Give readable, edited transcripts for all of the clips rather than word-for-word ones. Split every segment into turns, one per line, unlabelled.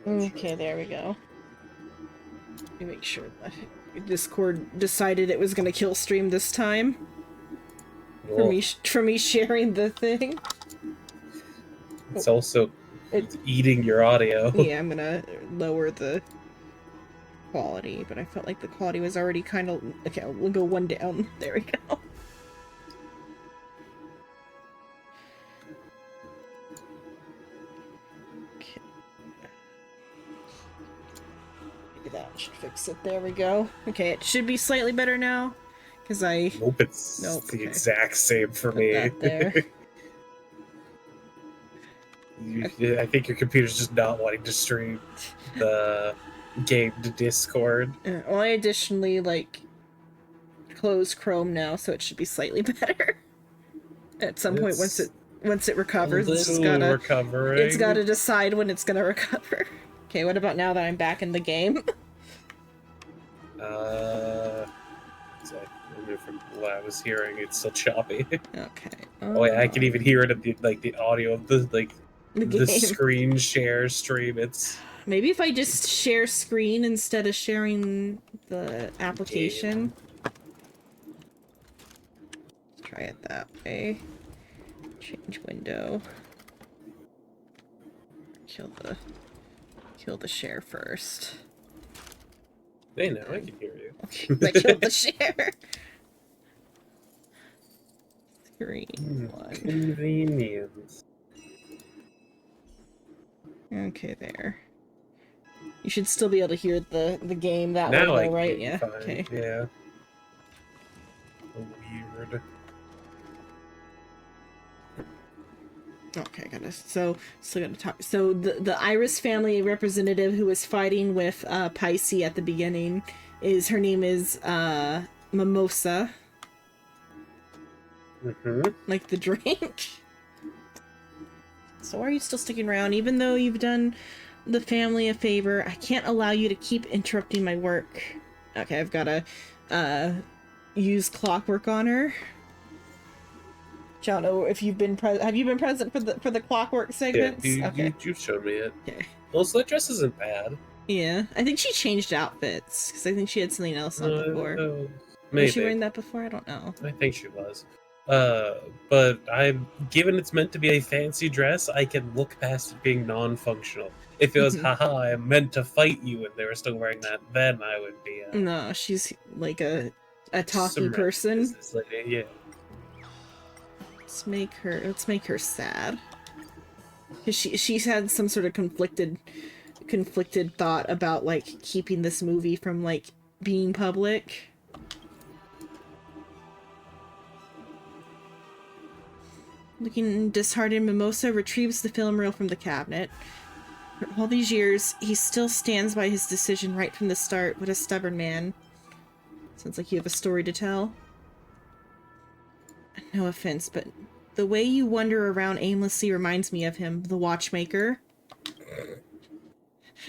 Okay, there we go. Let me make sure that Discord decided it was gonna kill stream this time.
Well,
For me sharing the thing.
it's also eating your audio.
Yeah, I'm gonna lower the quality, but I felt like the quality was already kind of... Okay, we'll go one down. There we go. Okay. Maybe that should fix it. There we go. Okay, it should be slightly better now. Because I...
Nope, it's the exact same for me.
That there.
I think your computer's just not wanting to stream the game to Discord.
Well, I additionally, like, closed Chrome now, so it should be slightly better. At some point, once it recovers, it's gotta decide when it's gonna recover. Okay, what about now that I'm back in the game?
From what I was hearing, it's still choppy.
Okay.
Oh yeah, I can even hear it at the audio of the screen share stream. It's
maybe if I just share screen instead of sharing the application. Let's try it that way. Change window. Kill the share first.
Hey, now I can hear you.
Okay, I killed the share. Screen one.
Convenience.
Okay, there. You should still be able to hear the game that
now
way, though, right? Yeah.
Fine.
Okay.
Yeah. Weird.
Okay, still gotta talk. So the Iris family representative who was fighting with Pisces at the beginning her name is Mimosa. Like the drink. So why are you still sticking around? Even though you've done the family a favor, I can't allow you to keep interrupting my work. Okay, I've gotta use clockwork on her. I don't know if you've been present. Have you been present for the clockwork segments?
Yeah, you've shown me it.
Okay.
Well, so that dress isn't bad.
Yeah, I think she changed outfits because I think she had something else on before.
Maybe.
Was she wearing that before? I don't know.
I think she was. But given it's meant to be a fancy dress, I can look past it being non-functional. If it was, haha, I meant to fight you, and they were still wearing that, then I would be.
No, she's like a talky person.
Lady, yeah.
Let's make her sad. Cause she's had some sort of conflicted thought about like keeping this movie from like being public. Looking disheartened, Mimosa retrieves the film reel from the cabinet. For all these years, he still stands by his decision right from the start. What a stubborn man. Sounds like you have a story to tell. No offense, but the way you wander around aimlessly reminds me of him, the watchmaker.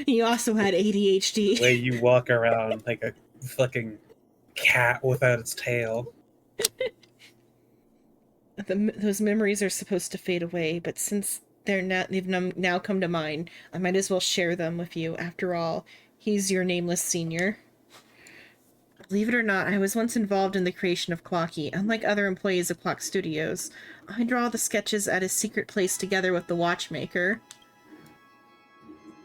He also had ADHD.
The way you walk around like a fucking cat without its tail.
Those memories are supposed to fade away, but since they've now come to mind, I might as well share them with you. After all, he's your nameless senior. Believe it or not, I was once involved in the creation of Clocky. Unlike other employees of Clock Studios, I draw the sketches at his secret place together with the watchmaker.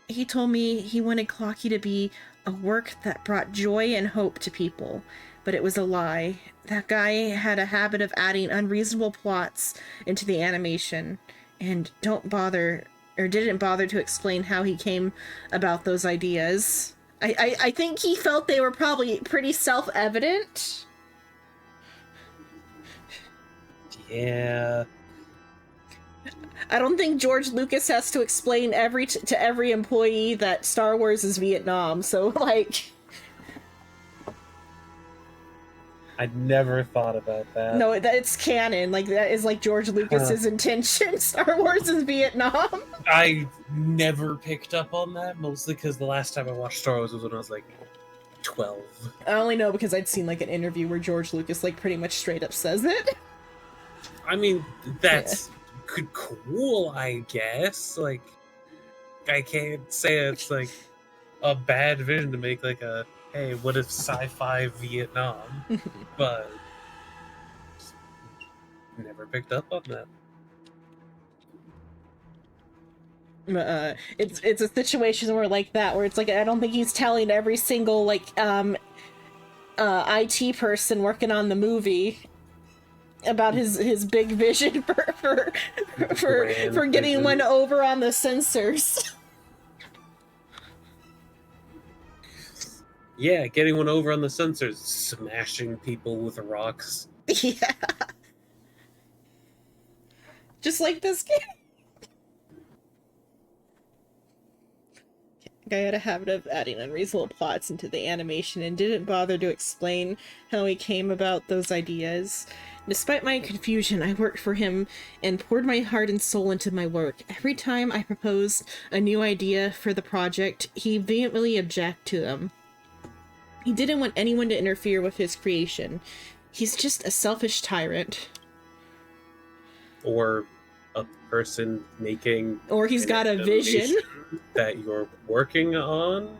He told me he wanted Clocky to be a work that brought joy and hope to people, but it was a lie. That guy had a habit of adding unreasonable plots into the animation, and didn't bother to explain how he came about those ideas. I think he felt they were probably pretty self-evident.
Yeah.
I don't think George Lucas has to explain to every employee that Star Wars is Vietnam, so, like...
I never thought about that.
No, it's canon. Like, that is, like, George Lucas's intention. Star Wars is Vietnam.
I never picked up on that, mostly because the last time I watched Star Wars was when I was, like, 12.
I only know because I'd seen, like, an interview where George Lucas, like, pretty much straight up says it.
I mean, that's cool, I guess. Like, I can't say it's like a bad vision to make like a hey, what if sci-fi Vietnam? But never picked up on that.
It's a situation where like that where it's like I don't think he's telling every single like IT person working on the movie about his big vision for getting
Vision.
one over on the sensors.
Yeah, getting one over on the sensors, smashing people with rocks.
Yeah. Just like this game. Guy had a habit of adding unreasonable plots into the animation and didn't bother to explain how he came about those ideas. Despite my confusion, I worked for him and poured my heart and soul into my work. Every time I proposed a new idea for the project, he vehemently objected to them. He didn't want anyone to interfere with his creation. He's just a selfish tyrant.
Or a person making...
Or he's got a vision
that you're working on.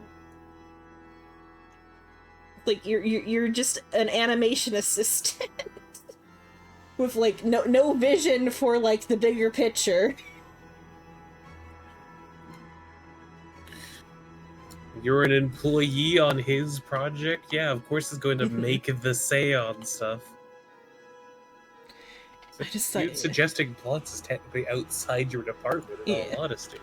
Like you're just an animation assistant with like no vision for like the bigger picture.
You're an employee on his project? Yeah, of course he's going to make the say on stuff.
I decided...
You suggesting plots is technically outside your department, in all honesty.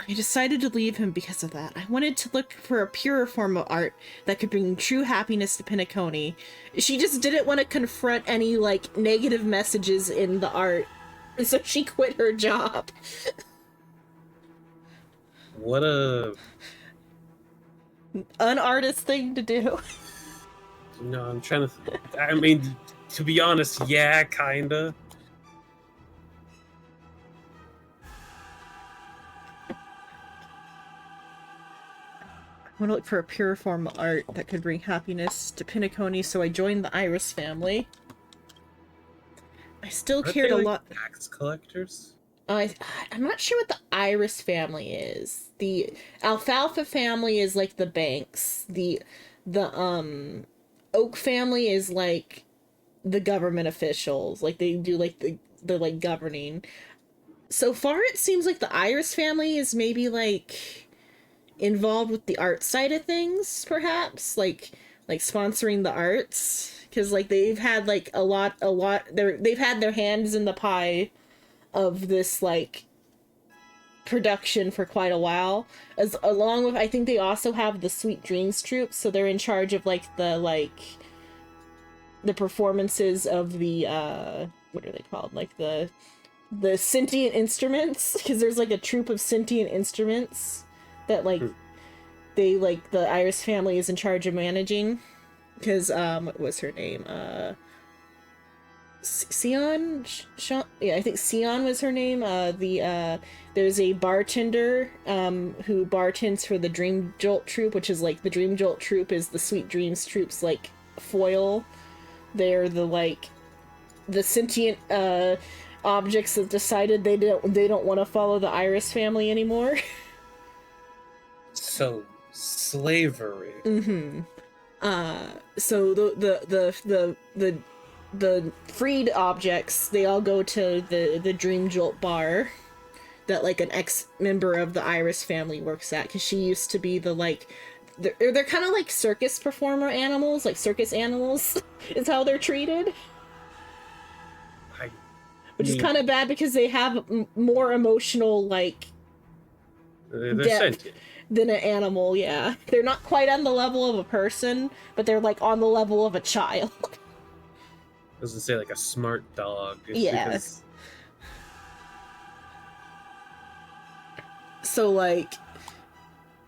I decided to leave him because of that. I wanted to look for a purer form of art that could bring true happiness to Pinacone. She just didn't want to confront any, like, negative messages in the art, so she quit her job.
What a...
unartist thing to do.
No, I'm trying to... I mean, to be honest, yeah, kinda.
I want to look for a pure form of art that could bring happiness to Pinacone, so I joined the Iris family. I still cared a lot.
Tax collectors?
I'm not sure what the Iris family is. The Alfalfa family is like the banks. The Oak family is like the government officials. Like they do like the like governing. So far it seems like the Iris family is maybe like involved with the art side of things, perhaps like sponsoring the arts, because like they've had like a lot they've had their hands in the pie of this like production for quite a while, as along with I think they also have the Sweet Dreams troupe, so they're in charge of like the performances of the what are they called, like the sentient instruments, because there's like a troupe of sentient instruments that like they like the Iris family is in charge of managing, because what was her name, Sion? Yeah, I think Sion was her name. There's a bartender who bartends for the Dream Jolt troupe, which is like the Dream Jolt troupe is the Sweet Dreams troupe's like foil. They're the sentient objects that decided they don't want to follow the Iris family anymore.
So slavery.
Mm-hmm. So the freed objects, they all go to the Dream Jolt bar that like an ex-member of the Iris family works at, because she used to be the like they're kind of like circus performer animals, like circus animals is how they're treated, which is kind of bad because they have more emotional like depth than an animal. Yeah, they're not quite on the level of a person, but they're like on the level of a child.
I was gonna say like a smart dog.
Yeah.
Because...
So like,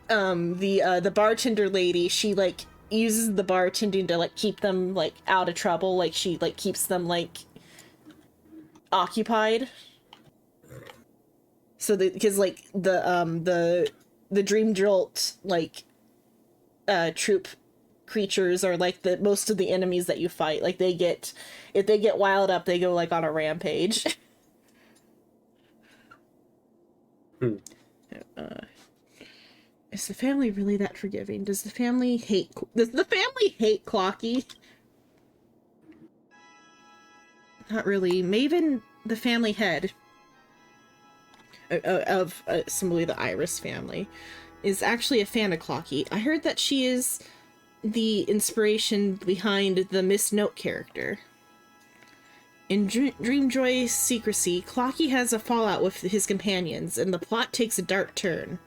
the bartender lady, she like uses the bartending to like keep them like out of trouble. Like she like keeps them like occupied. So because like the Dream Jolt like troop creatures are like the most of the enemies that you fight. Like if they get wild up, they go like on a rampage.
Hmm.
Uh, is the family really that forgiving? Does the family hate Clocky? Not really. Maven, the family head of assembly, the Iris family, is actually a fan of Clocky. I heard that she is the inspiration behind the Miss Note character. In Dreamjoy's secrecy, Clocky has a fallout with his companions, and the plot takes a dark turn.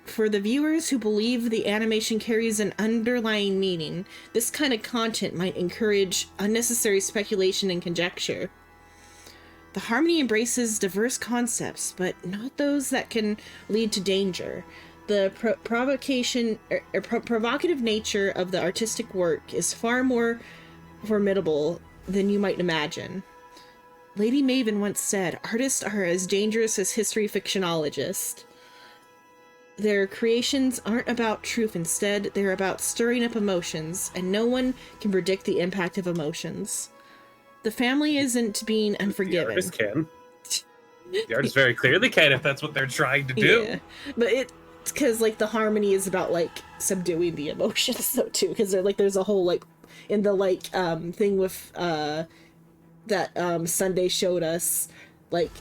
For the viewers who believe the animation carries an underlying meaning, this kind of content might encourage unnecessary speculation and conjecture. The harmony embraces diverse concepts, but not those that can lead to danger. The provocative nature of the artistic work is far more formidable than you might imagine. Lady Maven once said, "Artists are as dangerous as history fictionologists." Their creations aren't about truth, instead, they're about stirring up emotions, and no one can predict the impact of emotions. The family isn't being unforgiving.
The artist can. The artist very clearly can if that's what they're trying to do.
Yeah, but it's because like the harmony is about like subduing the emotions though too, because there's a whole like in the like thing with that Sunday showed us, like,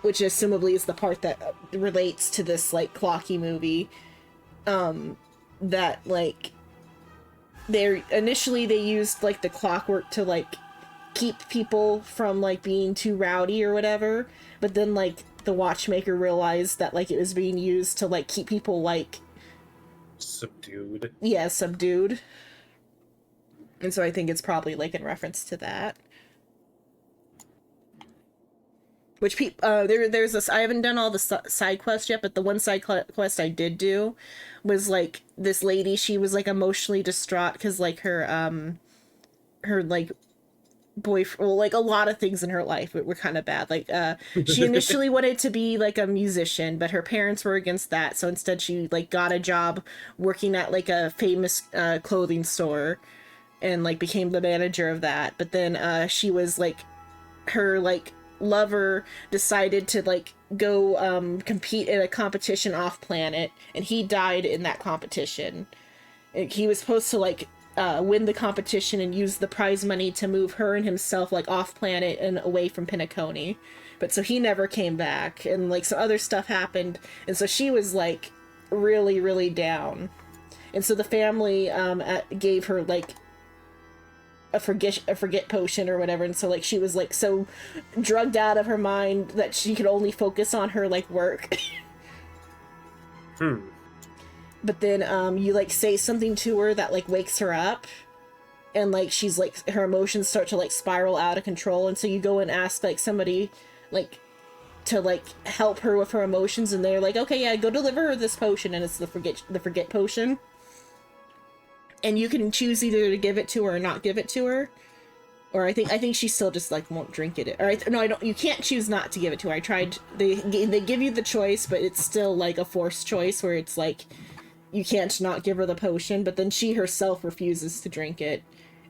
which assumably is the part that relates to this like Clocky movie, that like they used like the clockwork to like keep people from like being too rowdy or whatever, but then like the watchmaker realized that like it was being used to like keep people like
subdued.
Yeah, subdued. And so I think it's probably like in reference to that. Which there's this, I haven't done all the side quests yet, but the one side quest I did do was like this lady, she was like emotionally distraught because like her like boyfriend, well, like a lot of things in her life were kind of bad. Like she initially wanted to be like a musician, but her parents were against that, so instead she like got a job working at like a famous clothing store and like became the manager of that. But then she was like, her like lover decided to like go compete in a competition off planet, and he died in that competition. He was supposed to like win the competition and use the prize money to move her and himself like off planet and away from Pinacone. But so he never came back, and like some other stuff happened, and so she was like really, really down. And so the family gave her like a forget potion or whatever, and so like she was like so drugged out of her mind that she could only focus on her like work. But then you like say something to her that like wakes her up, and like she's like her emotions start to like spiral out of control, and so you go and ask like somebody like to like help her with her emotions, and they're like, okay, yeah, go deliver her this potion, and it's the forget potion. And you can choose either to give it to her or not give it to her. Or I think she still just like won't drink it. Or no, I don't. You can't choose not to give it to her. I tried. They give you the choice, but it's still like a forced choice where it's like you can't not give her the potion. But then she herself refuses to drink it,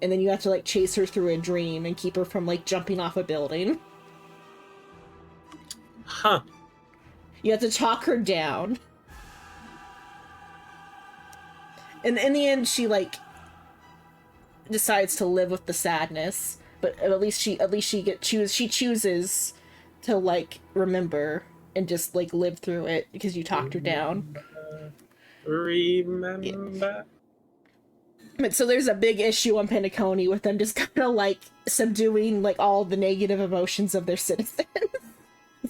and then you have to like chase her through a dream and keep her from like jumping off a building.
Huh.
You have to talk her down. And in the end, she like decides to live with the sadness, but at least she chooses to like remember and just like live through it because you talked her down.
Remember.
Yeah. But so there's a big issue on Pinacone with them just kind of like subduing like all the negative emotions of their citizens.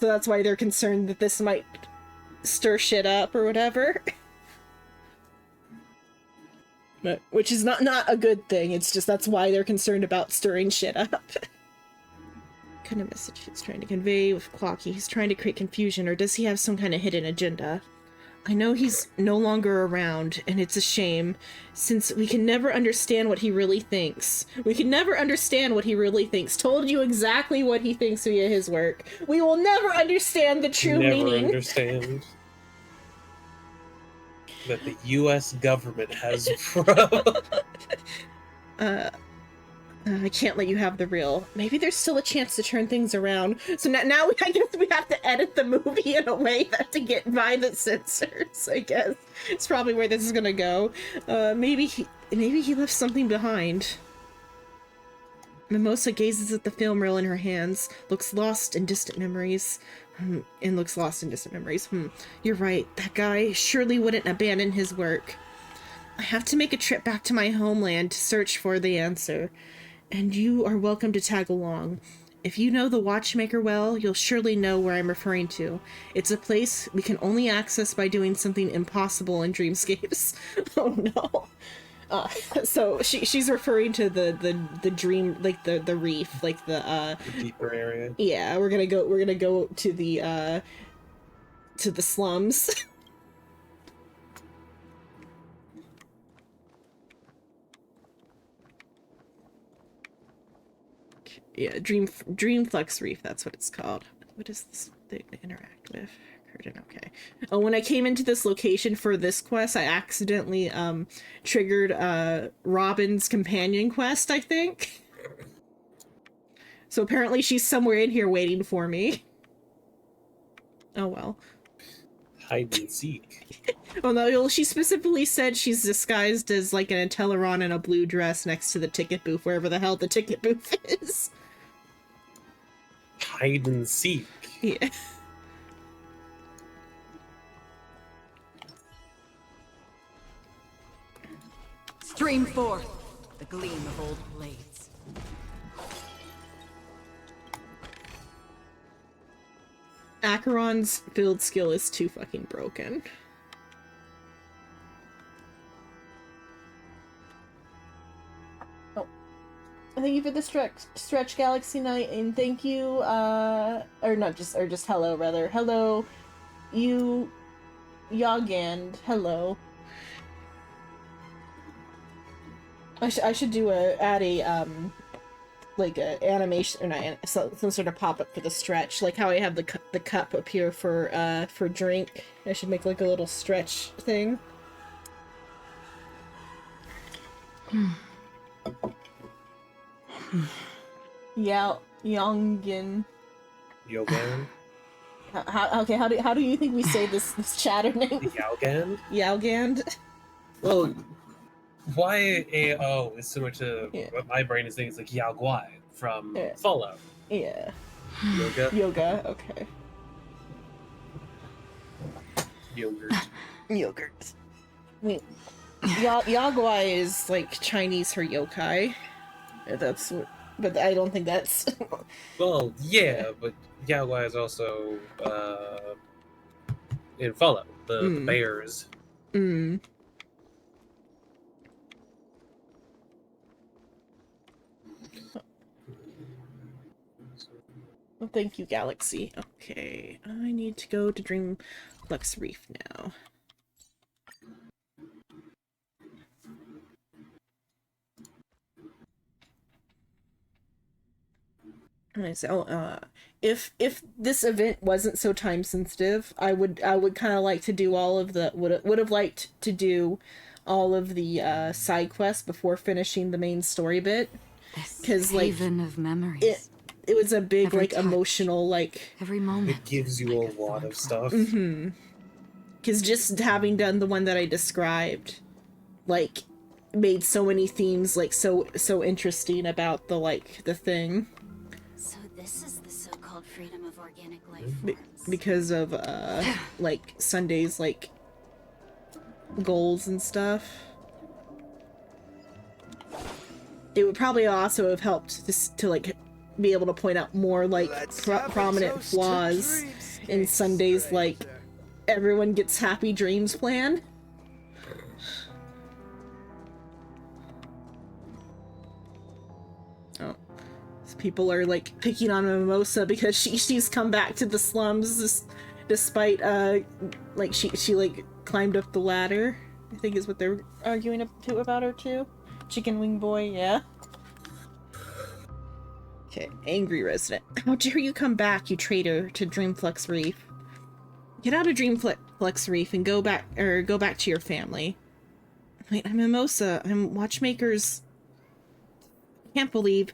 So that's why they're concerned that this might stir shit up or whatever. But, which is not a good thing. It's just that's why they're concerned about stirring shit up. What kind of message he's trying to convey with Clocky? He's trying to create confusion, or does he have some kind of hidden agenda? I know he's no longer around, and it's a shame, since we can never understand what he really thinks. We can never understand what he really thinks. Told you exactly what he thinks via his work. We will never understand the true meaning.
Never understand that the U.S. government has
I can't let you have the real. Maybe there's still a chance to turn things around. So now I guess we have to edit the movie in a way that to get by the censors. I guess it's probably where this is gonna go. Maybe he left something behind. Mimosa gazes at the film reel in her hands, looks lost in distant memories. You're right. That guy surely wouldn't abandon his work. I have to make a trip back to my homeland to search for the answer. And you are welcome to tag along. If you know the Watchmaker well, you'll surely know where I'm referring to. It's a place we can only access by doing something impossible in dreamscapes. Oh no. So she's referring to the dream, like the reef, like the
deeper area.
Yeah, we're gonna go to the slums. Yeah, Dreamflex Reef, that's what it's called. What is this thing to interact with? Curtain, okay. Oh, when I came into this location for this quest, I accidentally triggered Robin's companion quest, I think. So apparently she's somewhere in here waiting for me. Oh well.
Hide and seek.
Oh no, she specifically said she's disguised as like an Inteleron in a blue dress next to the ticket booth, wherever the hell the ticket booth is.
Hide and seek.
Yeah.
Stream forth the gleam of old blades.
Acheron's build skill is too fucking broken. Oh. Thank you for the stretch Galaxy Knight, and thank you, or just hello, rather. Hello, you, Yogand, hello. I should do add a, like a animation, or not, some sort of pop-up for the stretch, like how I have the cup up here for drink. I should make like a little stretch thing. Yeah, Yongin.
Yogan?
How do you think we say this chatter name?
Yalgan?
Yalgand?
Well, Y-A-O is similar to what my brain is thinking. It's like Yao Guai from Fallout.
Yeah.
Yoga?
Yoga, okay. Yogurt. Wait. Yaguai is like Chinese for yokai. That's what, but I don't think that's...
Well, yeah, but Yao Guai is also in Fallout, the bears.
Mm. Well, thank you, Galaxy. Okay, I need to go to Dreamflex Reef now. And so, if this event wasn't so time sensitive, I would kind of like to do all of the would have liked to do all of the side quests before finishing the main story bit, because like
haven of memories.
It was a big
Every
like
touch,
emotional like
every moment.
It gives you
like
a lot of stuff.
Because just having done the one that I described, like, made so many themes like so interesting about the thing.
So this is the so-called freedom of organic life forms.
Because of like Sunday's like goals and stuff. It would probably also have helped to like be able to point out more like prominent flaws in Sunday's like everyone gets happy dreams plan. Oh, so people are like picking on Mimosa because she's come back to the slums despite like she like climbed up the ladder, I think is what they're arguing about her too. Chicken Wing Boy, yeah. Okay, angry resident. How dare you come back, you traitor, to Dreamflex Reef? Get out of Dreamflex Reef and go back to your family. Wait, I'm Mimosa. I'm Watchmaker's can't believe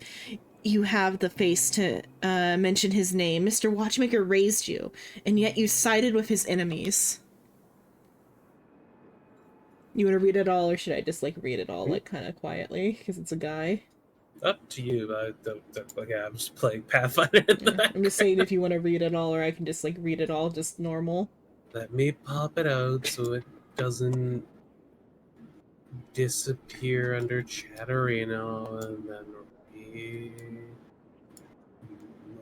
you have the face to mention his name. Mr. Watchmaker raised you, and yet you sided with his enemies. You want to read it all, or should I just, like, read it all, like, kind of quietly, because it's a guy?
Up to you. I'm just playing Pathfinder in the background.
I'm just saying if you want to read it all, or I can just, like, read it all just normal.
Let me pop it out so it doesn't disappear under Chatterino, and then we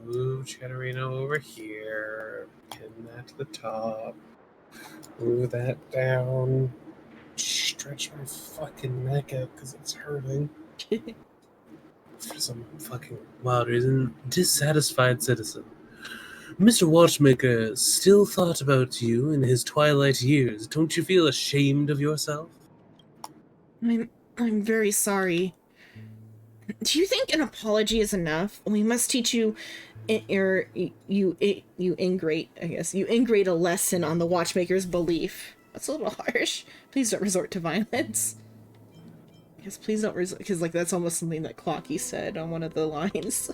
move Chatterino over here, pin that to the top, move that down, stretch my fucking neck out because it's hurting. For some fucking wild reason, dissatisfied citizen. Mr. Watchmaker still thought about you in his twilight years. Don't you feel ashamed of yourself?
I'm very sorry. Do you think an apology is enough? We must teach you, you ingrate, I guess. You ingrate a lesson on the Watchmaker's belief. That's a little harsh. Please don't resort to violence. Yes, please don't resort, because, like, that's almost something that Clocky said on one of the lines.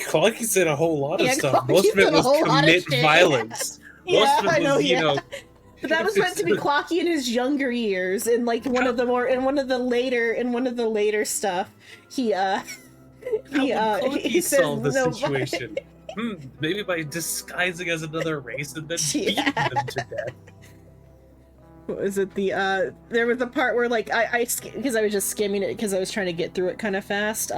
Clocky said a whole lot of stuff.
Clocky
Most of it
said a
was
whole lot of
commit
shit.
violence.
Yeah,
Most of it was,
I know,
you know.
But that was meant to be Clocky in his younger years, in like one of the later stuff. He
Clocky
says
solved the
no,
situation. Maybe by disguising as another race and then beating
Yeah.
them to death.
What was it? There was a part where, like, because I was just skimming it because I was trying to get through it kind of fast.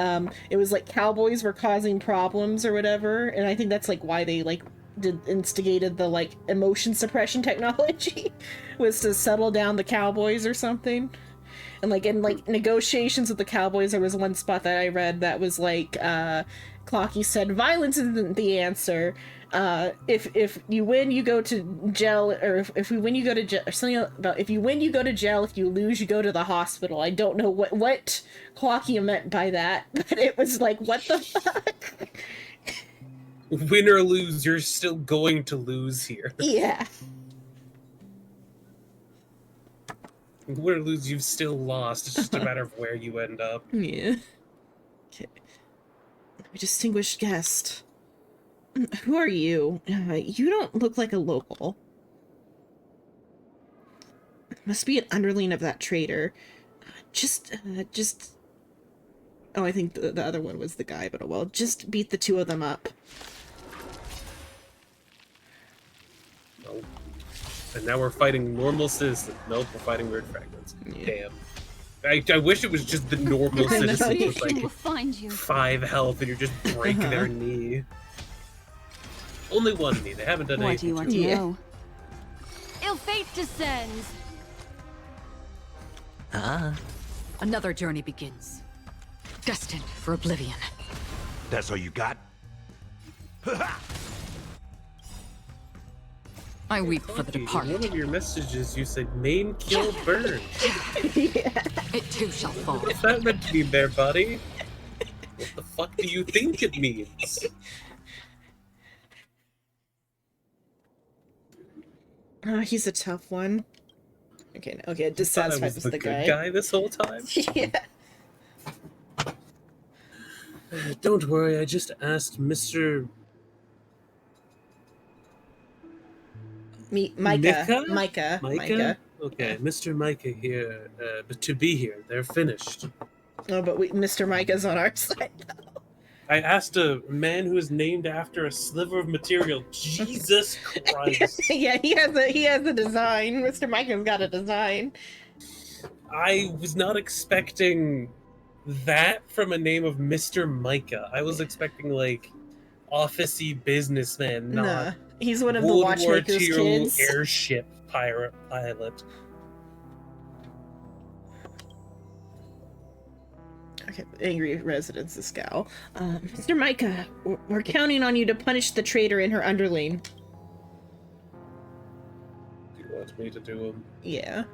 It was like cowboys were causing problems or whatever, and I think that's like why they like instigated the like emotion suppression technology was to settle down the cowboys or something. And like in like negotiations with the cowboys, there was one spot that I read that was like Clocky said, "Violence isn't the answer. If you win, you go to jail, or if we win, you go to jail, or something about if you win, you go to jail. If you lose, you go to the hospital." I don't know what Clocky meant by that, but it was like, what the fuck?
Win or lose, you're still going to lose here.
Yeah.
Win or lose, you've still lost. It's just a matter of where you end up.
Yeah. Okay. Distinguished guest. Who are you? You don't look like a local. Must be an underling of that traitor. Just... Oh, I think the other one was the guy, but oh well. Just beat the two of them up.
Nope. And now we're fighting normal citizens. Nope, we're fighting weird fragments.
Yeah.
Damn. I wish it was just the normal citizens with
We'll
like
find you.
5 health and you just break their knee. Only one knee. They haven't done
What do
anything.
you want to
Yeah.
know?
Ill fate descends.
Another journey begins. Destined for oblivion.
That's all you got?
I weep for the
In one
departed.
of your messages, you said main kill burn.
It too shall fall.
What's that meant to mean there, buddy? What the fuck do you think it means?
He's a tough one. Okay, okay,
I
dissatisfied
was
with
the
the
good
guy.
guy this whole time.
Yeah.
Don't worry, I just asked Mr.
Micah.
Micah?
Micah.
Okay, Mr. Micah here, but to be here, they're finished.
Oh, but Mr. Micah's on our side.
I asked a man who is named after a sliver of material. Jesus Christ.
Yeah, he has a design. Mr. Micah's got a design.
I was not expecting that from a name of Mr. Micah. I was expecting, like, office-y businessman,
Nah,
not
he's one of the
World War
Watchmaker's
II
kids.
airship pirate pilot.
Okay, angry residents, the scowl. Mr. Micah, we're counting on you to punish the traitor and her underling.
Do you want me to do him?
Yeah.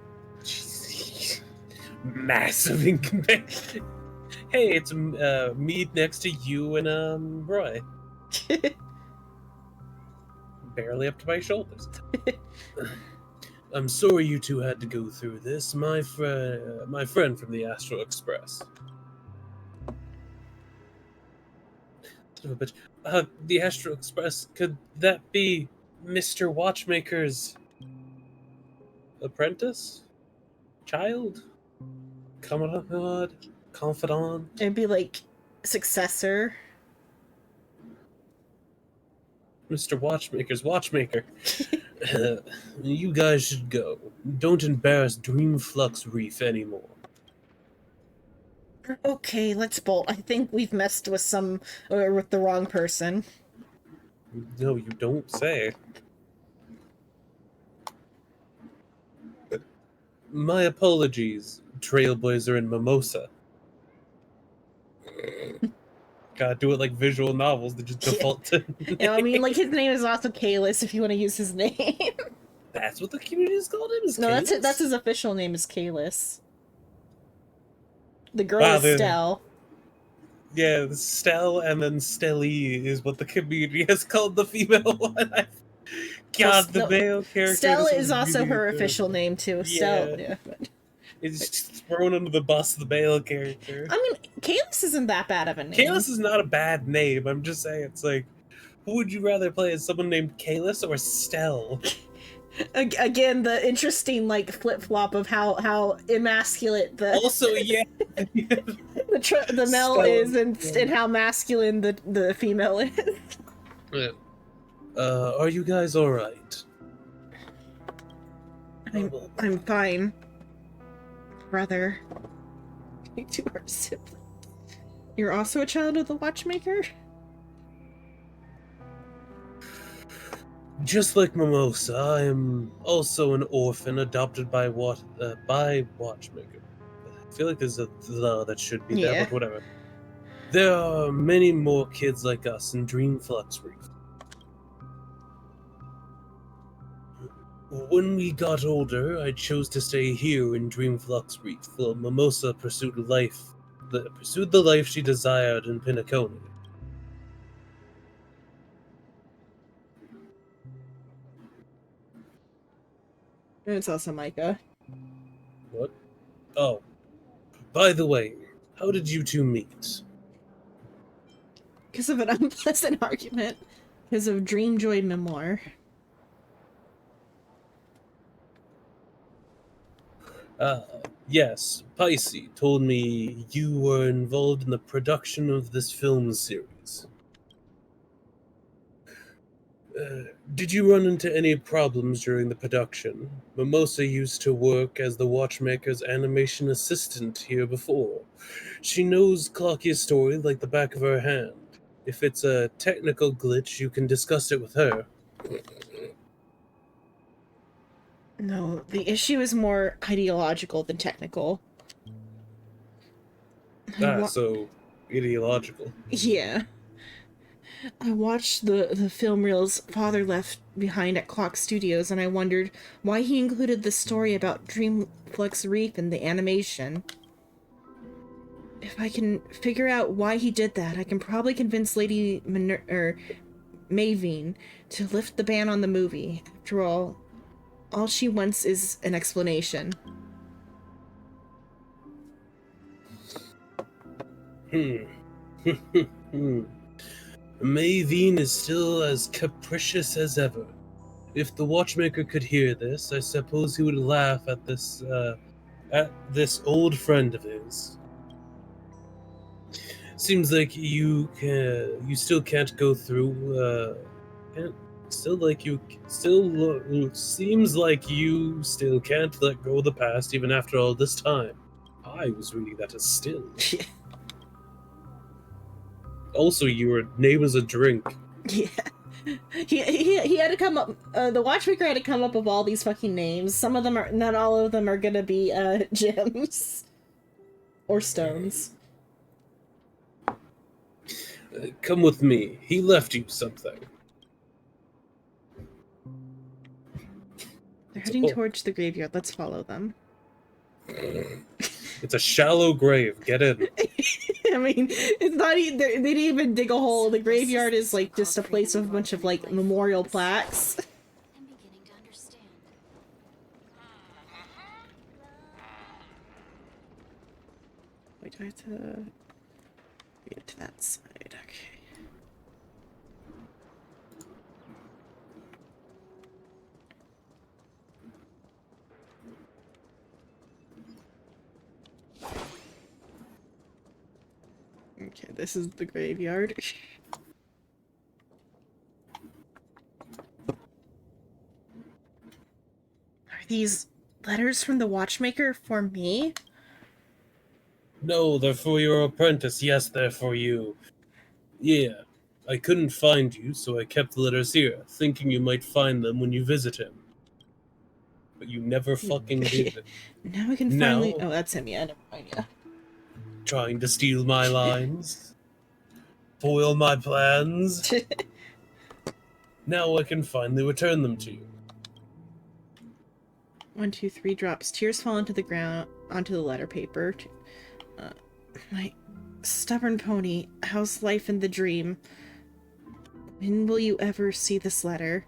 Massive inconvenience. Hey, it's me next to you and Roy. Barely up to my shoulders. I'm sorry you two had to go through this. My friend from the Astro Express. Son of a bitch. The Astral Express, could that be Mr. Watchmaker's apprentice? Child? Camarade? Confidant?
It'd be like successor.
Mr. Watchmaker's watchmaker. You guys should go. Don't embarrass Dreamflux Reef anymore.
Okay, let's bolt. I think we've messed with with the wrong person.
No, you don't say. My apologies, Trailblazer and Mimosa. Gotta do it like visual novels that just default to.
I mean, like, his name is also Kalis, if you want to use his name.
That's what the community has called him? Is
No, that's it.
Kalis?
That's his official name is Kalis. The girl
Wow,
is Stell.
Yeah, Stell and then Stelly is what the community has called the female one. God, the male character.
Stell
this
is
was
also
really
her
good.
official name too.
Yeah.
Stell, yeah.
It's just thrown under the bus, the male character.
I mean, Kalis isn't that bad of a name.
Kalis is not a bad name. I'm just saying, it's like, who would you rather play as, someone named Kalis or Stell?
Again, the interesting like flip flop of how emasculate the
Also, yeah,
the male
Stell,
is and how masculine the female is.
Are you guys all right?
I'm fine, brother. To our sibling. You're also a child of the Watchmaker?
Just like Mimosa, I am also an orphan adopted by Watchmaker. I feel like there's a the that should be there,
Yeah.
but whatever. There are many more kids like us in Dreamflux Reef. When we got older, I chose to stay here in Dreamflux Reef, while Mimosa pursued the life she desired in Pinnaconio.
And it's also Micah.
What? Oh. By the way, how did you two meet?
Because of an unpleasant argument. Because of Dreamjoy Memoir.
Yes, Pisces told me you were involved in the production of this film series. Did you run into any problems during the production? Mimosa used to work as the Watchmaker's animation assistant here before. She knows Clocky's story like the back of her hand. If it's a technical glitch, you can discuss it with her.
No, the issue is more ideological than technical.
So ideological.
Yeah. I watched the film reels father left behind at Clock Studios, and I wondered why he included the story about Dreamflux Reef in the animation. If I can figure out why he did that, I can probably convince Lady Mavine to lift the ban on the movie. After all she wants is an explanation.
Mavine is still as capricious as ever. If the Watchmaker could hear this, I suppose he would laugh at this old friend of his. Seems like you still can't go through. Seems like you still can't let go of the past even after all this time. I was reading that as still. Also, your name is a drink.
Yeah. He had to come up, the Watchmaker had to come up with all these fucking names. Some of them are, not all of them are gonna be, gems. Or stones.
Come with me. He left you something.
They're heading towards the graveyard. Let's follow them.
It's a shallow grave. Get in.
I mean, it's not even, they didn't even dig a hole. The graveyard is like just a place with a bunch of like memorial plaques.
I'm beginning to understand.
Wait, do I have to get to that side? Okay. Okay, this is the graveyard. Are these letters from the watchmaker for me?
No, they're for your apprentice. Yes, they're for you. Yeah. I couldn't find you, so I kept the letters here, thinking you might find them when you visit him. But you never fucking did.
Now we can finally.
Now,
Oh, that's him. Yeah, never mind. Yeah.
trying to steal my lines, foil my plans. Now I can finally return them to you.
1, 2, 3 drops. Tears fall into the ground, onto the letter paper. My stubborn pony. How's life in the dream? When will you ever see this letter?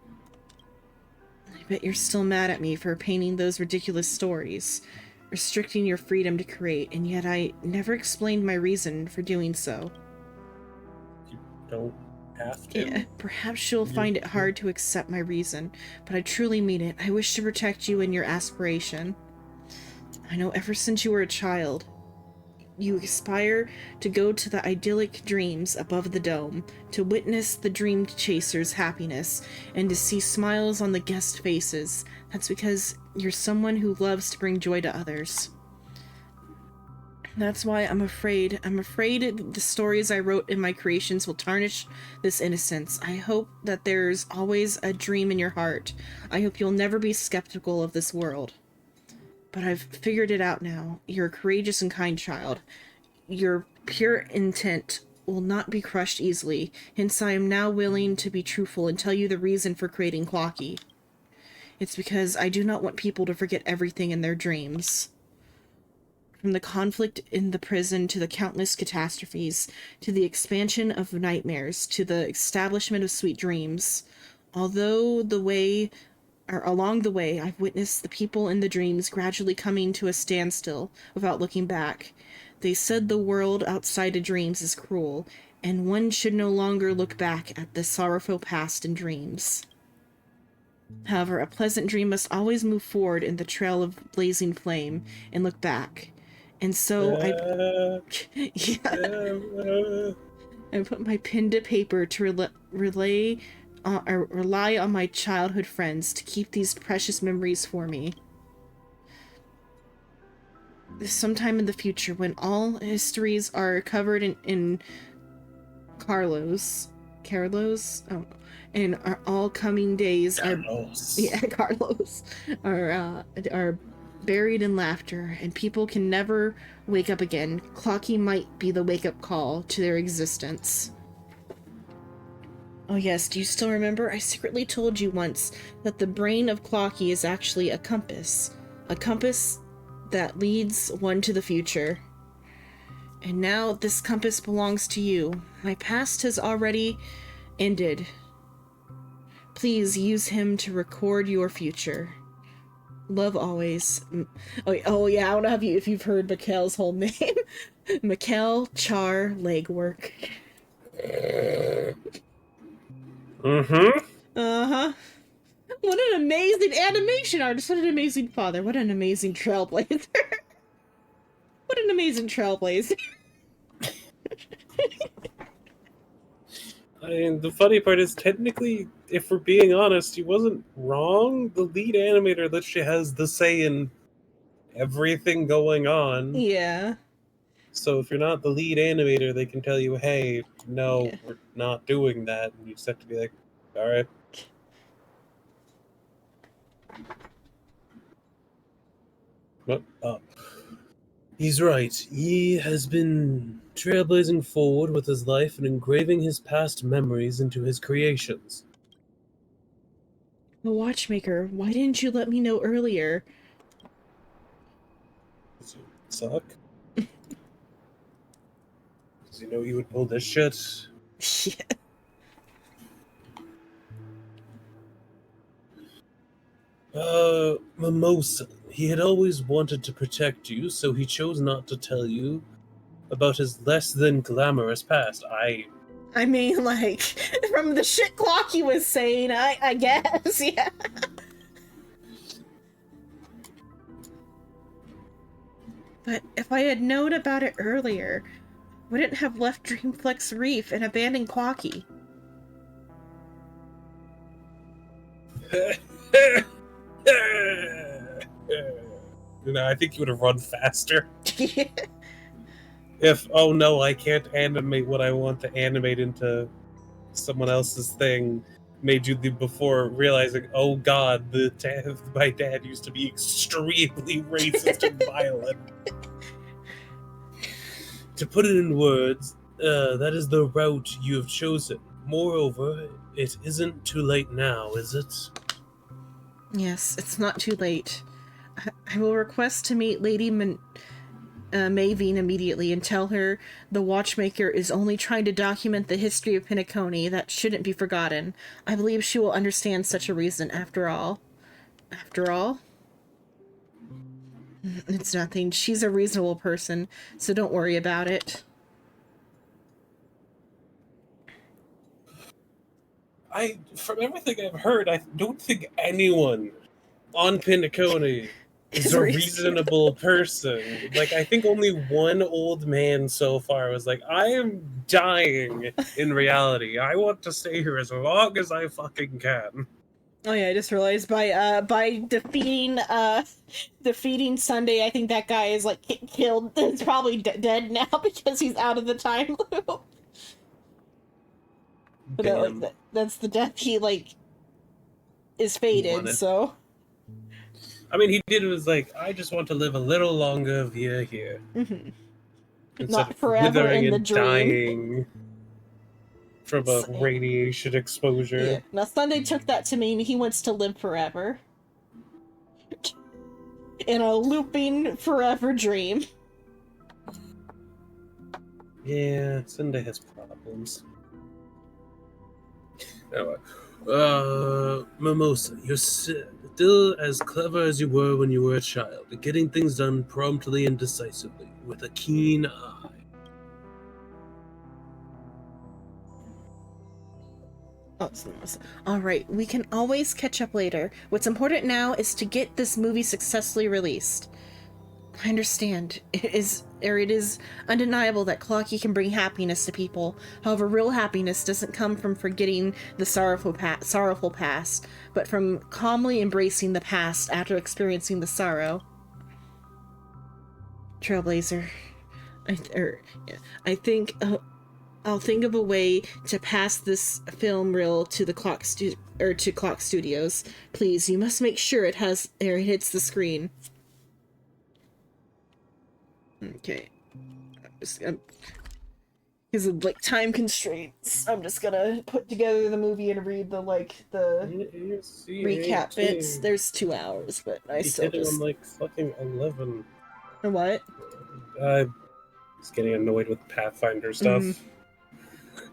I bet you're still mad at me for painting those ridiculous stories, restricting your freedom to create, and yet I never explained my reason for doing so.
You don't have to.
Yeah, perhaps you'll find it hard to accept my reason, but I truly mean it. I wish to protect you and your aspiration. I know ever since you were a child, you aspire to go to the idyllic dreams above the dome, to witness the dream chaser's happiness, and to see smiles on the guest faces. That's because you're someone who loves to bring joy to others. That's why I'm afraid the stories I wrote in my creations will tarnish this innocence. I hope that there's always a dream in your heart. I hope you'll never be skeptical of this world. But I've figured it out now. You're a courageous and kind child. Your pure intent will not be crushed easily. Hence, I am now willing to be truthful and tell you the reason for creating Clocky. It's because I do not want people to forget everything in their dreams. From the conflict in the prison to the countless catastrophes, to the expansion of nightmares, to the establishment of sweet dreams. Along the way, I've witnessed the people in the dreams gradually coming to a standstill without looking back. They said the world outside of dreams is cruel, and one should no longer look back at the sorrowful past in dreams. However, a pleasant dream must always move forward in the trail of blazing flame and look back. And so I put my pen to paper to rely on my childhood friends to keep these precious memories for me. Sometime in the future, when all histories are covered in Carlos, and our all coming days Carlos are buried in laughter, and people can never wake up again. Clocky might be the wake-up call to their existence. Oh yes, do you still remember? I secretly told you once that the brain of Clocky is actually a compass that leads one to the future. And now this compass belongs to you. My past has already ended. Please use him to record your future. Love always. Oh yeah, I don't know if you've heard Mikkel's whole name. Mikkel Char Legwork. Uh-huh. What an amazing animation artist. What an amazing father. What an amazing trailblazer. What an amazing trailblazer.
I mean, the funny part is, technically, if we're being honest, he wasn't wrong. The lead animator literally has the say in everything going on.
Yeah.
So if you're not the lead animator, they can tell you, hey, no,
Yeah.
we're not doing that. And you just have to be like, alright. What? Oh. He's right. He has been trailblazing forward with his life and engraving his past memories into his creations.
The watchmaker, why didn't you let me know earlier?
Does it suck? Does he know you would pull this shit?
Yeah.
Mimosa. He had always wanted to protect you, so he chose not to tell you about his less than glamorous past.
I mean, like, from the shit Clocky was saying, I guess, yeah. But if I had known about it earlier, wouldn't have left Dreamflex Reef and abandoned Clocky.
I think you would have run faster. If, oh no, I can't animate what I want to animate into someone else's thing, made you before realizing, oh god, my dad used to be extremely racist and violent. To put it in words, that is the route you have chosen. Moreover, it isn't too late now, is it?
Yes, it's not too late. I will request to meet Lady Mavine immediately and tell her the watchmaker is only trying to document the history of Pinacone that shouldn't be forgotten. I believe she will understand such a reason after all. After all? It's nothing. She's a reasonable person, so don't worry about it.
From everything I've heard, I don't think anyone on Pinacone is a reasonable person. Like, I think only one old man so far was like, I am dying in reality. I want to stay here as long as I fucking can.
Oh yeah, I just realized by defeating Sunday, I think that guy is like killed. He's probably dead now because he's out of the time loop. But that's the death he like is fated. So
I mean, he did was like, I just want to live a little longer via here.
Mm-hmm.
Not forever in the dream. Dying from a radiation exposure.
Yeah. Now Sunday took that to mean he wants to live forever. In a looping forever dream.
Yeah, Sunday has problems. Anyway, Mimosa, you're still as clever as you were when you were a child, getting things done promptly and decisively, with a keen eye.
Alright, we can always catch up later. What's important now is to get this movie successfully released. I understand. It is undeniable that Clocky can bring happiness to people. However, real happiness doesn't come from forgetting the sorrowful past, but from calmly embracing the past after experiencing the sorrow. Trailblazer. I think I'll think of a way to pass this film reel to the Clock Studios. Please, you must make sure it hits the screen. Okay. Because of like time constraints, I'm just gonna put together the movie and read the recap bits. There's 2 hours, but I still just.
I'm like fucking 11.
Or what?
I'm just getting annoyed with Pathfinder stuff.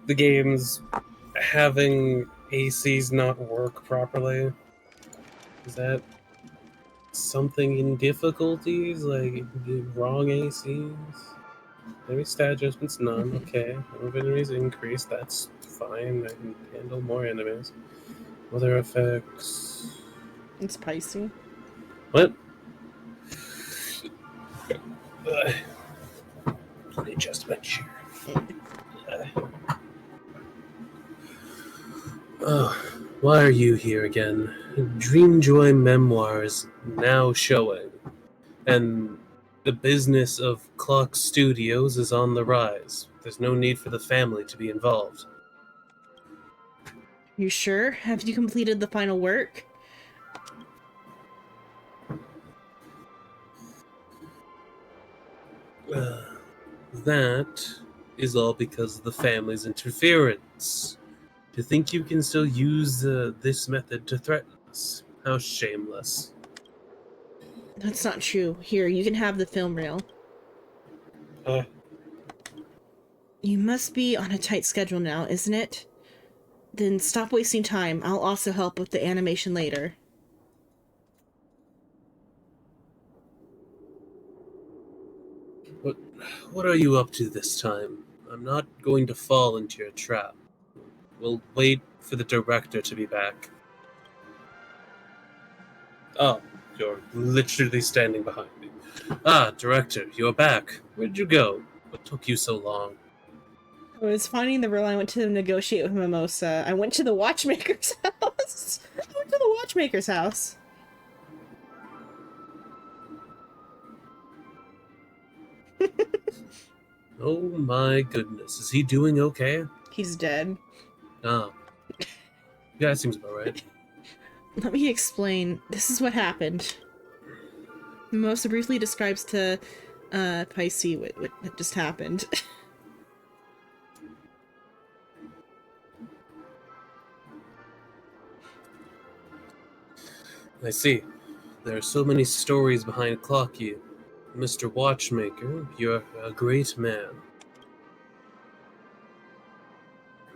The game's having ACs not work properly. Is that something in difficulties? Like wrong ACs? Maybe stat adjustments none. Okay. Number of enemies increased. That's fine. I can handle more enemies. Other effects.
It's spicy.
What? Let me adjust my chair. Oh, why are you here again? Dreamjoy Memoirs now showing, and the business of Clock Studios is on the rise. There's no need for the family to be involved.
You sure? Have you completed the final work?
That is all because of the family's interference. To think you can still use this method to threaten us. How shameless.
That's not true. Here, you can have the film reel. You must be on a tight schedule now, isn't it? Then stop wasting time. I'll also help with the animation later.
What are you up to this time? I'm not going to fall into your trap. We'll wait for the director to be back. Oh, you're literally standing behind me. Ah, director, you're back. Where'd you go? What took you so long?
I was finding the real. I went to negotiate with Mimosa. I went to the watchmaker's house. I went to the watchmaker's house.
Oh my goodness. Is he doing okay?
He's dead.
Ah. Yeah, that seems about right.
Let me explain. This is what happened. Mimosa briefly describes to Pisces what just happened.
I see. There are so many stories behind Clocky. Mr. Watchmaker, you're a great man.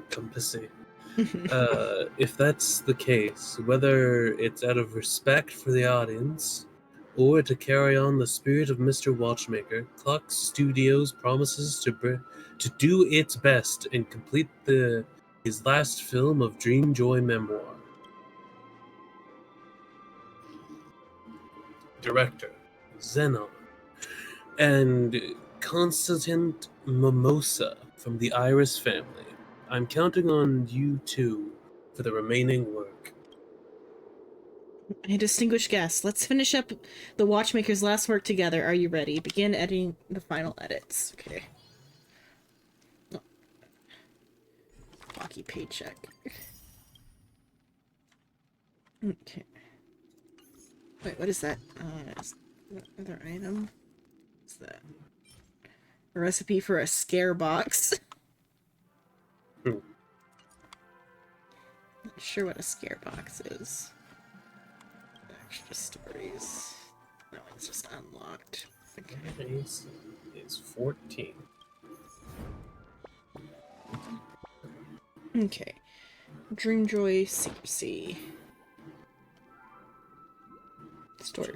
Compassy. If that's the case, whether it's out of respect for the audience or to carry on the spirit of Mr. Watchmaker, Clock Studios promises to do its best and complete his last film of Dream Joy memoir. Director Zenon and Constantine Mimosa from the Iris family. I'm counting on you two for the remaining work.
A distinguished guest, let's finish up the watchmaker's last work together. Are you ready? Begin editing the final edits. Okay. Oh. Lucky paycheck. Okay. Wait, what is that? Another item? What's that? A recipe for a scare box.
Hmm.
Not sure what a scare box is. Extra stories. No, it's just unlocked. Okay.
Is 14.
Okay. Dreamjoy Secrecy. Story.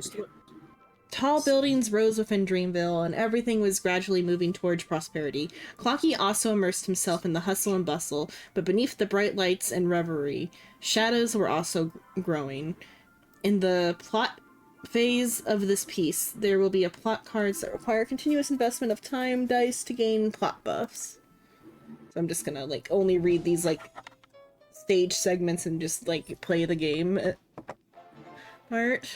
Tall buildings rose within Dreamville, and everything was gradually moving towards prosperity. Clocky also immersed himself in the hustle and bustle, but beneath the bright lights and revelry, shadows were also growing. In the plot phase of this piece, there will be a plot cards that require continuous investment of time dice to gain plot buffs. So I'm just gonna, like, only read these, like, stage segments and just, like, play the game part.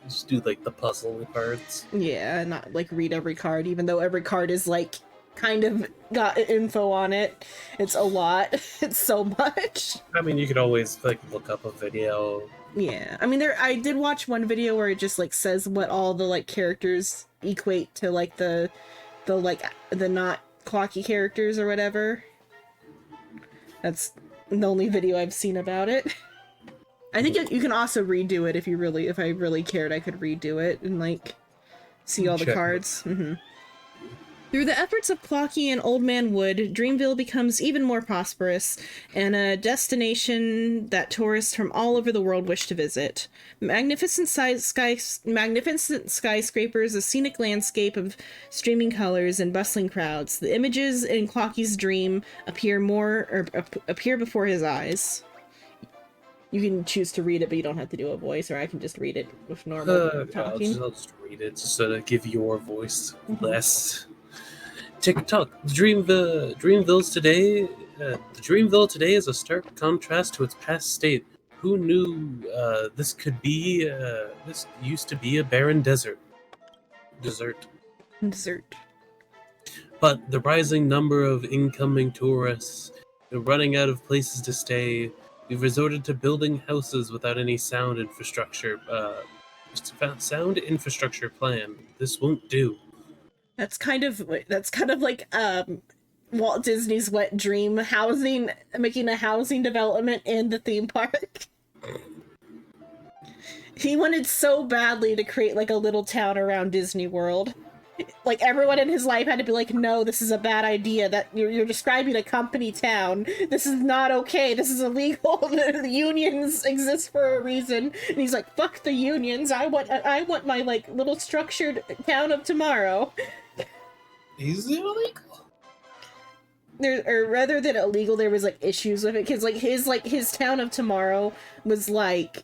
Just do like the puzzle parts.
Yeah, not like read every card, even though every card is like kind of got info on it. It's a lot. It's so much.
I mean, you could always like look up a video.
Yeah, I mean, I did watch one video where it just like says what all the like characters equate to, like the not Clocky characters or whatever. That's the only video I've seen about it. I think you can also redo it if I really cared, I could redo it and like see all the cards. Mm-hmm. Through the efforts of Clocky and Old Man Wood, Dreamville becomes even more prosperous and a destination that tourists from all over the world wish to visit. Magnificent skyscrapers, a scenic landscape of streaming colors and bustling crowds. The images in Clocky's dream appear before his eyes. You can choose to read it, but you don't have to do a voice, or I can just read it with normal talking.
I'll just read it just to give your voice less. TikTok. Dreamville's today. The Dreamville today is a stark contrast to its past state. Who knew this could be? This used to be a barren desert. Desert. But the rising number of incoming tourists, the running out of places to stay. We've resorted to building houses without any sound infrastructure plan. This won't do. That's kind of
like Walt Disney's wet dream housing, making a housing development in the theme park. He wanted so badly to create like a little town around Disney World. Like everyone in his life had to be like, no, this is a bad idea. That you're describing a company town. This is not okay. This is illegal. The unions exist for a reason. And he's like, fuck the unions. I want my like little structured town of tomorrow.
Is it illegal?
Or rather than illegal, there was like issues with it because like his town of tomorrow was like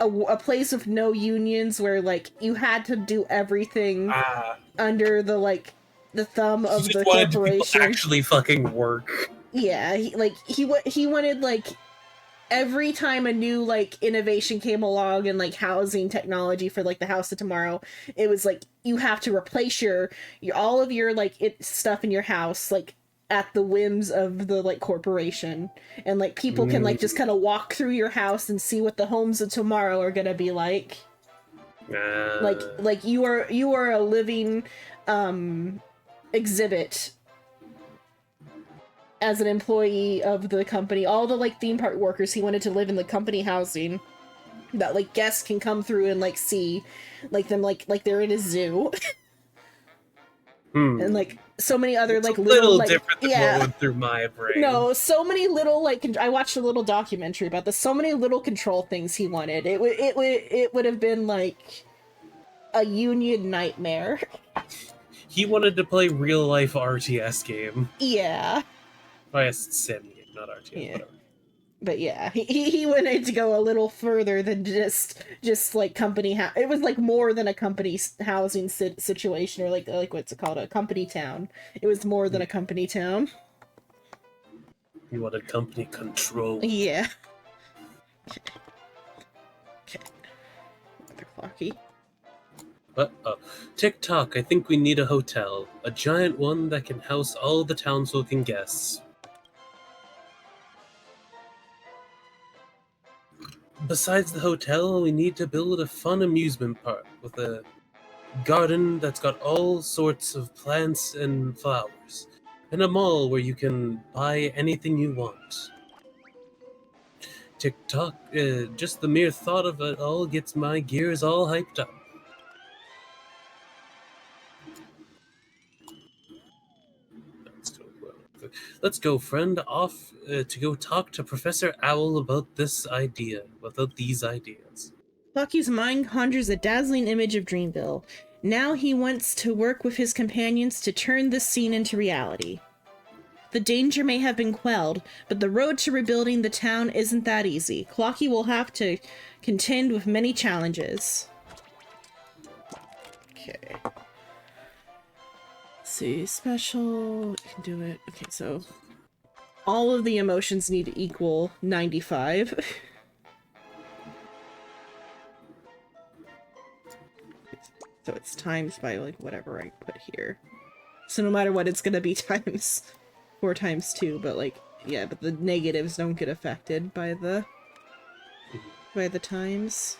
a place with no unions where like you had to do everything under the like the thumb
He
of
just
the
wanted people
corporation.
actually fucking work.
Yeah, he wanted like every time a new like innovation came along in like housing technology for like the house of tomorrow, it was like you have to replace your all of your like stuff in your house like at the whims of the like corporation, and like people can like just kind of walk through your house and see what the homes of tomorrow are gonna be like. Like you are a living exhibit as an employee of the company. All the like theme park workers, he wanted to live in the company housing that like guests can come through and like see like them like they're in a zoo. And like so many other
it's
like
a
little
little
like
different than what went through my brain.
no, so many little like I watched a little documentary about this. So many little control things he wanted. It would have been like a union nightmare.
He wanted to play real life RTS game.
Yeah.
Oh, yes, sim game, not RTS.
Yeah.
Whatever.
But yeah, he wanted to go a little further than just like company it was like more than a company housing situation, or like what's it called, a company town. It was more than a company town.
He wanted company control.
Yeah. Okay. Another Clocky.
TikTok, I think we need a hotel. A giant one that can house all the townsfolk and guests. Besides the hotel, we need to build a fun amusement park with a garden that's got all sorts of plants and flowers, and a mall where you can buy anything you want. TikTok, just the mere thought of it all gets my gears all hyped up. Let's go, friend, off to go talk to Professor Owl about these ideas.
Clocky's mind conjures a dazzling image of Dreamville. Now he wants to work with his companions to turn this scene into reality. The danger may have been quelled, but the road to rebuilding the town isn't that easy. Clocky will have to contend with many challenges. Okay. Let's see, special, you can do it. Okay, so all of the emotions need to equal 95. So it's times by like whatever I put here. So no matter what, it's gonna be times 4 times 2, but like, yeah, but the negatives don't get affected by the times.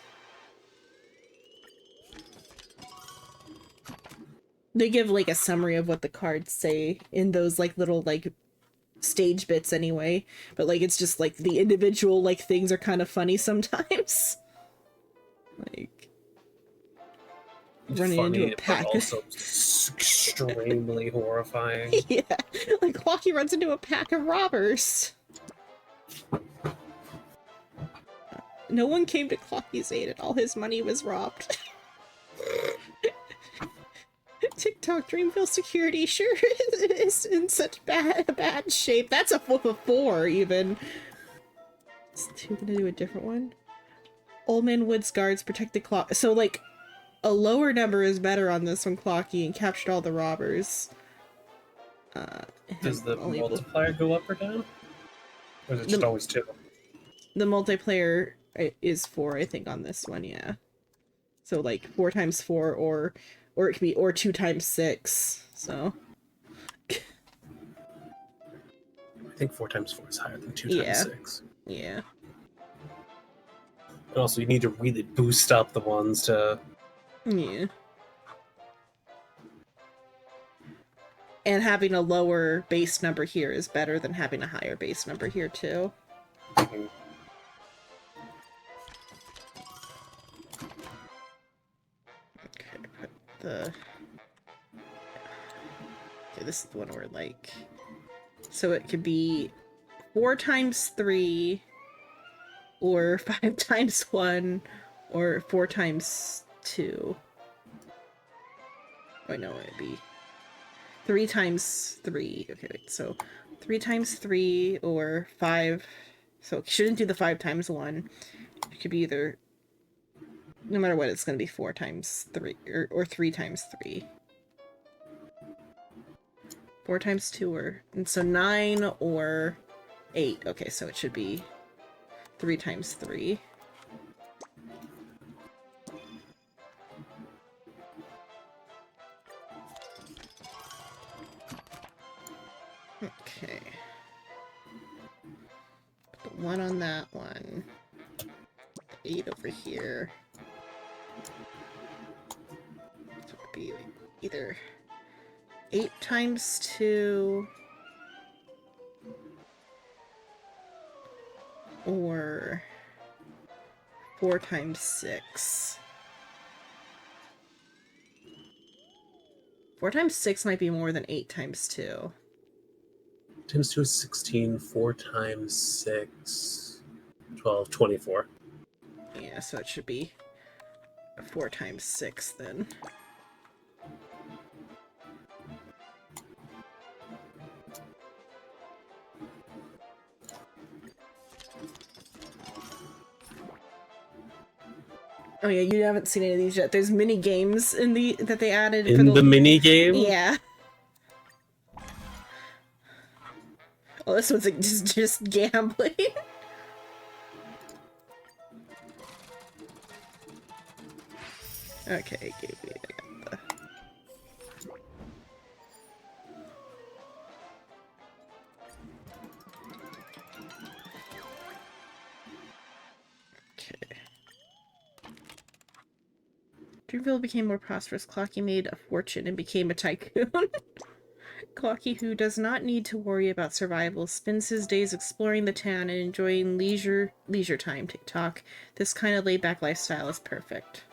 They give like a summary of what the cards say in those like little like stage bits anyway, but like it's just like the individual like things are kind of funny sometimes. Like running
Funny,
into a pack.
but also extremely horrifying.
Yeah, like Clocky runs into a pack of robbers. No one came to Clocky's aid and all his money was robbed. TikTok Dreamville security sure is in such bad shape. That's a 4 even. Is 2 gonna do a different one? Old Man Woods guards protect the clock. So like a lower number is better on this one, Clocky, and captured all the robbers.
Does the multiplier go up or down? Or is it just always 2?
The multiplayer is 4, I think, on this one, yeah. So like 4 times 4, or it could be 2 times 6. So
I think 4 times 4 is higher than 2 times 6.
Yeah.
And also, you need to really boost up the ones to.
Yeah. And having a lower base number here is better than having a higher base number here too.
Mm-hmm.
Okay, put the. Okay, this is the one where like. So it could be 4 times 3, or 5 times 1, or 4 times 2. Oh, no, it'd be 3 times 3. Okay, wait, so 3 times 3, or 5. So it shouldn't do the 5 times 1. It could be either. No matter what, it's going to be 4 times 3, or 3 times 3. 4 times 2 and so 9 or 8. Okay, so it should be 3 times 3. Okay. Put the 1 on that one. 8 over here. So it would be either 8 times 2 or 4 times 6. 4 times 6 might be more than 8 times 2.
Times 2 is 16. 4 times 6. 12. 24.
Yeah, so it should be 4 times 6 then. Oh yeah, you haven't seen any of these yet. There's mini games in the that they added for
In the mini game?
Yeah. Oh, this one's like just gambling. Okay, give me the... Okay. Dreamville became more prosperous. Clocky made a fortune and became a tycoon. Clocky, who does not need to worry about survival, spends his days exploring the town and enjoying leisure time. TikTok. This kind of laid-back lifestyle is perfect.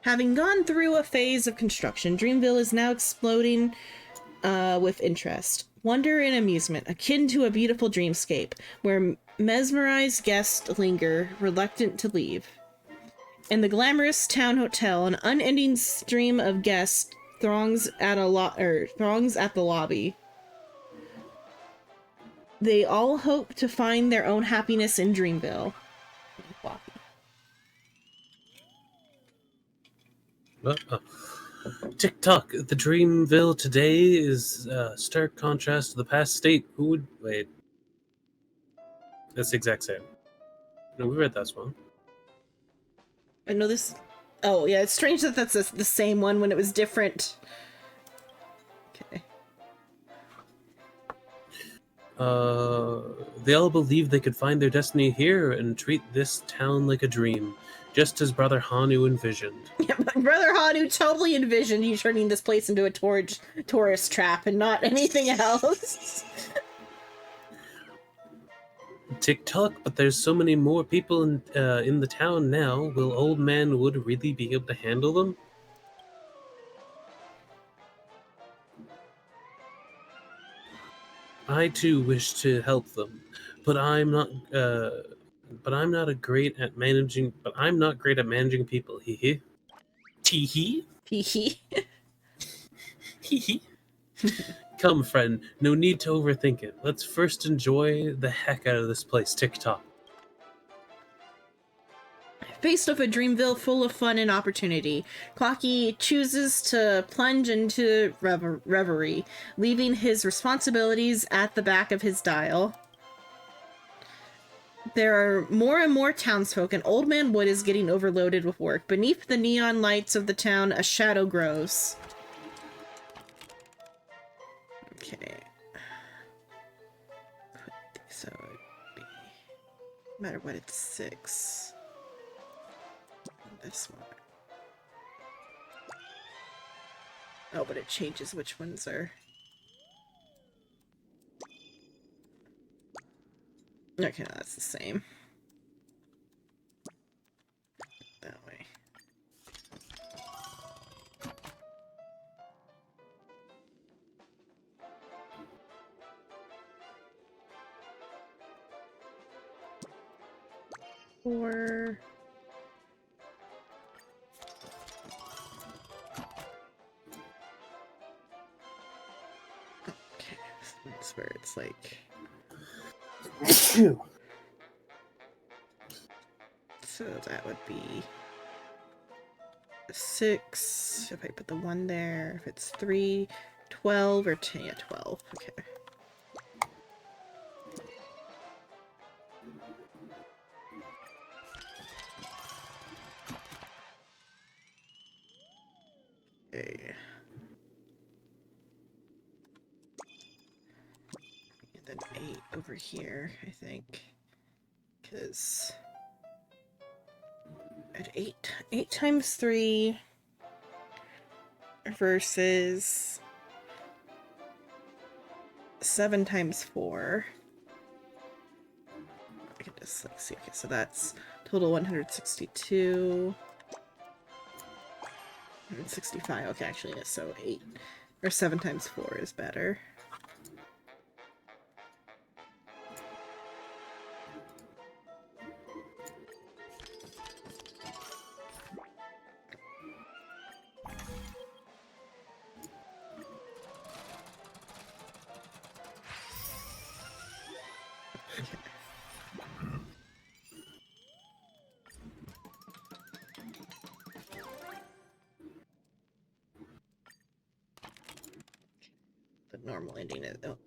Having gone through a phase of construction, Dreamville is now exploding with interest, wonder, and amusement, akin to a beautiful dreamscape, where mesmerized guests linger, reluctant to leave. In the glamorous town hotel, an unending stream of guests throngs at the lobby. They all hope to find their own happiness in Dreamville.
TikTok. The Dreamville today is a stark contrast to the past state. Who would... Wait. That's the exact same. No, we read that one.
I know this... Oh, yeah, it's strange that that's the same one when it was different. Okay.
They all believed they could find their destiny here and treat this town like a dream, just as Brother Hanu envisioned.
Yeah, but Brother Hanu totally envisioned you turning this place into a tourist trap and not anything else.
TikTok, but there's so many more people in the town now. Will Old Man Wood really be able to handle them? I too wish to help them, but I'm not. But I'm not great at managing. But I'm not great at managing people. Hee hee. Tee hee.
Hee hee.
Hee hee. Come, friend. No need to overthink it. Let's first enjoy the heck out of this place. TikTok.
Faced with a Dreamville full of fun and opportunity, Clocky chooses to plunge into reverie, leaving his responsibilities at the back of his dial. There are more and more townsfolk, and Old Man Wood is getting overloaded with work. Beneath the neon lights of the town, a shadow grows. Okay. So it'd be... no matter what, it's 6. This one. Oh, but it changes which ones are... Okay, no, that's the same. That way. Four... Okay, that's where it's like... So that would be 6. If I put the 1 there, if it's 3, 12 or 10. Yeah, 12. Okay. Okay. And then 8 over here, I think. Because at 8 times 3 versus 7 times 4. I can just like see. Okay, so that's total 162. 165. Okay, actually, yeah, so 8 or 7 times 4 is better. The normal ending is. Oh.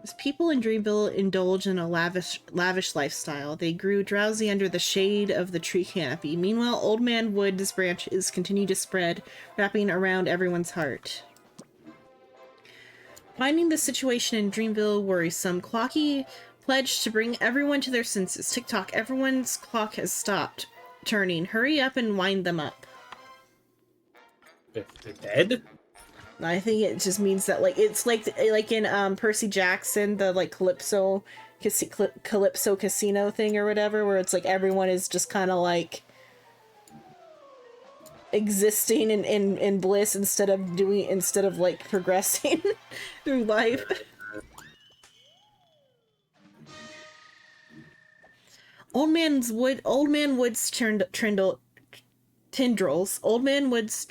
As people in Dreamville indulge in a lavish lifestyle, they grew drowsy under the shade of the tree canopy. Meanwhile, Old Man Wood's branches continue to spread, wrapping around everyone's heart. Finding the situation in Dreamville worrisome, Clocky pledged to bring everyone to their senses. TikTok, everyone's clock has stopped turning. Hurry up and wind them up.
If they're dead?
I think it just means that, like, it's like in Percy Jackson, the like Calypso Casino thing or whatever, where it's like everyone is just kind of like existing in bliss instead of like progressing through life. Old Man Wood's tendrils. Old Man Wood's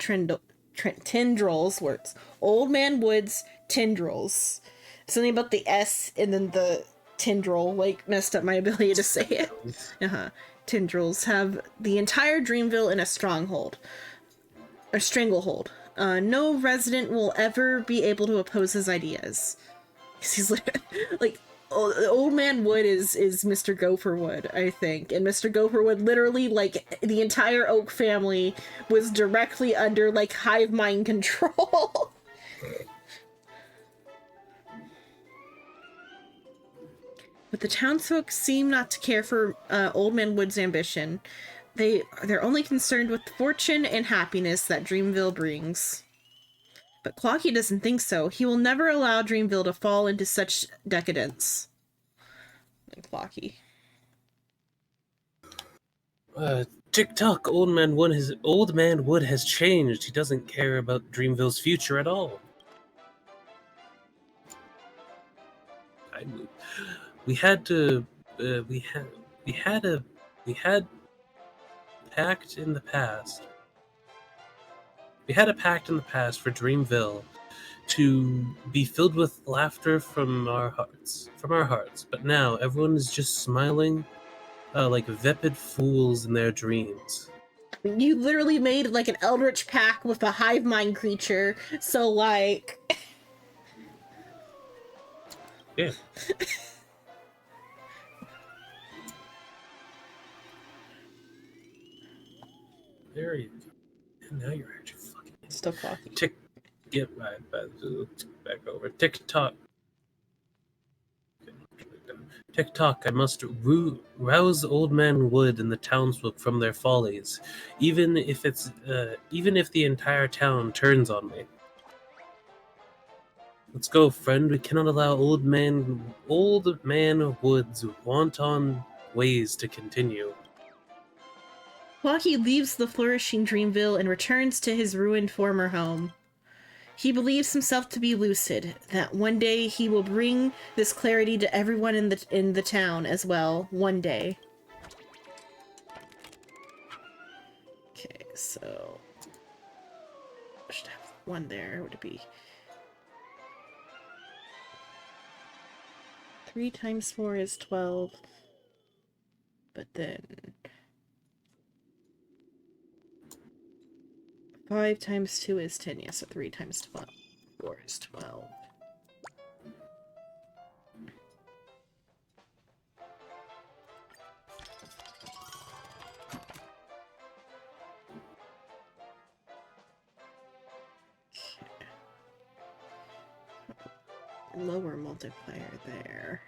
tendrils works. Old Man Wood's tendrils. Something about the S and then the tendril like messed up my ability to say it. Tendrils have the entire Dreamville in a stronghold. Or stranglehold. No resident will ever be able to oppose his ideas. He's like Old Man Wood is Mr. Gopherwood, I think. And Mr. Gopherwood literally, like, the entire Oak family was directly under, like, hive mind control. But the townsfolk seem not to care for Old Man Wood's ambition. They're only concerned with the fortune and happiness that Dreamville brings. But Clocky doesn't think so. He will never allow Dreamville to fall into such decadence. Clocky.
TikTok, Old Man Wood has changed. He doesn't care about Dreamville's future at all. We had pact in the past. We had a pact in the past for Dreamville to be filled with laughter from our hearts. But now everyone is just smiling like vapid fools in their dreams.
You literally made like an eldritch pact with a hive mind creature, so like
yeah. There you go. And now you're actually fucking
still Clocky.
Get right back over. TikTok. TikTok, I must rouse Old Man Wood and the townsfolk from their follies, even if the entire town turns on me. Let's go, friend. We cannot allow Old Man Wood's wanton ways to continue.
Clocky leaves the flourishing Dreamville and returns to his ruined former home. He believes himself to be lucid, that one day he will bring this clarity to everyone in the town as well. One day. Okay, so I should have 1 there. Would it be 3 times 4 is 12, but then 5 times 2 is 10. Yeah, so 3 times 12. 4 is 12. Lower multiplier there.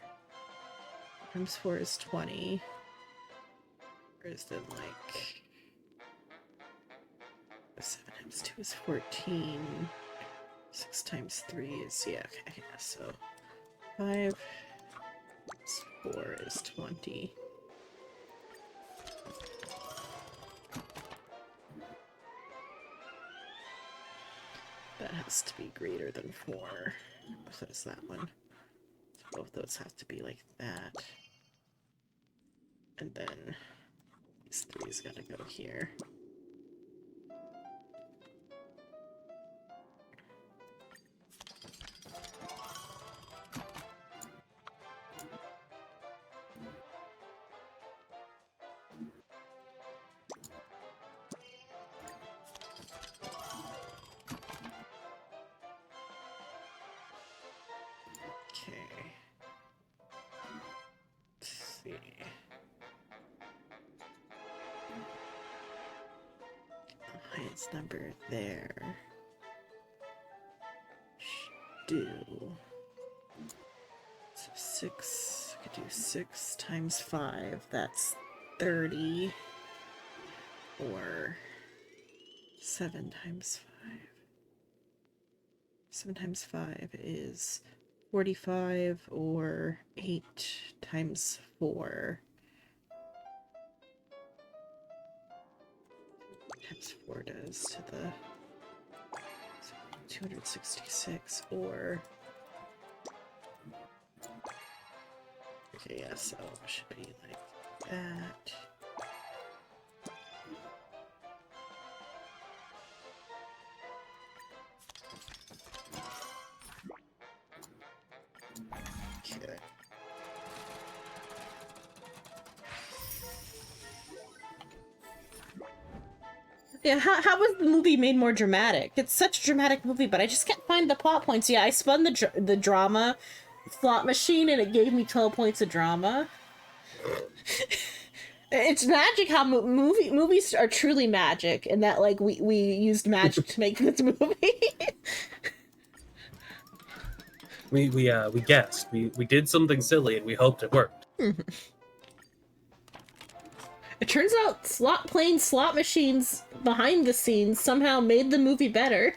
Times 4 is 20. Or is it like 7 times 2 is 14. 6 times 3 is, yeah, okay, yeah, so 5 times 4 is 20. That has to be greater than 4. So it's that one. So both those have to be like that. And then these 3's gotta go here. Okay. Let's see. The highest number there. Do. So 6. I could do 6 times 5. That's 30. Or 7 times 5. 7 times 5 is 45, or 8 times 4. Times 4 does to the 266, or... Okay, yeah, so it should be like that. Okay. Yeah, how was the movie made more dramatic? It's such a dramatic movie, but I just can't find the plot points. Yeah, I spun the drama slot machine, and it gave me 12 points of drama. It's magic how movies are truly magic, and that like we used magic to make this movie.
We guessed. We did something silly and we hoped it worked.
It turns out playing slot machines behind the scenes somehow made the movie better.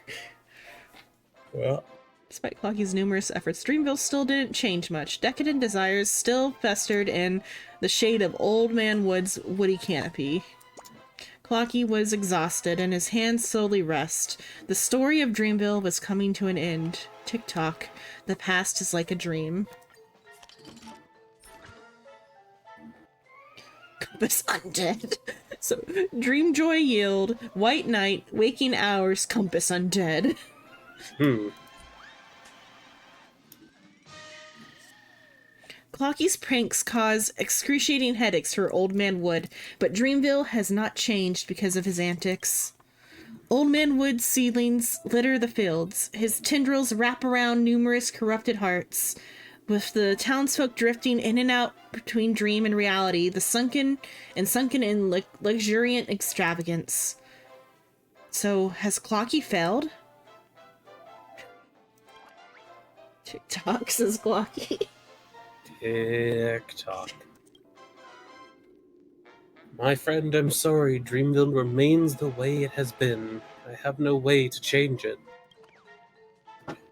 Well,
Despite Clocky's numerous efforts, Dreamville still didn't change much. Decadent desires still festered in the shade of Old Man Wood's woody canopy. Clocky was exhausted, and his hands slowly rest. The story of Dreamville was coming to an end. Tick-tock. The past is like a dream. Compass undead. So, dream joy yield, white night, waking hours, compass undead. Clocky's pranks cause excruciating headaches for Old Man Wood, but Dreamville has not changed because of his antics. Old Man Wood's seedlings litter the fields. His tendrils wrap around numerous corrupted hearts. With the townsfolk drifting in and out between dream and reality, the sunken in luxuriant extravagance. So, has Clocky failed? TikTok, says Clocky.
Tick-tock. My friend, I'm sorry. Dreamville remains the way it has been. I have no way to change it.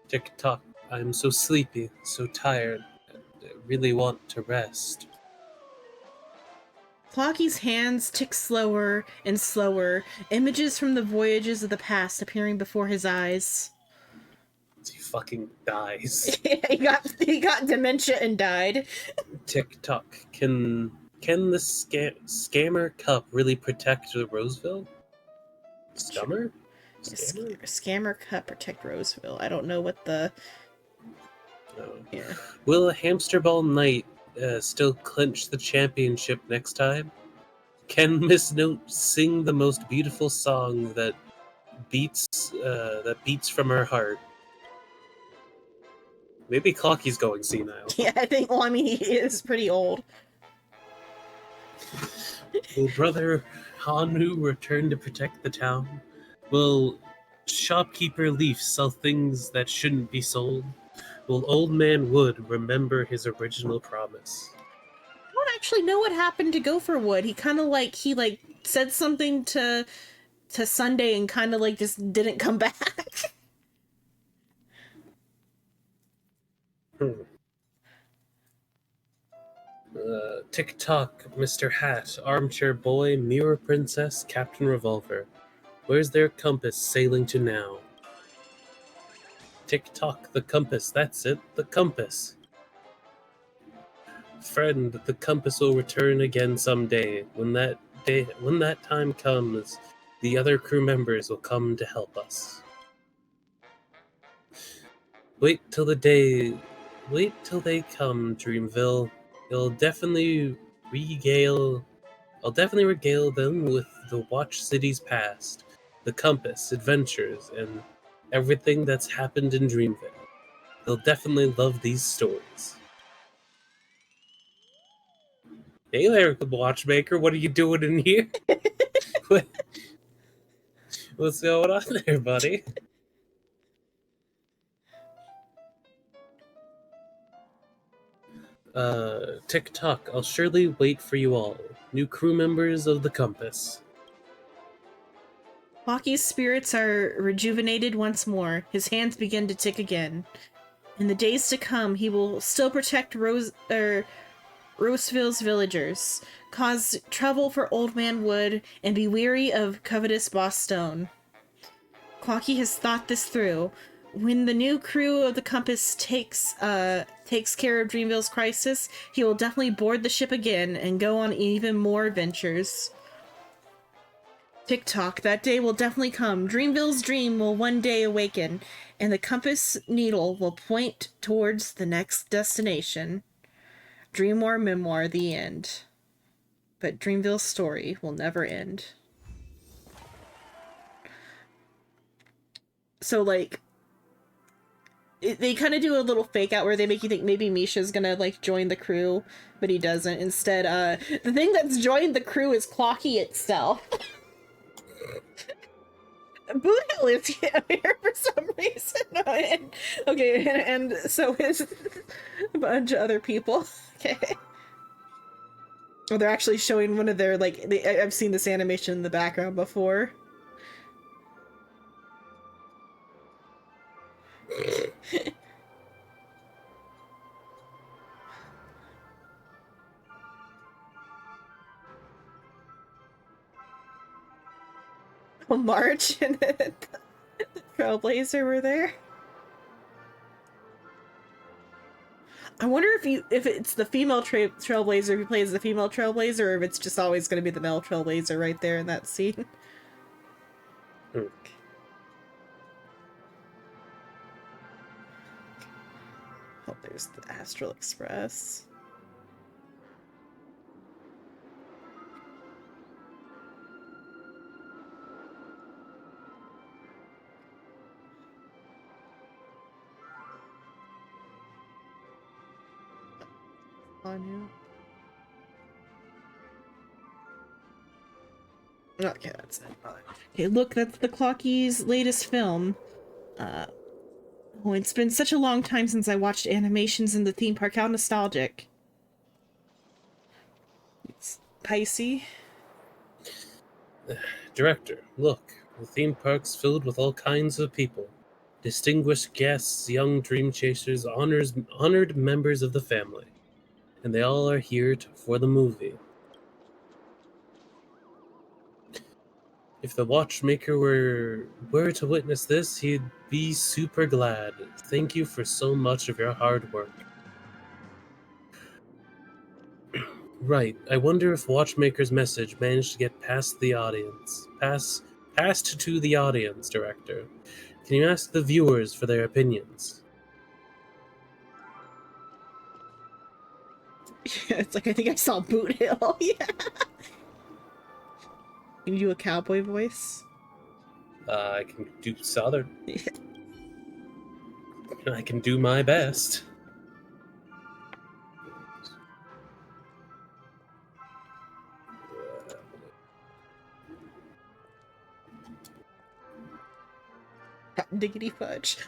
Tick-tock. I'm so sleepy, so tired. I really want to rest.
Clocky's hands tick slower and slower, images from the voyages of the past appearing before his eyes.
He fucking dies.
he got dementia and died.
Tick-tock. Can the Scammer Cup really protect the Roseville? Scammer?
Scammer Cup protect Roseville. I don't know what the...
No.
Yeah.
Will a Hamster Ball Knight still clinch the championship next time? Can Miss Note sing the most beautiful song that beats from her heart. Maybe Clocky's going senile.
Yeah, I think. Well, I mean, he is pretty old.
Will Brother Hanu return to protect the town? Will Shopkeeper Leaf sell things that shouldn't be sold? Will Old Man Wood remember his original promise?
I don't actually know what happened to Gopher Wood. He kind of like said something to Sunday and kind of like just didn't come back.
Tick-tock, Mr. Hat, Armchair Boy, Mirror Princess, Captain Revolver. Where's their compass sailing to now? Tick-tock, the compass, that's it, the compass. Friend, the compass will return again someday. When that time comes, the other crew members will come to help us. Wait till they come, Dreamville. I'll definitely regale them with the Watch City's past, the compass, adventures, and everything that's happened in Dreamville. They'll definitely love these stories. Hey there, watchmaker, what are you doing in here? What's going on there, buddy? Tick-tock, I'll surely wait for you all. New crew members of the Compass.
Clocky's spirits are rejuvenated once more. His hands begin to tick again. In the days to come, he will still protect Roseville's villagers, cause trouble for Old Man Wood, and be weary of covetous Boss Stone. Clocky has thought this through. When the new crew of the Compass takes care of Dreamville's crisis, he will definitely board the ship again and go on even more adventures. Tick-tock, that day will definitely come. Dreamville's dream will one day awaken, and the compass needle will point towards the next destination. Dream War Memoir, the end. But Dreamville's story will never end. So, like, they kind of do a little fake out where they make you think maybe Misha's gonna, like, join the crew, but he doesn't. Instead, the thing that's joined the crew is Clocky itself. Boot Hill is here for some reason. And so is a bunch of other people. Okay. Oh, they're actually showing one of their, like, I've seen this animation in the background before. March and the Trailblazer were there. I wonder if it's the female Trailblazer who plays the female Trailblazer, or if it's just always going to be the male Trailblazer right there in that scene. Oh, there's the Astral Express. Okay, that's it. Okay, look, that's the Clocky's latest film. Oh, it's been such a long time since I watched animations in the theme park. How nostalgic. It's Pisces.
Director, look, the theme park's filled with all kinds of people. Distinguished guests, young dream chasers, honored members of the family. And they all are here for the movie. If the watchmaker were to witness this, he'd be super glad. Thank you for so much of your hard work. Right, I wonder if Watchmaker's message managed to get past the audience. Passed to the audience, Director. Can you ask the viewers for their opinions?
Yeah, it's like, I think I saw Boot Hill. Yeah. Can you do a cowboy voice?
I can do Southern. I can do my best.
Hot diggity fudge.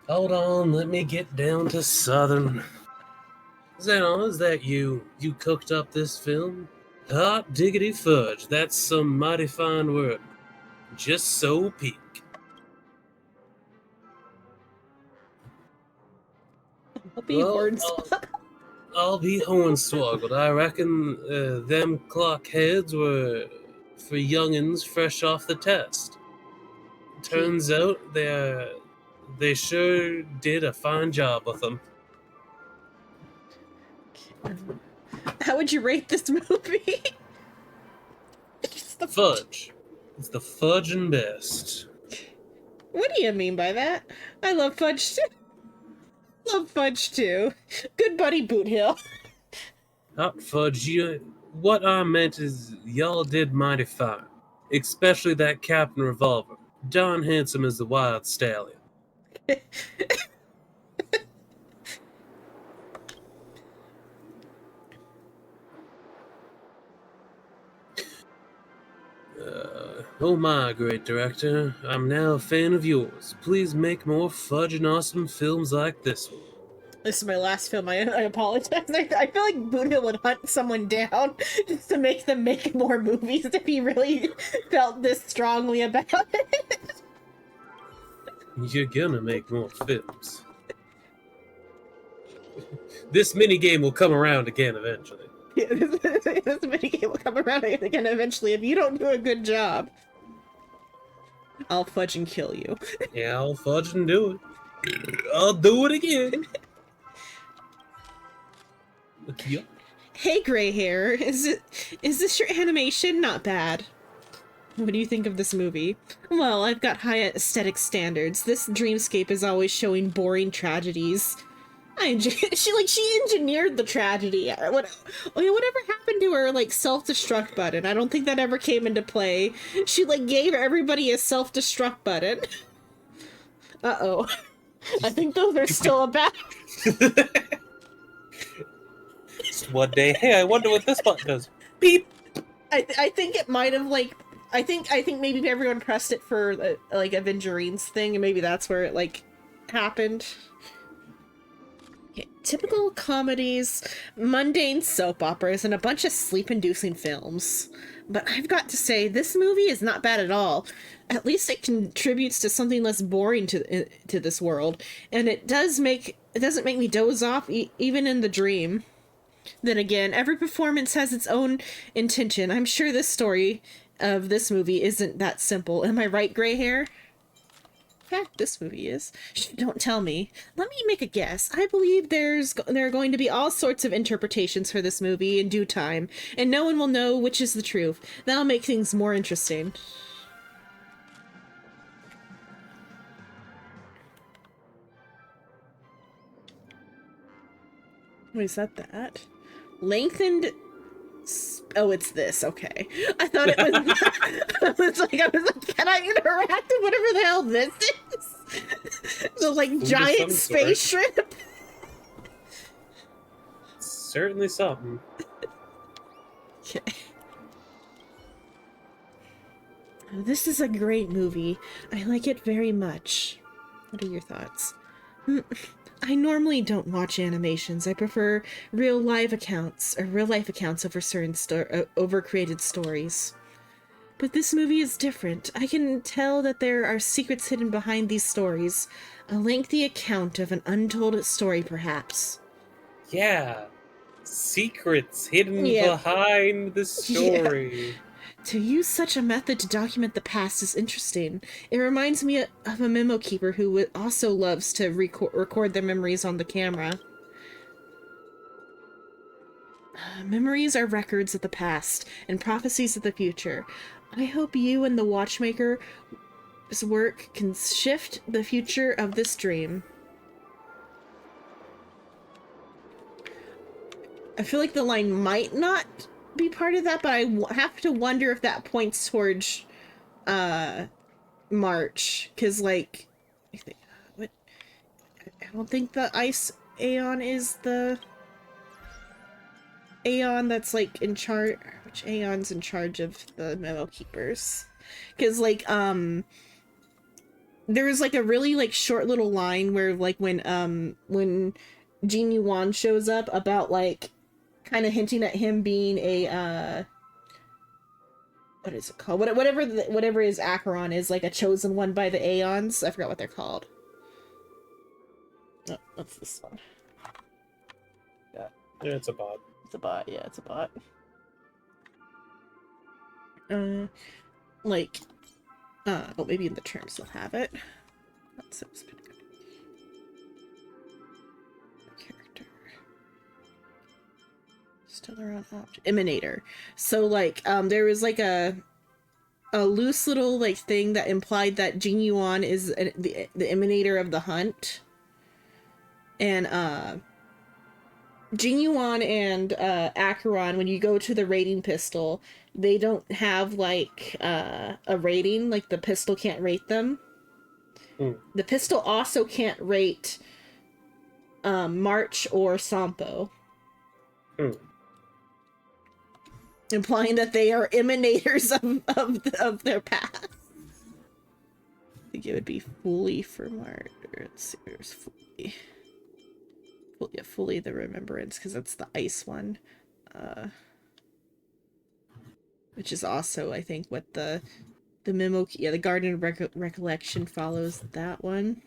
Hold on, let me get down to Southern. Xenon, is that you? You cooked up this film? Hot diggity fudge, that's some mighty fine work. Just so peak.
I'll be
Well,
hornswoggled.
I'll be hornswoggled. I reckon them clock heads were for youngins fresh off the test. Turns out they sure did a fine job with them.
How would you rate this movie? It's the
Fudge. It's the fudging best.
What do you mean by that? I love fudge too. Love fudge too. Good buddy Boothill.
Hot fudge, what I meant is y'all did mighty fine. Especially that Captain Revolver. Darn handsome as the wild stallion. Oh my, great director, I'm now a fan of yours. Please make more fudge and awesome films like this one.
This is my last film. I apologize. I feel like Boothill would hunt someone down just to make them make more movies if he really felt this strongly about it.
You're gonna make more films. This minigame will come around again eventually.
Yeah, this minigame will come around again eventually if you don't do a good job. I'll fudge and kill you.
Yeah, I'll fudge and do it. I'll do it again. Yep.
Hey, gray hair. Is this your animation? Not bad. What do you think of this movie? Well, I've got high aesthetic standards. This dreamscape is always showing boring tragedies. She engineered the tragedy. Whatever happened to her self-destruct button? I don't think that ever came into play. She gave everybody a self-destruct button. Uh-oh. I think those are still about.
Just one day, hey, I wonder what this button does. Beep.
I think it might have I think maybe everyone pressed it for a Avengerines thing, and maybe that's where it happened. Typical comedies, mundane soap operas, and a bunch of sleep-inducing films. But I've got to say, this movie is not bad at all. At least it contributes to something less boring to this world, and it doesn't make me doze off even in the dream. Then again, every performance has its own intention. I'm sure this story of this movie isn't that simple. Am I right, gray hair? Heck, this movie is. Shh, don't tell me. Let me make a guess. I believe there are going to be all sorts of interpretations for this movie in due time, and no one will know which is the truth. That'll make things more interesting. Wait, is that? Lengthened... Oh, it's this. Okay. I thought it was... I was like, can I interact with whatever the hell this is? The, giant space shrimp?
Certainly something.
Okay. This is a great movie. I like it very much. What are your thoughts? I normally don't watch animations. I prefer real life accounts over certain over-created stories. But this movie is different. I can tell that there are secrets hidden behind these stories. A lengthy account of an untold story, perhaps.
Yeah. Secrets hidden behind the story.
Yeah. To use such a method to document the past is interesting. It reminds me of a memo keeper who also loves to record their memories on the camera. Memories are records of the past and prophecies of the future. I hope you and the Watchmaker's work can shift the future of this dream. I feel like the line might not be part of that, but I have to wonder if that points towards March, because like what, I don't think the Ice Aeon is the Aeon that's like in charge. Which Aeon's in charge of the Memo Keepers? Because like there was like a really like short little line where like when Jin Yuan shows up about like kind of hinting at him being a what is it called? Whatever his Acheron is, like a chosen one by the Aeons. I forgot what they're called. Oh, what's this one?
Yeah, it's a bot.
It's a bot. Yeah, it's a bot. Like, well, maybe in the terms they'll have it. That sounds pretty good. Character. Still around object. Emanator. So, like, there was like a loose little like thing that implied that Jin Yuan is the emanator of the hunt, and Jin Yuan and Acheron, when you go to the rating pistol, they don't have like a rating. Like the pistol can't rate them. The pistol also can't rate March or Sampo. Implying that they are emanators of their path. I think it would be fully for March. Let's see, there's fully. Well, yeah, fully the remembrance, because that's the ice one. Which is also, I think, what the memo... Yeah, the Garden of Recollection follows that one.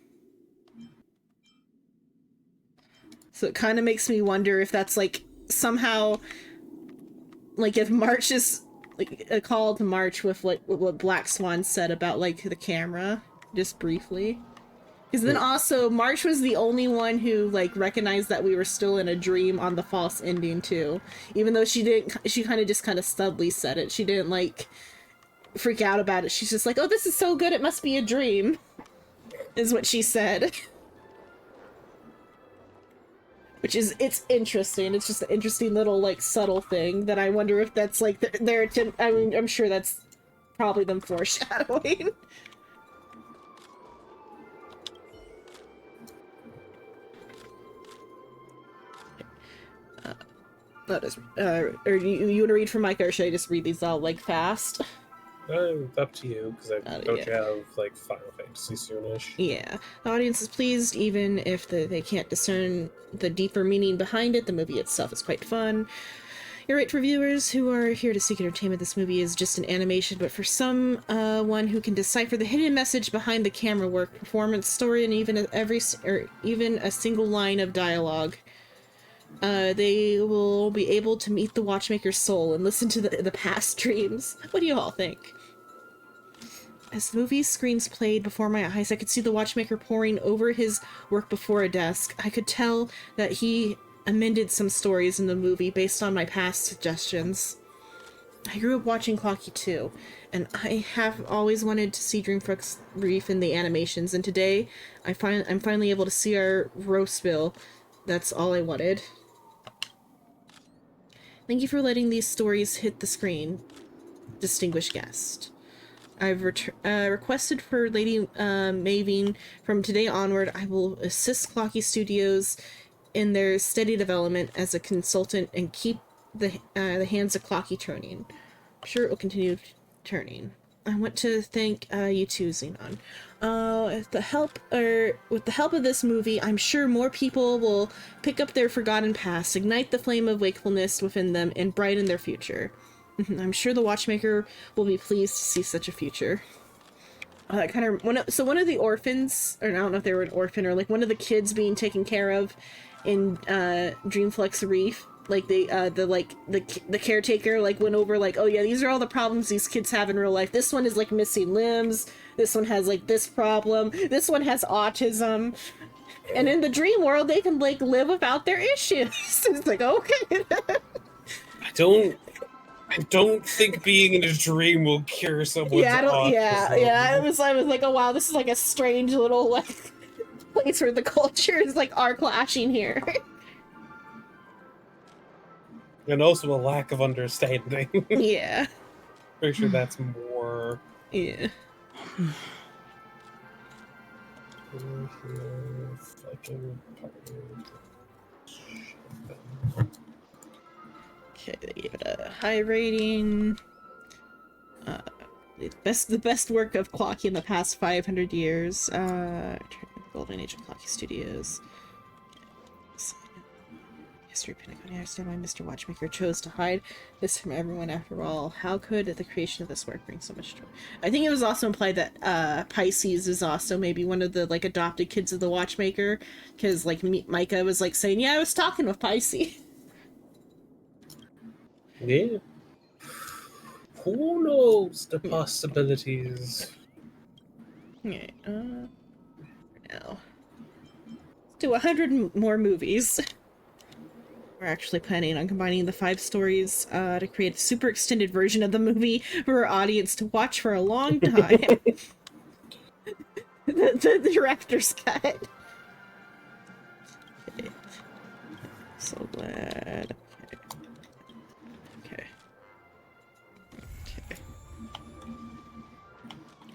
So it kind of makes me wonder if that's, like, somehow... Like, if March is... Like, a call to March with, like, what Black Swan said about, like, the camera. Just briefly. Because then also, March was the only one who, like, recognized that we were still in a dream on the false ending, too. Even though she didn't... She kind of subtly said it. She didn't, like, freak out about it. She's just like, oh, this is so good, it must be a dream. Is what she said. Which is... It's interesting. It's just an interesting little, like, subtle thing that I wonder if that's, like, their attempt... I mean, I'm sure that's probably them foreshadowing. Or you want to read from Micah, or should I just read these all, like, fast?
It's up to you, because don't you have, like, Final Fantasy soonish?
Yeah. The audience is pleased, even if they can't discern the deeper meaning behind it. The movie itself is quite fun. You're right, for viewers who are here to seek entertainment, this movie is just an animation, but for someone who can decipher the hidden message behind the camera work, performance, story, and even a single line of dialogue, they will be able to meet the Watchmaker's soul and listen to the past dreams. What do you all think? As the movie screens played before my eyes, I could see the Watchmaker poring over his work before a desk. I could tell that he amended some stories in the movie based on my past suggestions. I grew up watching Clocky too, and I have always wanted to see Dreamfruit's Reef in the animations, and today I'm finally able to see our roast bill. That's all I wanted. Thank you for letting these stories hit the screen, distinguished guest. I've requested for Lady Mavine from today onward. I will assist Clocky Studios in their steady development as a consultant and keep the hands of Clocky turning. I'm sure it will continue turning. I want to thank you too, Xenon. With the help of this movie, I'm sure more people will pick up their forgotten past, ignite the flame of wakefulness within them, and brighten their future. I'm sure the Watchmaker will be pleased to see such a future. One of the orphans, or I don't know if they were an orphan, or like one of the kids being taken care of in Dreamflex Reef, like the caretaker like went over like, oh yeah, these are all the problems these kids have in real life. This one is like missing limbs. This one has like this problem. This one has autism. And in the dream world, they can like live without their issues. It's like, okay.
I don't think being in a dream will cure someone's autism.
I was like, oh wow, this is like a strange little like place where the cultures like are clashing here.
And also a lack of understanding.
Yeah.
Pretty sure that's more.
Yeah.
Fucking.
Okay, they gave it a high rating. The best work of Clocky in the past 500 years. Golden Age of Clocky Studios. History Pentagon. I understand why Mr. Watchmaker chose to hide this from everyone after all. How could the creation of this work bring so much joy? I think it was also implied that Pisces is also maybe one of the like adopted kids of the Watchmaker, because like Micah was like saying, yeah, I was talking with Pisces.
Yeah. Who knows the possibilities?
Okay, now. Let's do 100 more movies. We're actually planning on combining the 5 stories to create a super extended version of the movie for our audience to watch for a long time. the director's cut. Okay. So glad. Okay.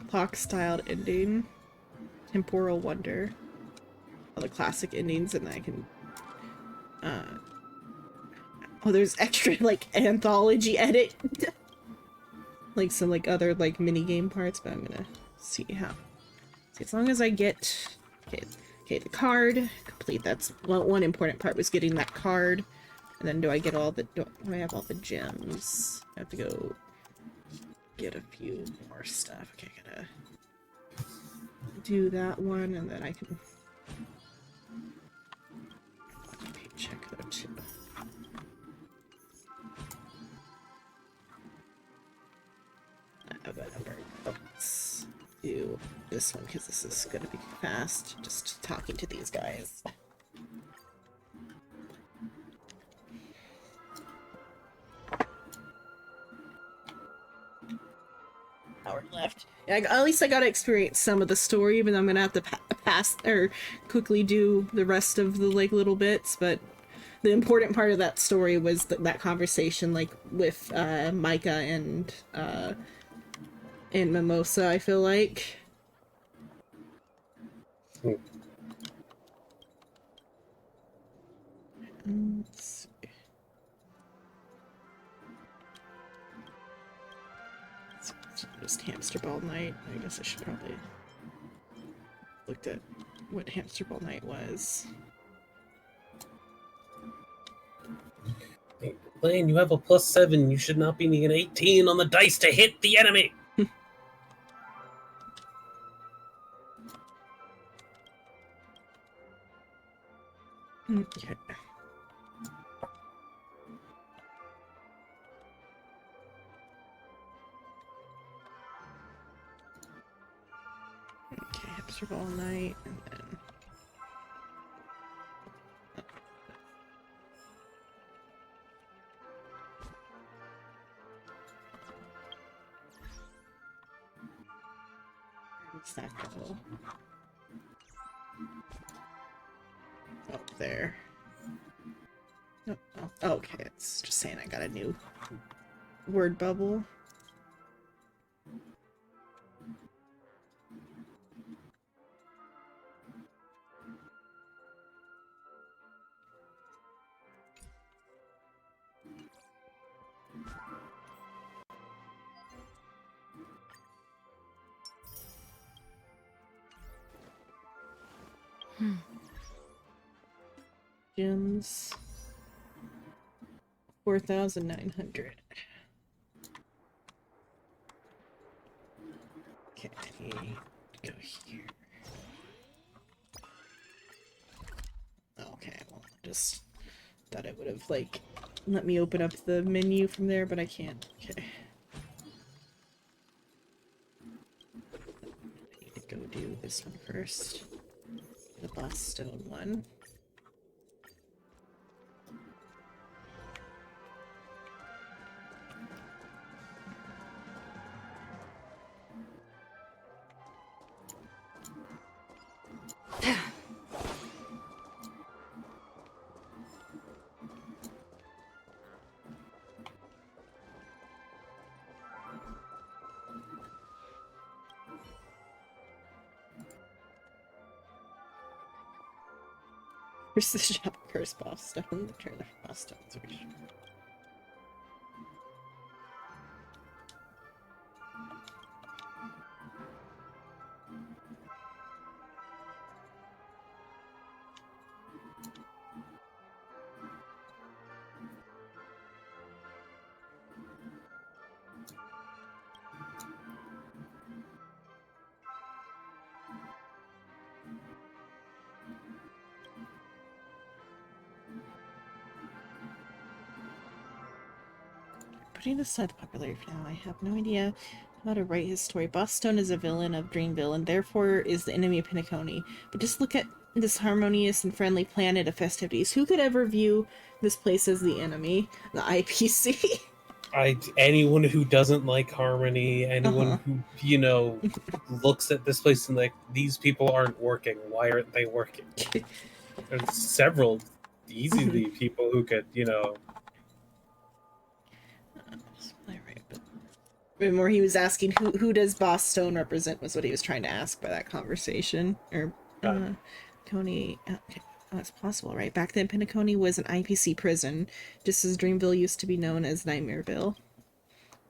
Clock-styled ending. Temporal Wonder. All the classic endings, and I can... Oh, there's extra, like, anthology edit. Like, some, like, other, like, mini-game parts, but I'm gonna see how... See, as long as I get... Okay, the card. Complete. That's... Well, one important part was getting that card. And then do I get all the... Do I have all the gems? I have to go... get a few more stuff. Okay, gotta... do that one, and then I can... check though, too. Let's do this one because this is gonna be fast. Just talking to these guys. Hour left. Yeah, at least I got to experience some of the story, but I'm gonna have to pass or quickly do the rest of the like little bits. But the important part of that story was that conversation, like with Micah and Mimosa. I feel like. Let's see. Just Hamster Ball Night. I guess I should probably looked at what Hamster Ball Night was.
Blaine, you have a +7. You should not be needing an 18 on the dice to hit the enemy.
Okay. Okay, Hamster Ball Night, and then... Where's that go? Oh, there. Oh, oh, okay, it's just saying I got a new word bubble. Gems. 4,900. Okay, I need to go here. Okay, well, just thought it would have, like, let me open up the menu from there, but I can't. Okay. I need to go do this one first. The boss stone one. Where's the shop? Curse Boston. The trailer for Boston. Putting aside the popularity for now, I have no idea how to write his story. Boston is a villain of Dreamville and therefore is the enemy of Pinacone. But just look at this harmonious and friendly planet of festivities. Who could ever view this place as the enemy? The IPC.
Anyone who doesn't like harmony, anyone who, you know, looks at this place and like, these people aren't working. Why aren't they working? There's several easily people who could, you know.
Remember, he was asking who does Boss Stone represent was what he was trying to ask by that conversation. Or Coney. Okay. Oh, it's possible, right? Back then, Pinacone was an IPC prison, just as Dreamville used to be known as Nightmareville.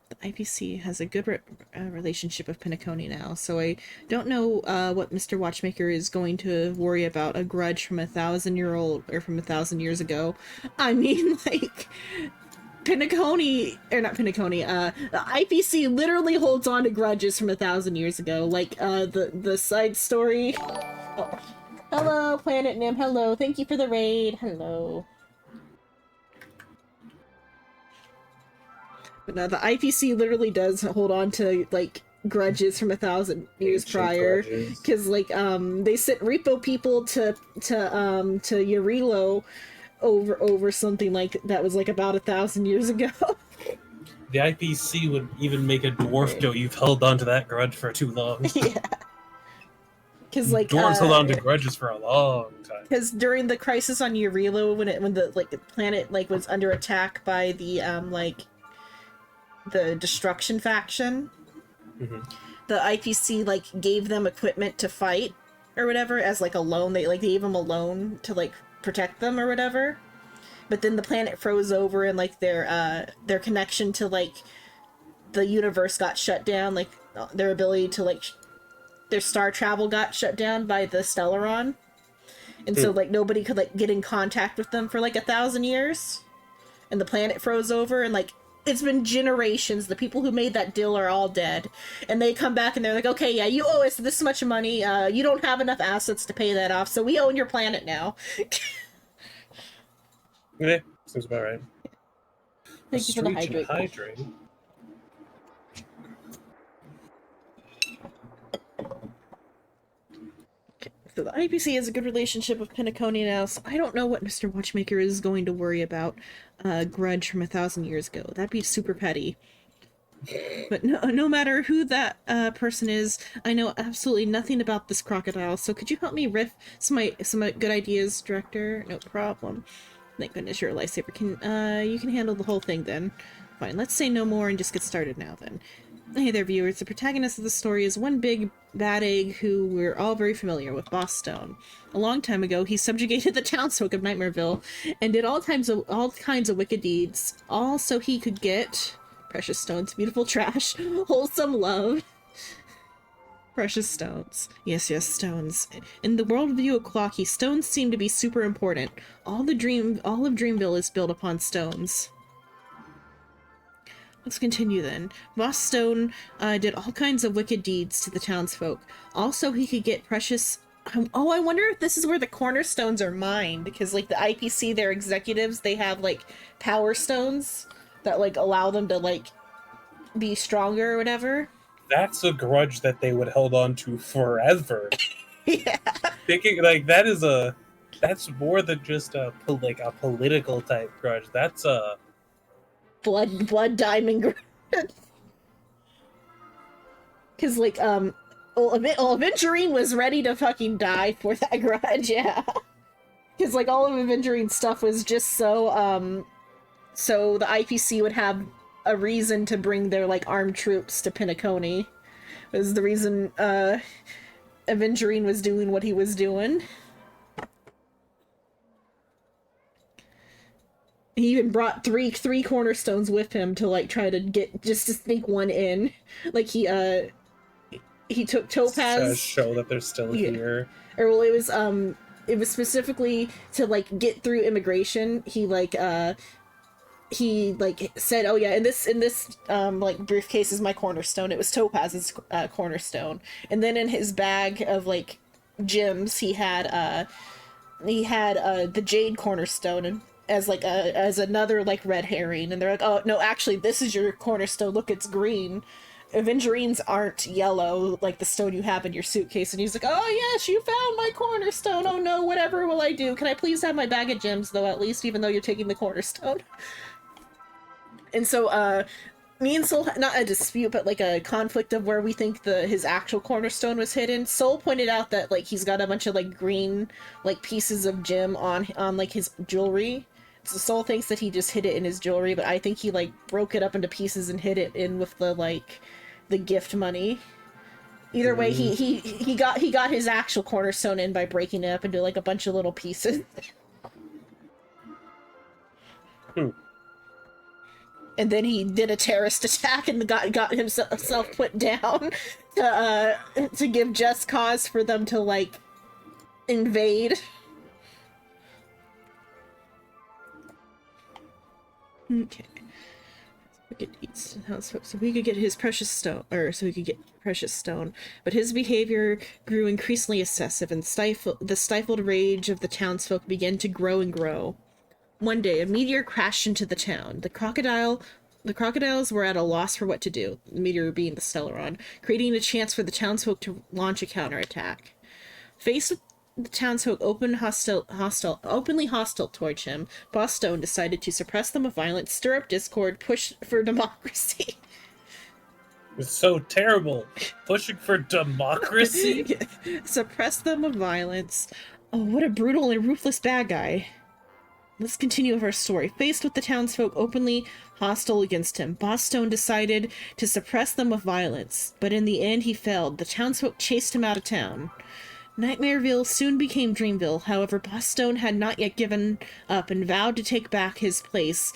The IPC has a good relationship with Pinacone now, so I don't know what Mr. Watchmaker is going to worry about. A grudge from 1,000-year-old, or from 1,000 years ago. I mean, like, Pinacone, or not Pinacone, the IPC literally holds on to grudges from 1,000 years ago. Like, the side story. Oh. Hello, Planet Nim. Hello. Thank you for the raid. Hello. But no, the IPC literally does hold on to, like, grudges from 1,000 years prior. Because, like, they sent repo people to Yarilo over something like that was, like, about 1,000 years ago.
The IPC would even make a dwarf go, you've held on to that grudge for too long.
Yeah. Because like
dwarves hold on to grudges for a long time.
Because during the crisis on Yarilo, when the planet like was under attack by the the destruction faction, the IPC like gave them equipment to fight or whatever as like a loan. They gave them a loan to like protect them or whatever. But then the planet froze over and like their connection to like the universe got shut down. Like their ability to like their star travel got shut down by the Stellaron. And so, like, nobody could, like, get in contact with them for, like, 1,000 years. And the planet froze over, and, like, it's been generations. The people who made that deal are all dead. And they come back, and they're like, okay, yeah, you owe us this much money. You don't have enough assets to pay that off, so we own your planet now.
Yeah, seems about right.
Thank you for the hydrate. So the IPC has a good relationship with Pinacone now, so I don't know what Mr. Watchmaker is going to worry about grudge from 1,000 years ago. That'd be super petty. But no matter who that person is, I know absolutely nothing about this crocodile, so could you help me riff some good ideas, Director? No problem. Thank goodness you're a lifesaver. You can handle the whole thing then. Fine, let's say no more and just get started now then. Hey there, viewers. The protagonist of the story is one big bad egg who we're all very familiar with, Boss Stone. A long time ago, he subjugated the townsfolk of Nightmareville and did all kinds of wicked deeds, all so he could get precious stones, beautiful trash, wholesome love. Precious stones. Yes, stones. In the worldview of Clocky, stones seem to be super important. All of Dreamville is built upon stones. Let's continue then. Boss Stone did all kinds of wicked deeds to the townsfolk. Also, he could get precious... Oh, I wonder if this is where the cornerstones are mined. Because, like, the IPC, their executives, they have, like, power stones that, like, allow them to, like, be stronger or whatever.
That's a grudge that they would hold on to forever.
Yeah.
Thinking, like, that's more than just a political type grudge. That's a...
Blood diamond grudge. Because, like, Aventurine was ready to fucking die for that grudge, yeah. Because, like, all of Aventurine's stuff was just so the IPC would have a reason to bring their, like, armed troops to Pinacone. Was the reason, Aventurine was doing what he was doing. He even brought three cornerstones with him to like try to get just to sneak one in. Like he took
To
topaz.
show that they're still here.
Or well, it was specifically to like get through immigration. He said, oh yeah, in this like briefcase is my cornerstone. It was Topaz's cornerstone. And then in his bag of like gems he had the jade cornerstone as like as another like red herring. And they're like, oh no, actually this is your cornerstone, look, it's green. Avengerines aren't yellow like the stone you have in your suitcase. And he's like, oh yes, you found my cornerstone. Oh no, whatever will I do? Can I please have my bag of gems though, at least, even though you're taking the cornerstone? And so, me and Soul, not a dispute, but like a conflict of where we think his actual cornerstone was hidden. Soul pointed out that like he's got a bunch of like green like pieces of gem on like his jewelry. So Soul thinks that he just hid it in his jewelry, but I think he like broke it up into pieces and hid it in with the gift money. Either way, he got his actual cornerstone in by breaking it up into like a bunch of little pieces. And then he did a terrorist attack and got himself put down to give just cause for them to like invade. Okay. So we could get his precious stone, but his behavior grew increasingly excessive, and the stifled rage of the townsfolk began to grow and grow. One day, a meteor crashed into the town. The crocodiles were at a loss for what to do, the meteor being the Stellaron, creating a chance for the townsfolk to launch a counterattack. Faced with the townsfolk openly hostile towards him, Boss Stone decided to suppress them with violence, stir up discord, push for democracy.
It's so terrible. Pushing for democracy?
Suppress them with violence. Oh, what a brutal and ruthless bad guy. Let's continue with our story. Faced with the townsfolk openly hostile against him, Boss Stone decided to suppress them with violence, but in the end he failed. The townsfolk chased him out of town. Nightmareville soon became Dreamville. However, Boss Stone had not yet given up and vowed to take back his place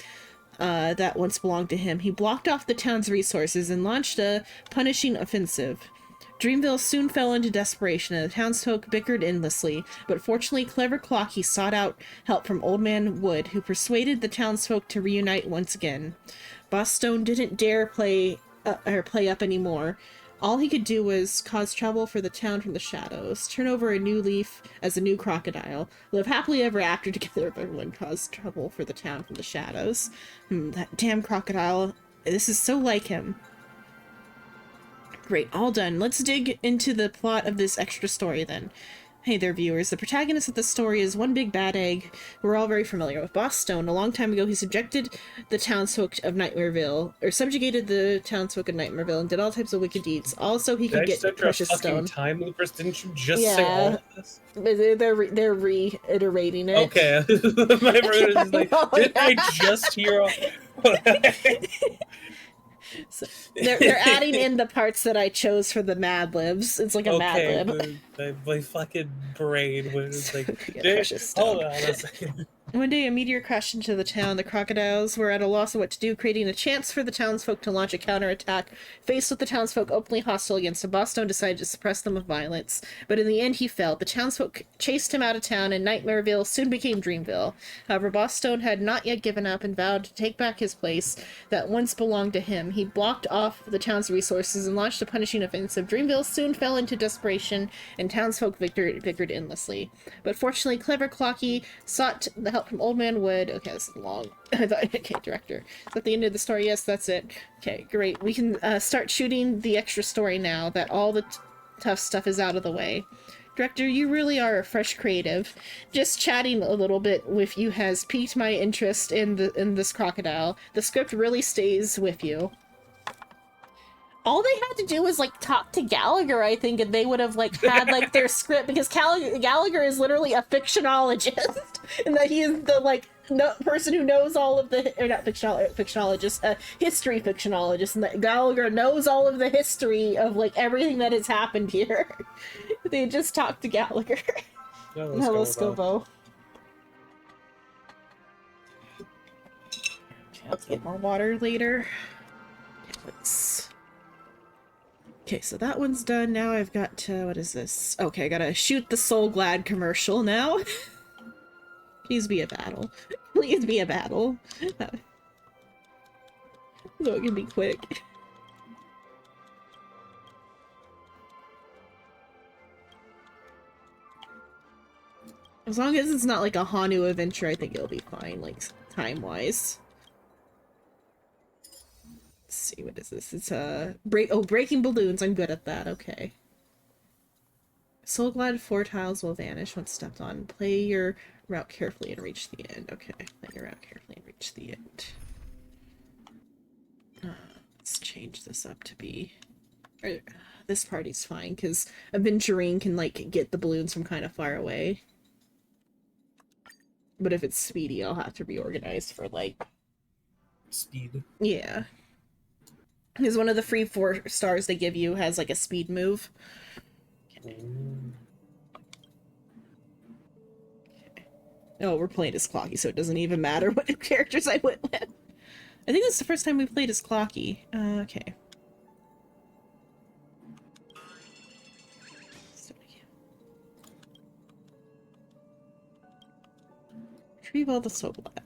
that once belonged to him. He blocked off the town's resources and launched a punishing offensive. Dreamville soon fell into desperation, and the townsfolk bickered endlessly, but fortunately clever Clocky sought out help from Old Man Wood, who persuaded the townsfolk to reunite once again. Boss Stone didn't dare play up anymore. All he could do was cause trouble for the town from the shadows, turn over a new leaf as a new crocodile, live happily ever after together if everyone caused trouble for the town from the shadows. That damn crocodile. This is so like him. Great, all done. Let's dig into the plot of this extra story then. Hey there, viewers. The protagonist of this story is one big bad egg who we're all very familiar with. Boss Stone. A long time ago, he subjugated the townsfolk of Nightmareville, and did all types of wicked deeds. Also, he could get precious stone.
Time loopers, didn't you just say all of this?
They're reiterating it.
Okay, my brain is like, didn't I just hear all...
So they're adding in the parts that I chose for the Mad Libs. It's like a Mad Lib.
My fucking brain was like,
hold
on a second.
One day, a meteor crashed into the town. The crocodiles were at a loss of what to do, creating a chance for the townsfolk to launch a counterattack. Faced with the townsfolk openly hostile against him, Boss Stone decided to suppress them with violence. But in the end, he failed. The townsfolk chased him out of town, and Nightmareville soon became Dreamville. However, Boss Stone had not yet given up and vowed to take back his place that once belonged to him. He blocked off the town's resources and launched a punishing offensive. Dreamville soon fell into desperation, and townsfolk bickered endlessly. But fortunately, clever Clocky sought the help from Old Man Wood. Okay, this is long. Okay, director. Is that the end of the story? Yes, that's it. Okay, great. We can start shooting the extra story now that all the tough stuff is out of the way. Director, you really are a fresh creative. Just chatting a little bit with you has piqued my interest in this crocodile. The script really stays with you. All they had to do was like talk to Gallagher, I think, and they would have like had like their script, because Gallagher is literally a fictionologist, and that he is the person who knows all of the, or not fictionologist, history fictionologist, and that Gallagher knows all of the history of like everything that has happened here. They just talked to Gallagher.
Hello,
Hello, Scobo. I'll get more water later. Okay, okay, so that one's done. Now I've got to... What is this? Okay, I gotta shoot the Soul Glad commercial now. Please be a battle. Please be a battle. So it can be quick. As long as it's not like a Hanu adventure, I think it'll be fine, like, time-wise. Let's see, what is this? It's breaking balloons. I'm good at that, okay. Soul Glad 4 tiles will vanish once stepped on. Play your route carefully and reach the end. Okay, play your route carefully and reach the end. Let's change this up to be... this party's fine, because Aventurine can, like, get the balloons from kind of far away. But if it's speedy, I'll have to reorganize for, like...
Speed.
Yeah. Because one of the free 4 stars they give you has, like, a speed move. Okay. Oh, we're playing as Clocky, so it doesn't even matter what characters I went with. I think this is the first time we played as Clocky. Okay. Retrieve all the Soul Glad.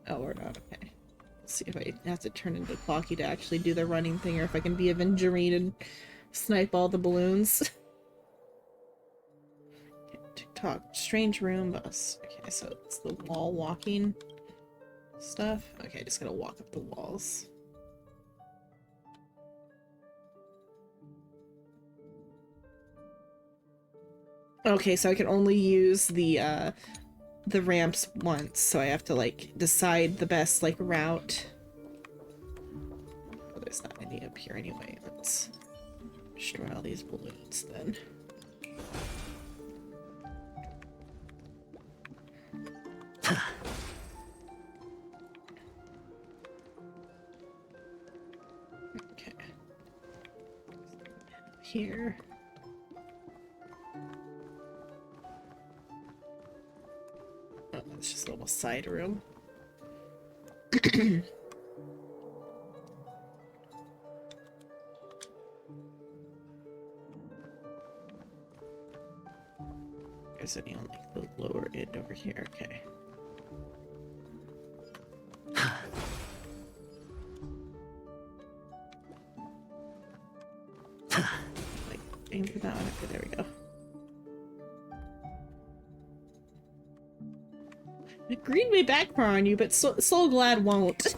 Oh, we're not. Okay. Let's see if I have to turn into Clocky to actually do the running thing, or if I can be Aventurine and snipe all the balloons. Okay, TikTok. Strange room bus. Okay, so it's the wall walking stuff. Okay, just gonna walk up the walls. Okay, so I can only use the ramps once, so I have to, like, decide the best, like, route. Oh, there's not any up here anyway. Let's destroy all these balloons, then. Okay. Here. Oh, it's just a little side room. There's any on, like, the lower end over here. Okay. Like, aim for that one. Okay, there we go. Green may backfire on you, but Soul Glad won't.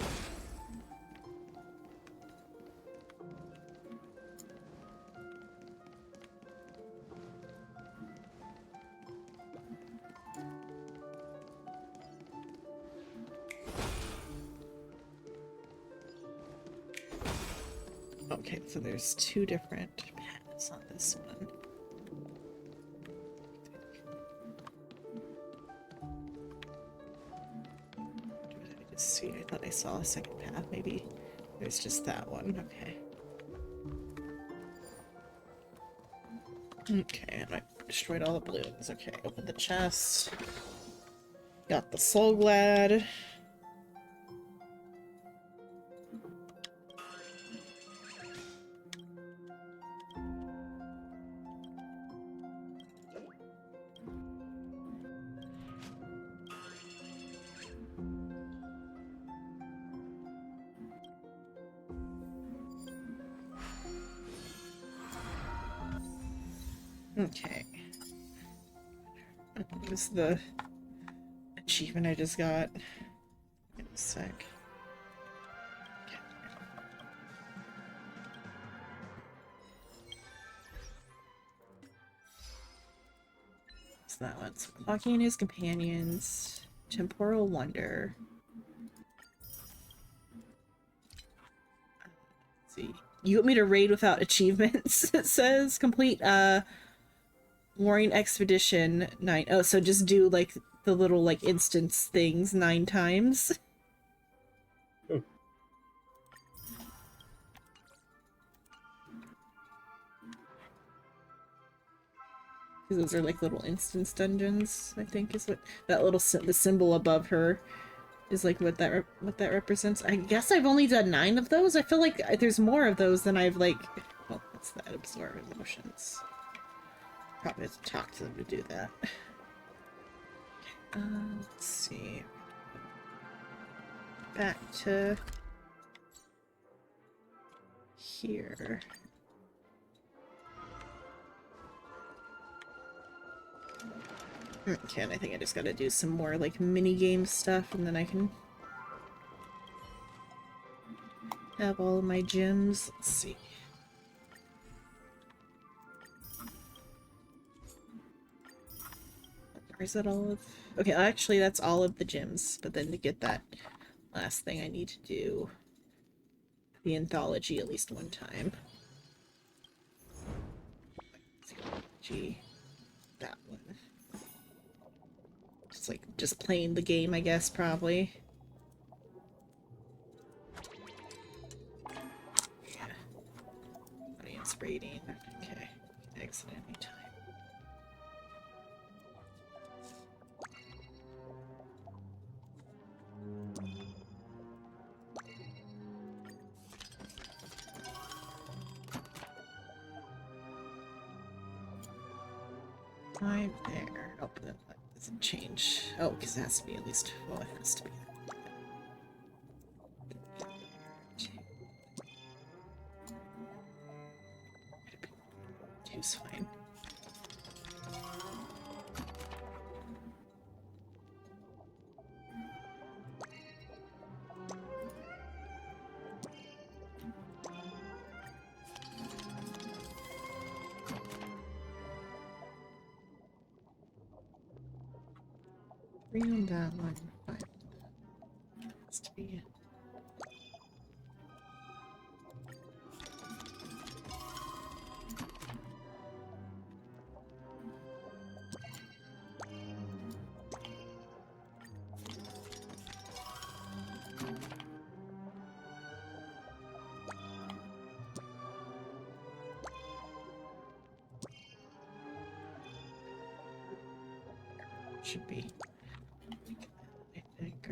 Okay, so there's 2 different paths on this one. Let's see, I thought I saw a second path. Maybe there's just that one. Okay. Okay, and I destroyed all the balloons. Okay, open the chest. Got the Soul Glad. Okay. What was the achievement I just got? In a sec. Okay. So that one's Clocky and his companions. Temporal Wonder. Let's see. You want me to raid without achievements? It says complete Warring Expedition 9. Oh, so just do, like, the little, like, instance things 9 times.
Oh.
Those are, like, little instance dungeons, I think is what... That little... the symbol above her is like what that represents. I guess I've only done 9 of those. I feel like there's more of those than I've like. Well, what's that? Absorb emotions. Probably have to talk to them to do that. Let's see. Back to here. Okay, and I think I just gotta do some more like mini game stuff, and then I can have all of my gems. Let's see. Or is that all of... Okay, actually that's all of the gems, but then to get that last thing I need to do the anthology at least one time. Gee, that one. It's like just playing the game, I guess, probably. Yeah. Audience rating. Okay. Exit anytime. I'm there. Oh, that doesn't change. Oh, because it has to be at least. Well, it has to be. Two's fine. Three on that one. 5. Has to be it. Should be. I think,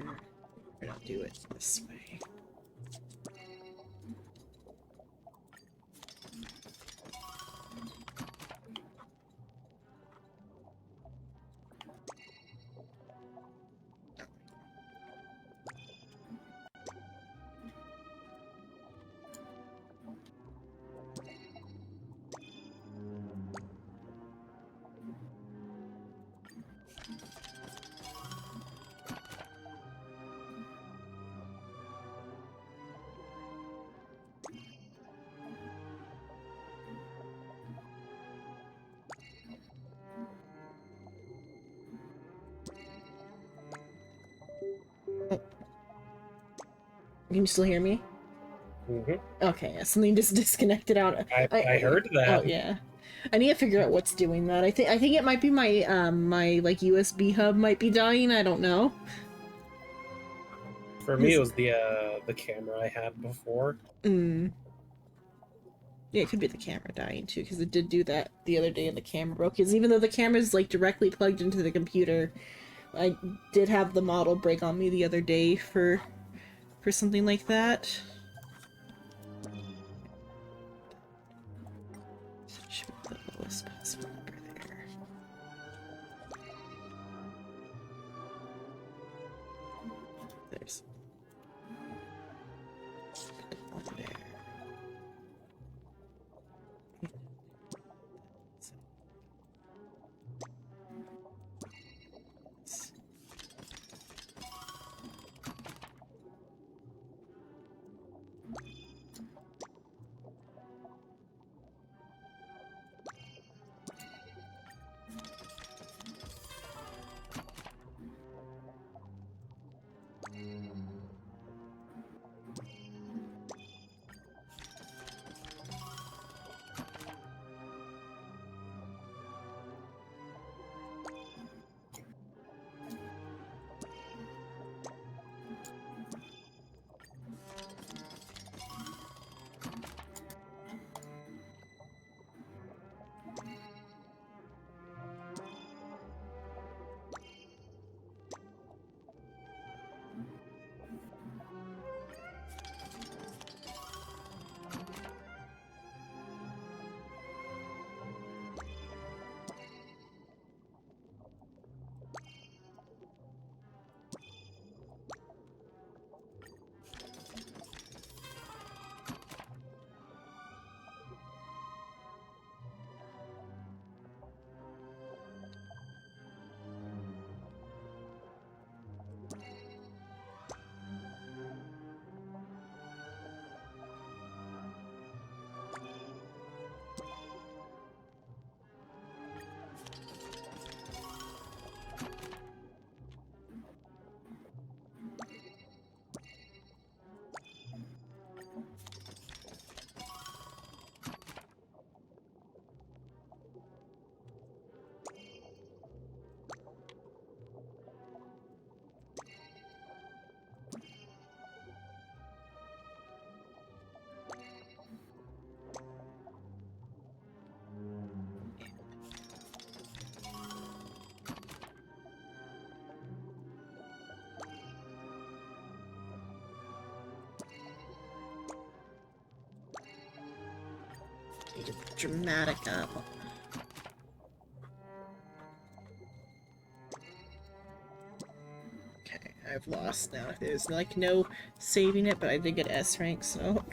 or I'll do it this way. Can you still hear me?
Mm-hmm.
Okay, yeah, something just disconnected out.
I heard that.
Oh yeah, I need to figure out what's doing that. I think it might be my my like USB hub might be dying. I don't know.
For me, it was the camera I had before.
Mm. Yeah, it could be the camera dying too, because it did do that the other day and the camera broke. Because even though the camera's like directly plugged into the computer, I did have the model break on me the other day for something like that. Should be the lowest possible number there. There's one there. Dramatica. Okay, I've lost now. There's like no saving it, but I did get S rank, so.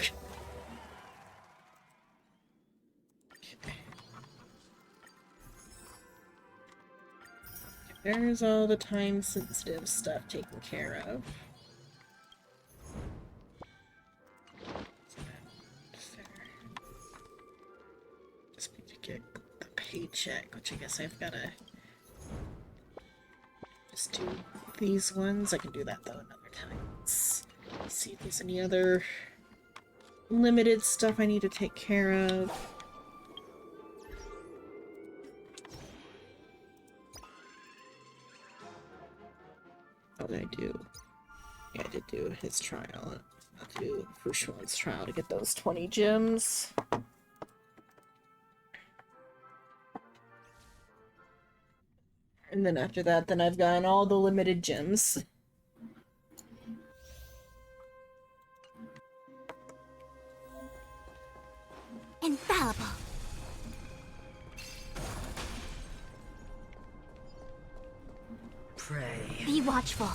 There's all the time-sensitive stuff taken care of. Just need to get the paycheck, which I guess I've gotta just do these ones. I can do that though another time. Let's see if there's any other limited stuff I need to take care of. What did I do? Yeah, I did do his trial. I'll do Fushuan's trial to get those 20 gems. And then after that, then I've gotten all the limited gems.
Infallible.
Pray.
Be watchful.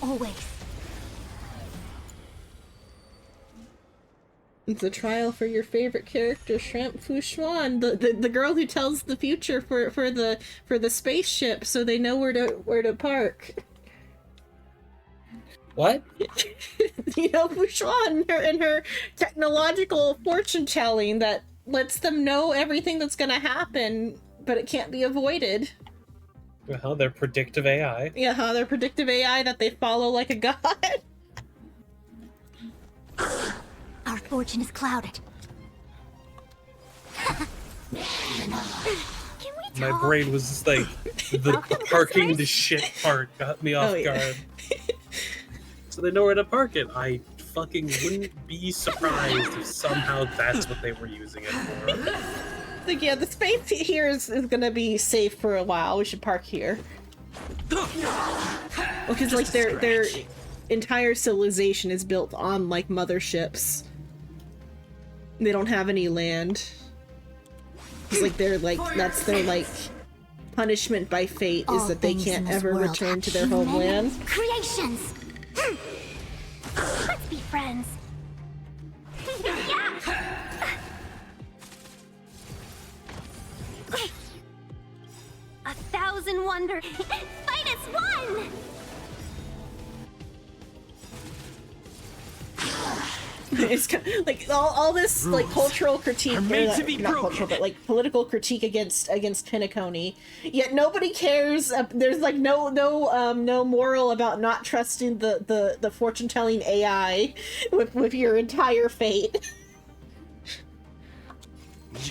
Always.
It's a trial for your favorite character, Shrimp Fushuan, the girl who tells the future for the spaceship, so they know where to park.
What?
You know, Fushuan and her technological fortune telling that lets them know everything that's gonna happen, but it can't be avoided.
Well, they're predictive AI.
Yeah, huh? They're predictive AI that they follow like a god.
Our fortune is clouded. Can we
My
talk?
brain was just like, the parking the shit part got me off
Oh, yeah.
guard. So they know where to park it. I fucking wouldn't be surprised if somehow that's what they were using it for.
Like, yeah, the space here is gonna be safe for a while. We should park here. Because like their entire civilization is built on like motherships. They don't have any land. It's like they're like that's their like punishment by fate is
All
that they
things in
can't
this
ever
world
return
have
to their
human
homeland.
Creations. Let's be friends. A thousand wonders. Fight as one.
It's kind of, like all this like cultural critique, or,
made to be
not
broken.
cultural, but like political critique against Pinacone. Yet nobody cares. There's like no moral about not trusting the fortune telling AI with your entire fate.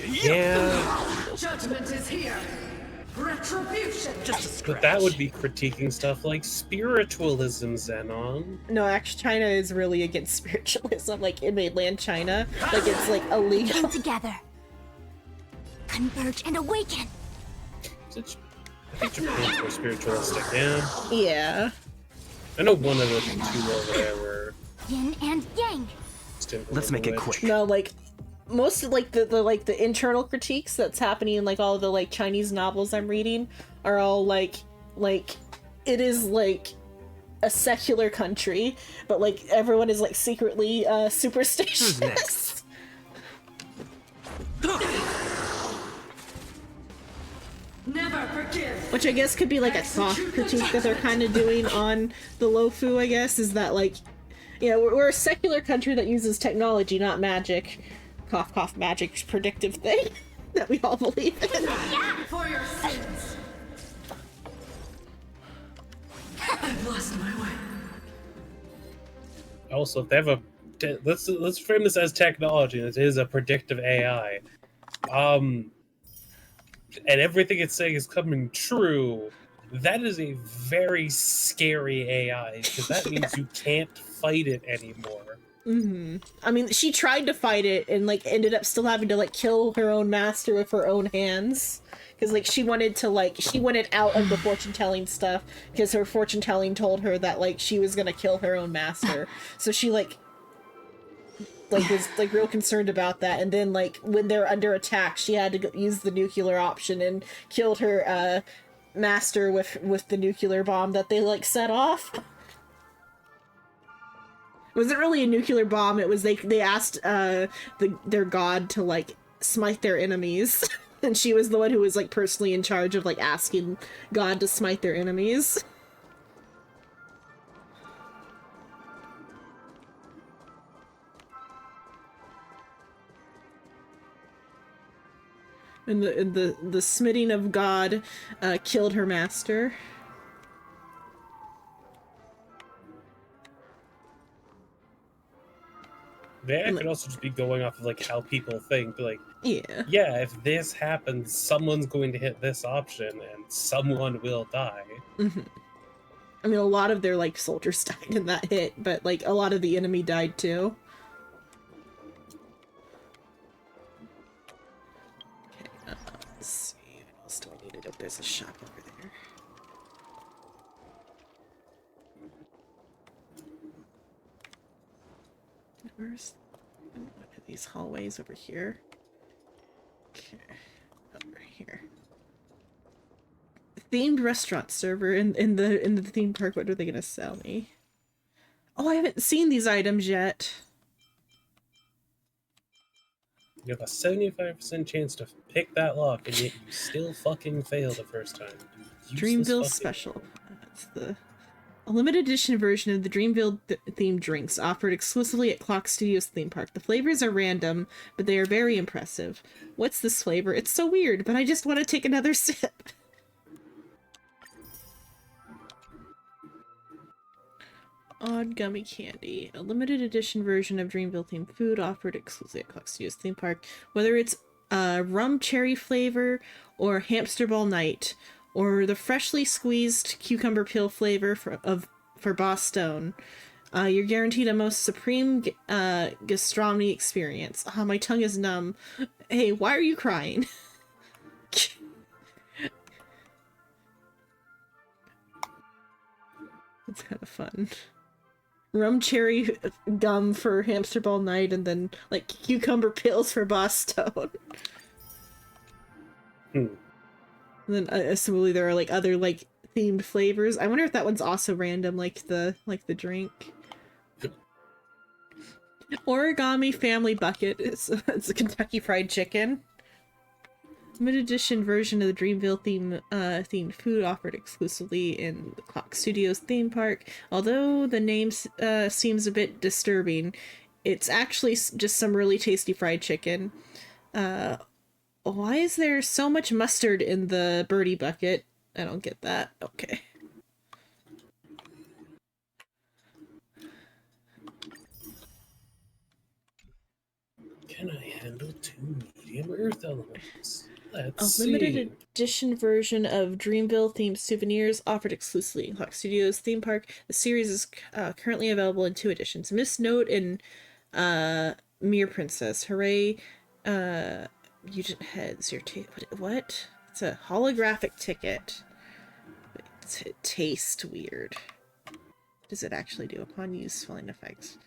Yeah,
Judgment is here. Retribution.
Just a scratch.
but that would be critiquing stuff like spiritualism, Xenon.
No, actually, China is really against spiritualism. Like in mainland China, like it's like illegal.
Come together. Converge and awaken.
I think Japan's more spiritualistic, yeah.
Yeah.
I know one of the two over there were
Yin and yang.
Let's make it quick.
No, like most of like the internal critiques that's happening in like all the like Chinese novels I'm reading are all like it is like a secular country, but like everyone is like secretly superstitious.
Who's next?
Never forgive.
Which I guess could be like a soft critique that they're kind of doing on the Lofu, I guess, is that like, you know, we're a secular country that uses technology, not magic. Cough, cough, magic predictive thing that we all believe in.
For your sins. I've lost my way.
also if they have let's frame this as technology. It is a predictive AI. And everything it's saying is coming true. That is a very scary AI because that means you can't fight it anymore.
Mm-hmm. I mean, she tried to fight it and like ended up still having to like kill her own master with her own hands because like she wanted out of the fortune telling stuff because her fortune telling told her that like she was gonna kill her own master. So she like like was like real concerned about that, and then like when they're under attack, she had to use the nuclear option and killed her master with the nuclear bomb that they like set off. It wasn't really a nuclear bomb. It was they asked their god to like smite their enemies, and she was the one who was like personally in charge of like asking God to smite their enemies. And the smiting of God killed her master.
That could also just be going off of like how people think. Like,
Yeah.
yeah, if this happens, someone's going to hit this option, and someone will die.
Mm-hmm. I mean, a lot of their like soldiers died in that hit, but like a lot of the enemy died too. Okay, let's see. What else do I need to do? There's a shop over there. Where's one of these hallways over here? Okay, over here. Themed restaurant server in the theme park. What are they gonna sell me? Oh, I haven't seen these items yet.
You have a 75% chance to pick that lock, and yet you still fucking fail the first time. Useless
Dreamville
fucking-
special. That's a limited edition version of the Dreamville themed drinks offered exclusively at Clock Studios theme park. The flavors are random, but they are very impressive. What's this flavor? It's so weird, but I just want to take another sip. Odd gummy candy. A limited edition version of Dreamville themed food offered exclusively at Clock Studios theme park. Whether it's rum cherry flavor or hamster ball night, or the freshly squeezed cucumber peel flavor for Boss Stone, you're guaranteed a most supreme gastronomy experience. Ah, my tongue is numb. Hey, why are you crying? It's kind of fun. Rum cherry gum for hamster ball night, and then like cucumber pills for Boss Stone. And then assumably there are like other like themed flavors. I wonder if that one's also random, like the drink. Origami Family Bucket. It's a Kentucky Fried Chicken. Limited edition version of the Dreamville themed food offered exclusively in the Clock Studios theme park. Although the name seems a bit disturbing, it's actually just some really tasty fried chicken. Why is there so much mustard in the birdie bucket? I don't get that. Okay.
Can I handle 2 medium earth elements? Let's
A limited
see.
edition version of Dreamville themed souvenirs offered exclusively in Clock Studios theme park. The series is currently available in 2 editions: Miss Note and Mere Princess. Hooray! Mutant Heads. Your what? It's a holographic ticket. It tastes weird. What does it actually do upon use? Falling effects.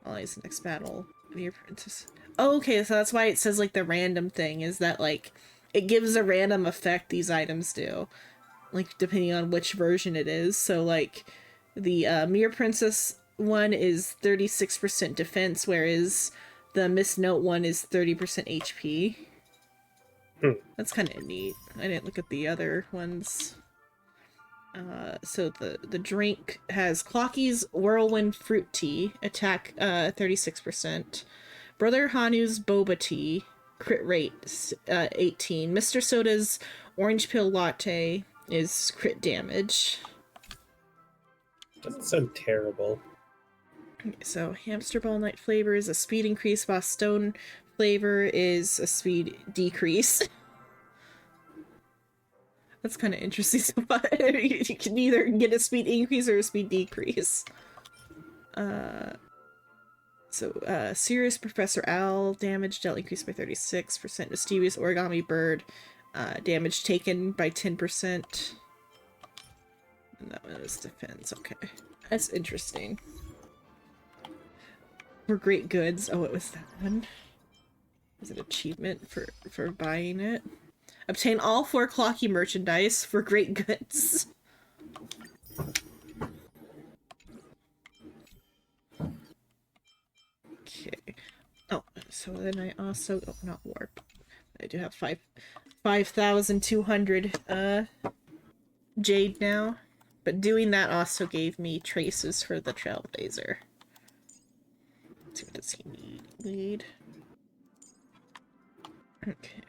Always next battle. Mere Princess. Oh, okay, so that's why it says like the random thing is that like it gives a random effect these items do, like depending on which version it is. So like the Mere Princess one is 36% defense, whereas the Miss Note one is 30% HP. That's kind of neat. I didn't look at the other ones. So the drink has Clocky's Whirlwind Fruit Tea, attack 36%. Brother Hanu's Boba Tea, crit rate 18. Mr. Soda's Orange Pill Latte is crit damage.
Doesn't sound terrible.
Okay, so Hamster Ball Night flavor is a speed increase, while Stone flavor is a speed decrease. That's kind of interesting so far. You can either get a speed increase or a speed decrease. Serious Professor Owl damage dealt increased by 36%. Mischievous Origami Bird damage taken by 10%. And that one is defense. Okay. That's interesting. For great goods. Oh, it was that one. Was it achievement for buying it? Obtain all 4 Clocky merchandise for great goods. Okay. Oh, so then I also not warp. I do have 5,200 jade now. But doing that also gave me traces for the Trailblazer. Let's see, what does he need? Okay.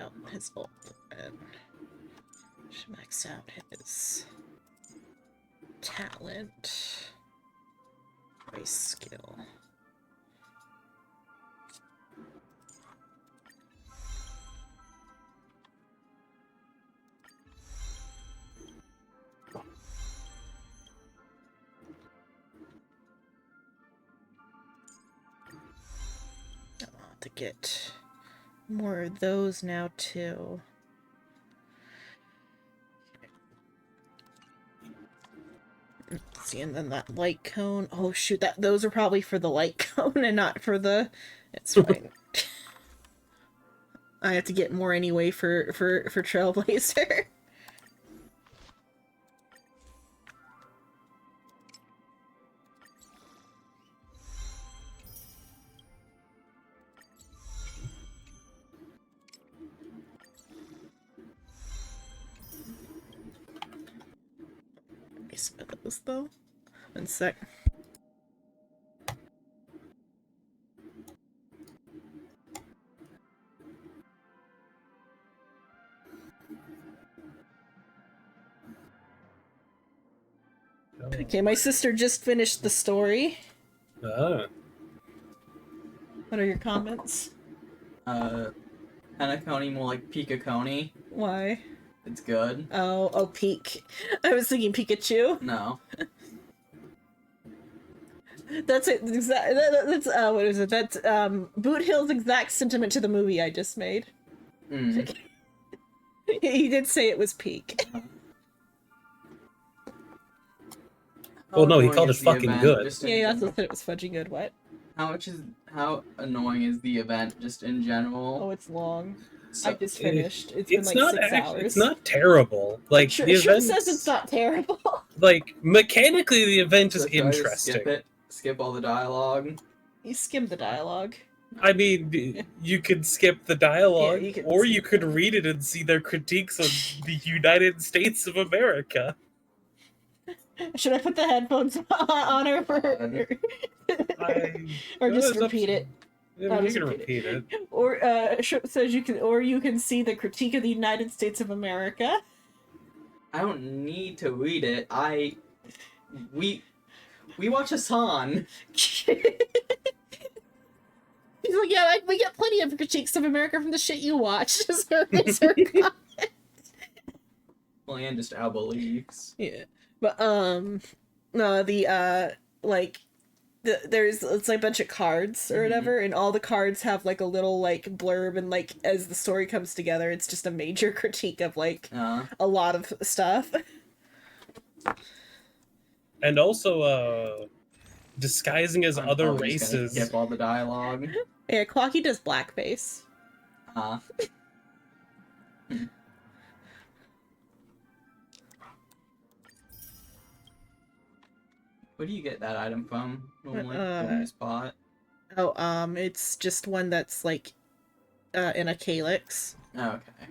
Out his ult and should max out his talent, race skill. I want to get more of those now too. Let's see, and then that light cone. Oh shoot, those are probably for the light cone and not for the. It's fine. I have to get more anyway for Trailblazer. Some of those though. One sec. Okay, my sister just finished the story.
Oh.
What are your comments?
Penacony more like Pikacony.
Why?
It's good.
Oh, Peek. I was thinking Pikachu.
No.
That's it. That's what is it? That's Boot Hill's exact sentiment to the movie I just made.
Mm.
He did say it was Peek.
Well, no, he called it fucking good.
Yeah, he also said it was fudging good. What?
How annoying is the event just in general?
Oh, it's long.
So
I just finished. It's been like
not
6 hours.
It's not terrible. Like
Sure,
the event
says it's not terrible.
Like mechanically, the event is
So should I just
interesting.
skip it? Skip all the dialogue.
You skimmed the dialogue.
I mean, you could skip the dialogue,
Yeah,
or you could read it and see their critiques of the United States of America.
Should I put the headphones on her for her? Or just repeat it?
Yeah,
I'll
you
just
can
repeat
repeat it.
Or says you can see the critique of the United States of America.
I don't need to read it. We watch Hassan.
He's like, yeah, we get plenty of critiques of America from the shit you watch. Is her comment.
Well, and just our beliefs.
Yeah, but no, the like. There's it's like a bunch of cards or whatever, and all the cards have like a little like blurb, and like as the story comes together, it's just a major critique of like a lot of stuff.
And also, disguising as other
Just
races.
skip all the dialogue.
Yeah, Clocky does blackface.
Where do you get that item from? Normally, from the spot.
Oh, it's just one that's like, in a calyx.
Oh, okay.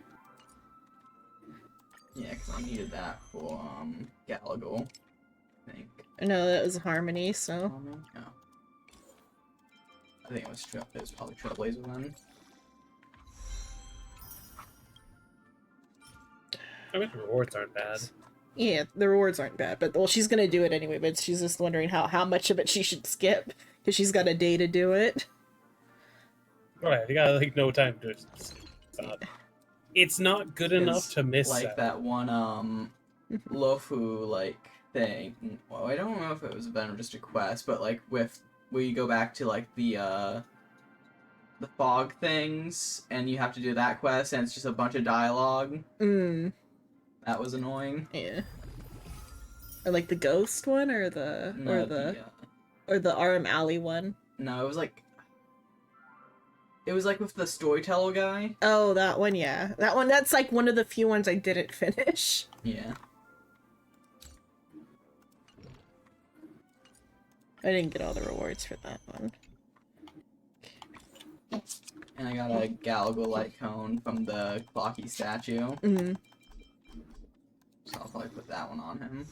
Yeah, because I needed that for, Galago, I think.
No, that was Harmony, so.
Oh. I think it was probably Trailblazer then.
I mean, the rewards aren't bad.
Yeah, the rewards aren't bad, but well, she's gonna do it anyway. But she's just wondering how much of it she should skip because she's got a day to do it.
Alright, you got like no time to stop. It's not good enough to miss
like
out.
that one Lofu like thing. Well, I don't know if it was a event or just a quest, but like with where you go back to like the fog things, and you have to do that quest, and it's just a bunch of dialogue. That was annoying.
Yeah. Or like the ghost one, or the
No,
or the RM Alley one.
no, it was like with the storyteller guy.
Oh, that one, yeah. That one, that's like one of the few ones I didn't finish.
Yeah.
I didn't get all the rewards for that one.
And I got a Galago light cone from the Clocky statue.
Mm-hmm.
So I'll probably put that one on him.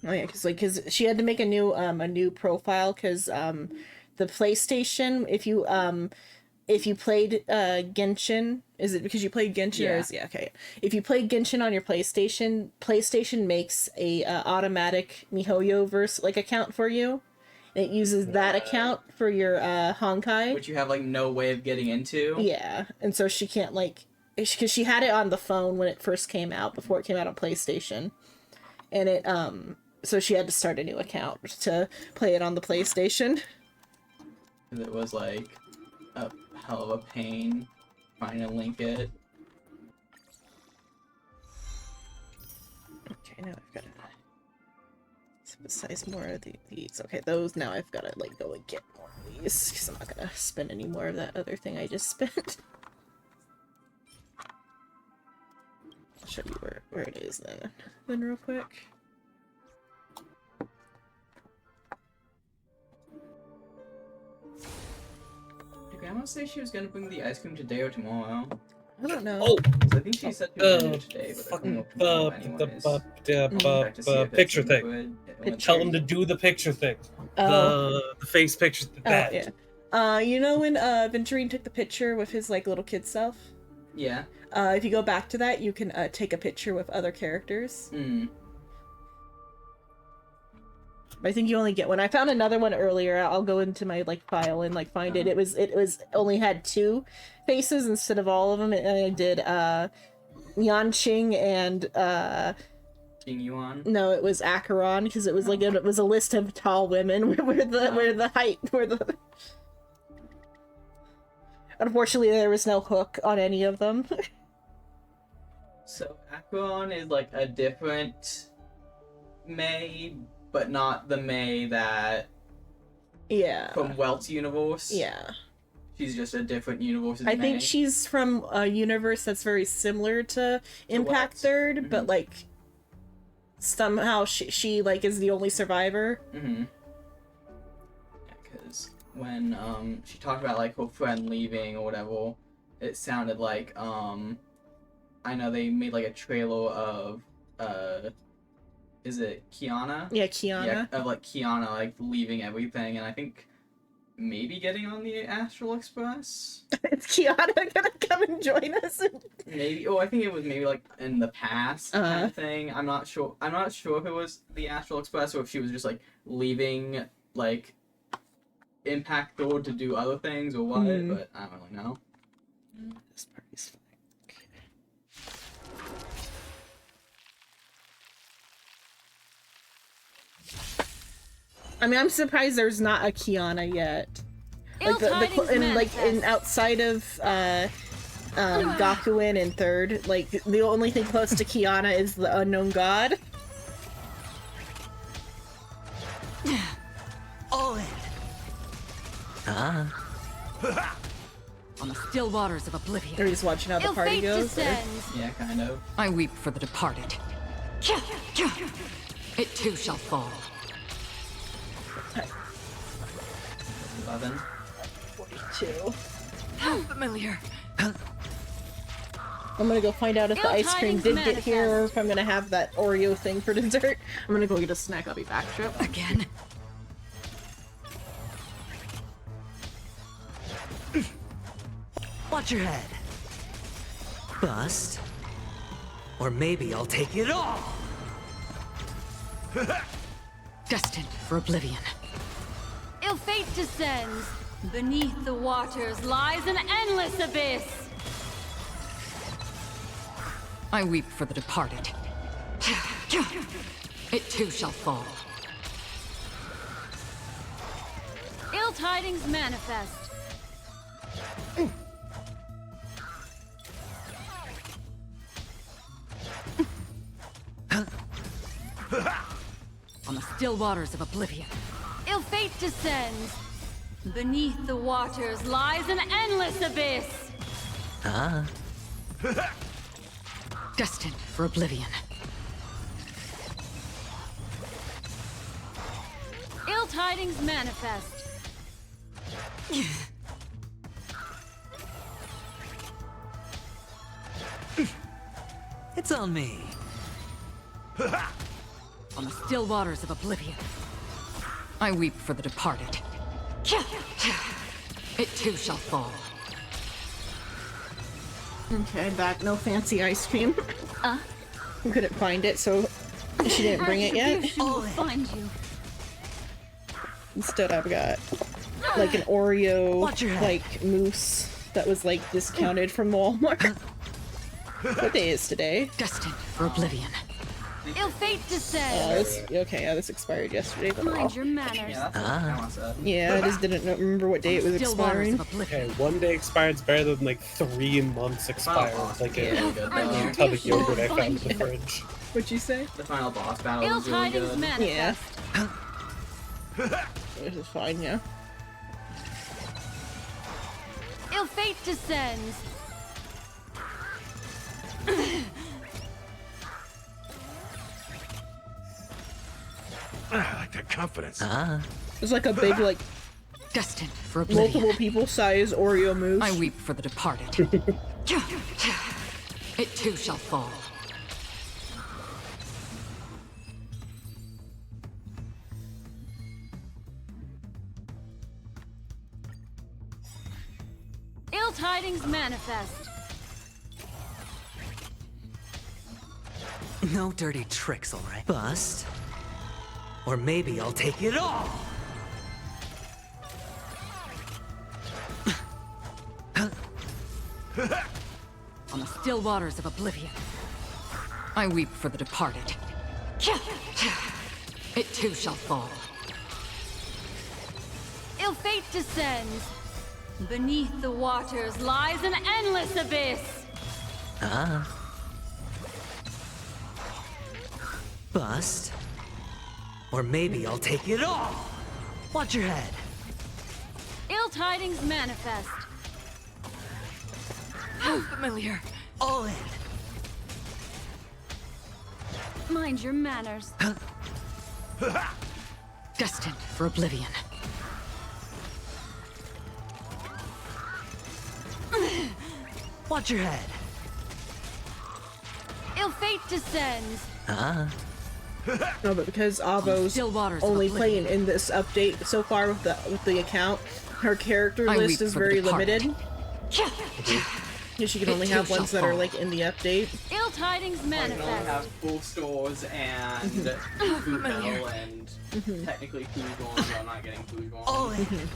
Oh yeah, because she had to make a new profile because the PlayStation, if you played Genshin, is it because you played Genshin?
Yeah.
Or yeah, okay. If you played Genshin on your PlayStation makes a automatic MiHoYo verse like account for you. And it uses that account for your Honkai.
Which you have like no way of getting into.
Yeah, and so she can't like, because she had it on the phone when it first came out, before it came out on PlayStation, and it so she had to start a new account to play it on the PlayStation.
It was like a hell of a pain trying to link it.
Okay, now I've got to synthesize more of these. Okay, those, now I've got to like go and get more of these because I'm not gonna spend any more of that other thing I just spent. I'll show you where it is then real quick.
Did Grandma say she was gonna bring the ice cream today or tomorrow?
I don't know.
Oh,
'Cause I think she said she was gonna do it today, but they're coming up tomorrow anyways. Check to see if
picture
it's
thing.
liquid.
Tell them to do the picture thing.
Oh.
The face picture. That.
Yeah. You know when Venturine took the picture with his like little kid self?
Yeah.
If you go back to that, you can take a picture with other characters. I think you only get one. I found another one earlier. I'll go into my like file and like find it. It was only had 2 faces instead of all of them. And I did Yanqing and
Jing Yuan.
no, it was Acheron, because it was like it was a list of tall women where the height where the. Unfortunately, there was no hook on any of them.
So Acheron is like a different May, but not the May that
Yeah.
from Welt's universe.
Yeah.
She's just a different universe.
I think she's from a universe that's very similar to Impact
Welt.
Third, but like somehow she like is the only survivor.
Because when she talked about like her friend leaving or whatever, it sounded like I know they made like a trailer of is it Kiana?
Yeah, Kiana.
Yeah, of like Kiana like leaving everything, and I think maybe getting on the Astral Express.
Is Kiana gonna come and join us?
Maybe. Oh, I think it was maybe like in the past kind of thing. I'm not sure. I'm not sure if it was the Astral Express or if she was just like leaving like Impact Third to do other things or what. But I don't really know.
This party's fine. I mean, I'm surprised there's not a Kiana yet. Like in outside of Gakuen and Third, like the only thing close to Kiana is the Unknown God.
All in.
On the still waters of oblivion.
They're just watching how the party goes. Or...
Yeah, kind of.
I weep for the departed. It too shall fall.
11.
42.
How familiar.
I'm gonna go find out if the ice cream did get here or if I'm gonna have that Oreo thing for dessert. I'm gonna go get a snack. I'll be back. Trip.
Again.
Watch your head. Bust. Or maybe I'll take it all.
Destined for oblivion.
Ill fate descends.
Beneath the waters lies an endless abyss. I weep for the departed. It too shall fall. Ill tidings manifest. On the still waters of oblivion, ill fate descends. Beneath the waters lies an endless abyss. Destined for oblivion. Ill tidings manifest.
It's on me.
On the still waters of oblivion, I weep for the departed. It too shall fall.
Okay, back. No fancy ice cream. I couldn't find it, so she didn't bring it yet.
Retribution will find you.
Instead, I've got like an Oreo
Watch your head.
like mousse that was like discounted from Walmart. What day is today?
Destined for oblivion. Ill fate descends.
This expired yesterday. But
Mind your manners.
Yeah, that's what I kinda said.
yeah, I just didn't remember what day it was
Still waters
expiring.
of oblivion.
Okay, one day expired's better than like 3 months expired.
Final boss
Like
was really
a
good,
new
though.
tub of yogurt I found in the fridge.
What'd you say?
The final boss battle
Ill
was really
tidings
good.
manifest.
This is fine, yeah.
Ill fate descends.
I like that confidence.
It's like a big, like,
Destined for oblivion.
multiple people size Oreo mousse.
I weep for the departed. It too shall fall. Ill tidings manifest.
No dirty tricks, alright? Bust. Or maybe I'll take it all!
On the still waters of oblivion, I weep for the departed. It too shall fall. Ill fate descends. Beneath the waters lies an endless abyss.
Bust. Or maybe I'll take it all! Watch your head.
Ill tidings manifest. How familiar.
All in.
Mind your manners. Destined for oblivion.
Watch your head.
Ill fate descends.
No, but because Avo's
Still waters of
only
oblivion.
playing in this update so far with the account, her character
I
list
weep
is
for the
very
departed.
limited. Yeah, she can
It
only
too
have ones
shall
that are
fall.
like in the update.
Ill tidings
You can only
manifest.
have full stores and food metal and technically food going, so I'm not getting food going.
All in.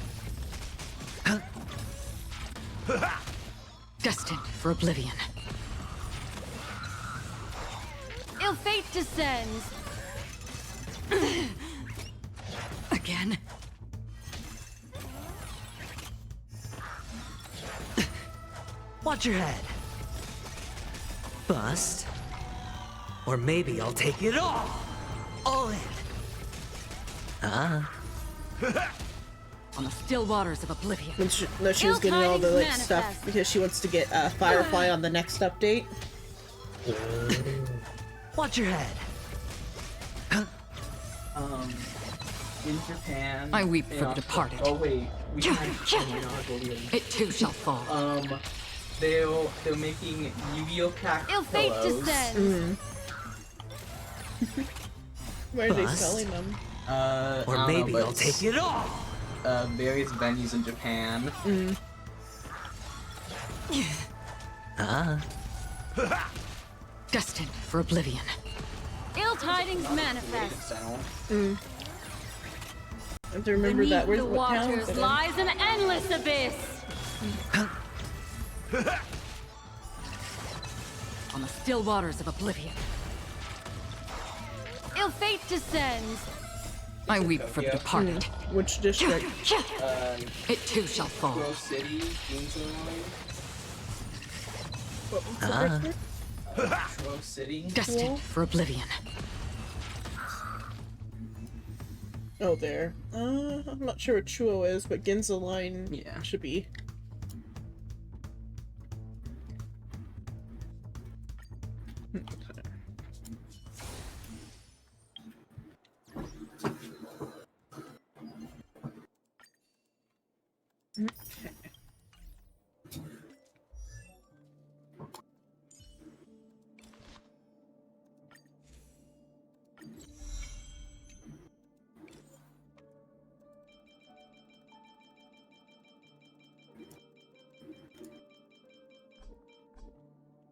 Destined for oblivion. Ill fate descends. Again.
Watch your head. Bust. Or maybe I'll take it all! All in.
On the still waters of oblivion.
When she was
Ill
getting all the like
tidings
stuff
manifest.
because she wants to get Firefly on the next update.
Watch your head.
In Japan.
I weep
in
for the
Australia-
departed.
Oh wait, we can't. Oh my god, William.
It too shall fall.
They're making Yu-Gi-Oh! Pack
Ill fate
pillows.
descends.
Where are they
Bust.
selling them?
I
Or
don't
maybe
know, but
I'll take it all!
various venues in Japan.
Destined for oblivion. Ill tidings manifest.
Channel.
I have to remember
Beneath
that. Where's
the
what town
waters
is it in?
lies an endless abyss. On the still waters of oblivion, ill fate descends. I weep for the departed.
Which district?
It too shall fall.
Grove City,
What was the district?
Grove City.
Destined for oblivion.
Oh, there. I'm not sure what Chuo is, but Ginza line
Yeah.
should be. Okay.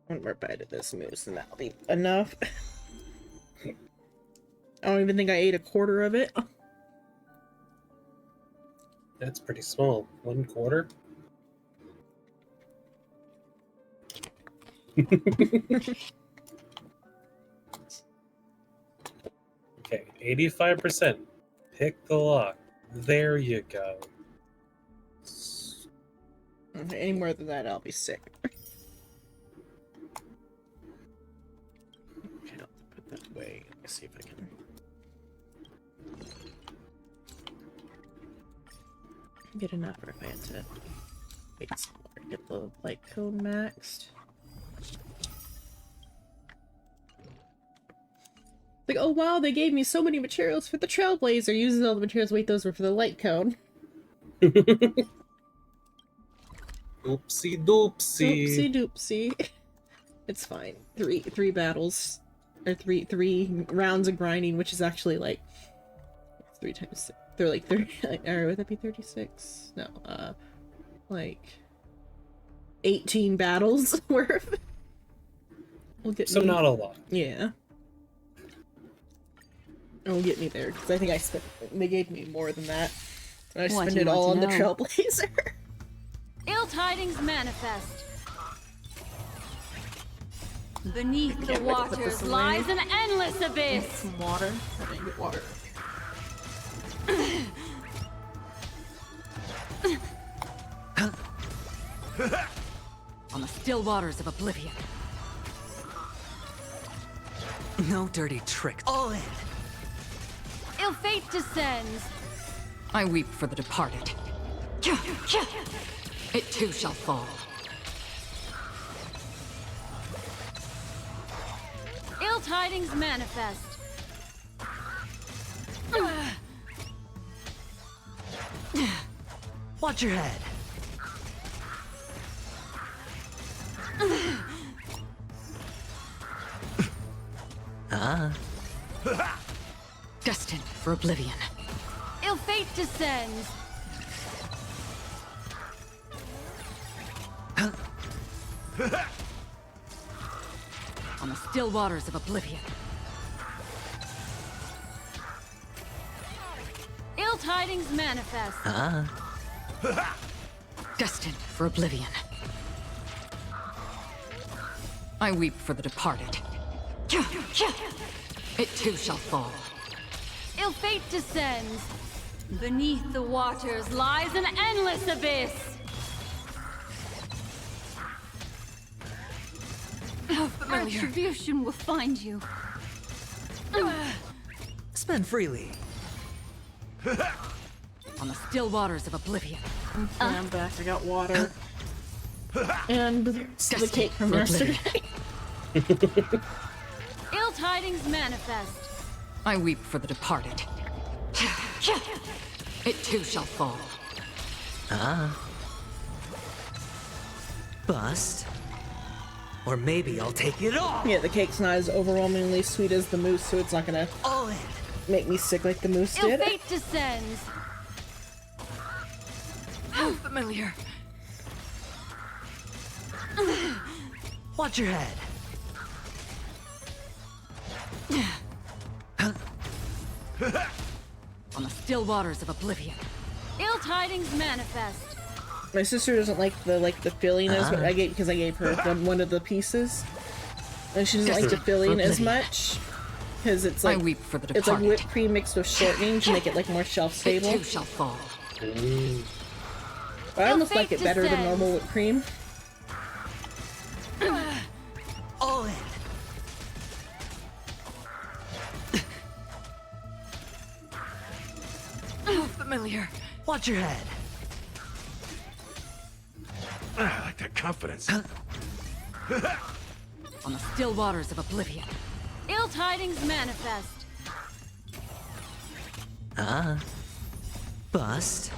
One more bite of this moose and that'll be enough. I don't even think I ate a quarter of it.
That's pretty small. 1/4? Okay, 85%. Pick the lock. There you go.
Okay, any more than that, I'll be sick. Okay, I'll put that away. Let me see if I can get enough, or if I had to wait some more. Get the light cone maxed. Like, oh wow, they gave me so many materials for the Trailblazer. Uses all the materials. Wait, those were for the light cone.
Oopsie doopsie.
Oopsie doopsie. It's fine. Three battles, or three rounds of grinding, which is actually like 3 times 6. They're like 30. Or would that be 36? No. Like 18 battles worth. Will get
So
me.
not a lot.
Yeah. It'll get me there because I think I spent. They gave me more than that. And I
What
spent
do
it
you
all on
want
the
to know?
Trailblazer.
Ill tidings manifest. Beneath the
can't wait to put
waters
this away.
lies an endless abyss.
Some water. I didn't get water.
On the still waters of oblivion.
No dirty tricks. All in.
Ill fate descends. I weep for the departed. It too shall fall. Ill tidings manifest.
Watch your head.
Destined for oblivion. Ill fate descends. On the still waters of oblivion. Ill tidings manifest. Destined for oblivion. I weep for the departed. It too shall fall. Ill fate descends. Beneath the waters lies an endless abyss. Retribution will find you.
Spend freely.
On the still waters of oblivion.
Okay, I'm back. I got water. And the
Destined
cake from
for
yesterday.
Ill tidings manifest. I weep for the departed. It too shall fall.
Bust. Or maybe I'll take it all.
Yeah, the cake's not as overwhelmingly sweet as the moose, so it's not gonna
All in.
make me sick like the moose
Ill
did.
fate descends. How familiar.
Watch your head.
On the still waters of oblivion, ill tidings manifest.
My sister doesn't like the filling as what I gave because I gave her one of the pieces, and she doesn't like the filling as much because it's
I
like
weep for the
it's like
departed.
whipped cream mixed with shortening to make it like more shelf
It
stable.
too shall fall.
But I almost
Your
like it
fate
better than
descends.
normal whipped cream.
All in.
Oh, familiar.
Watch your head.
I like that confidence.
On the still waters of oblivion, ill tidings manifest.
Bust.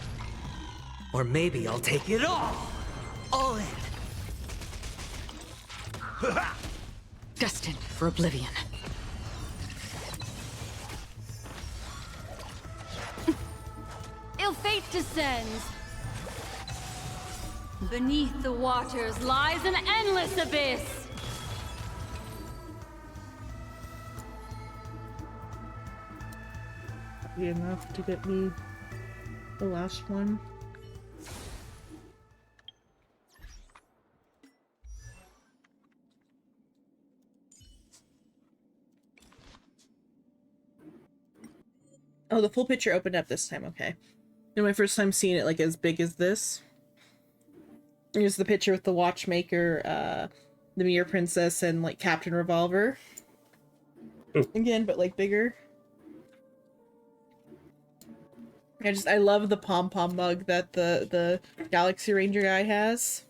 Or maybe I'll take it all in.
Destined for oblivion. Ill fate descends. Beneath the waters lies an endless abyss.
Be enough to get me the last one. Oh, the full picture opened up this time, okay. And my first time seeing it like as big as this. Here's the picture with the watchmaker, the Mirror Princess, and like Captain Revolver. Again, but like bigger. I love the pom-pom mug that the Galaxy Ranger guy has.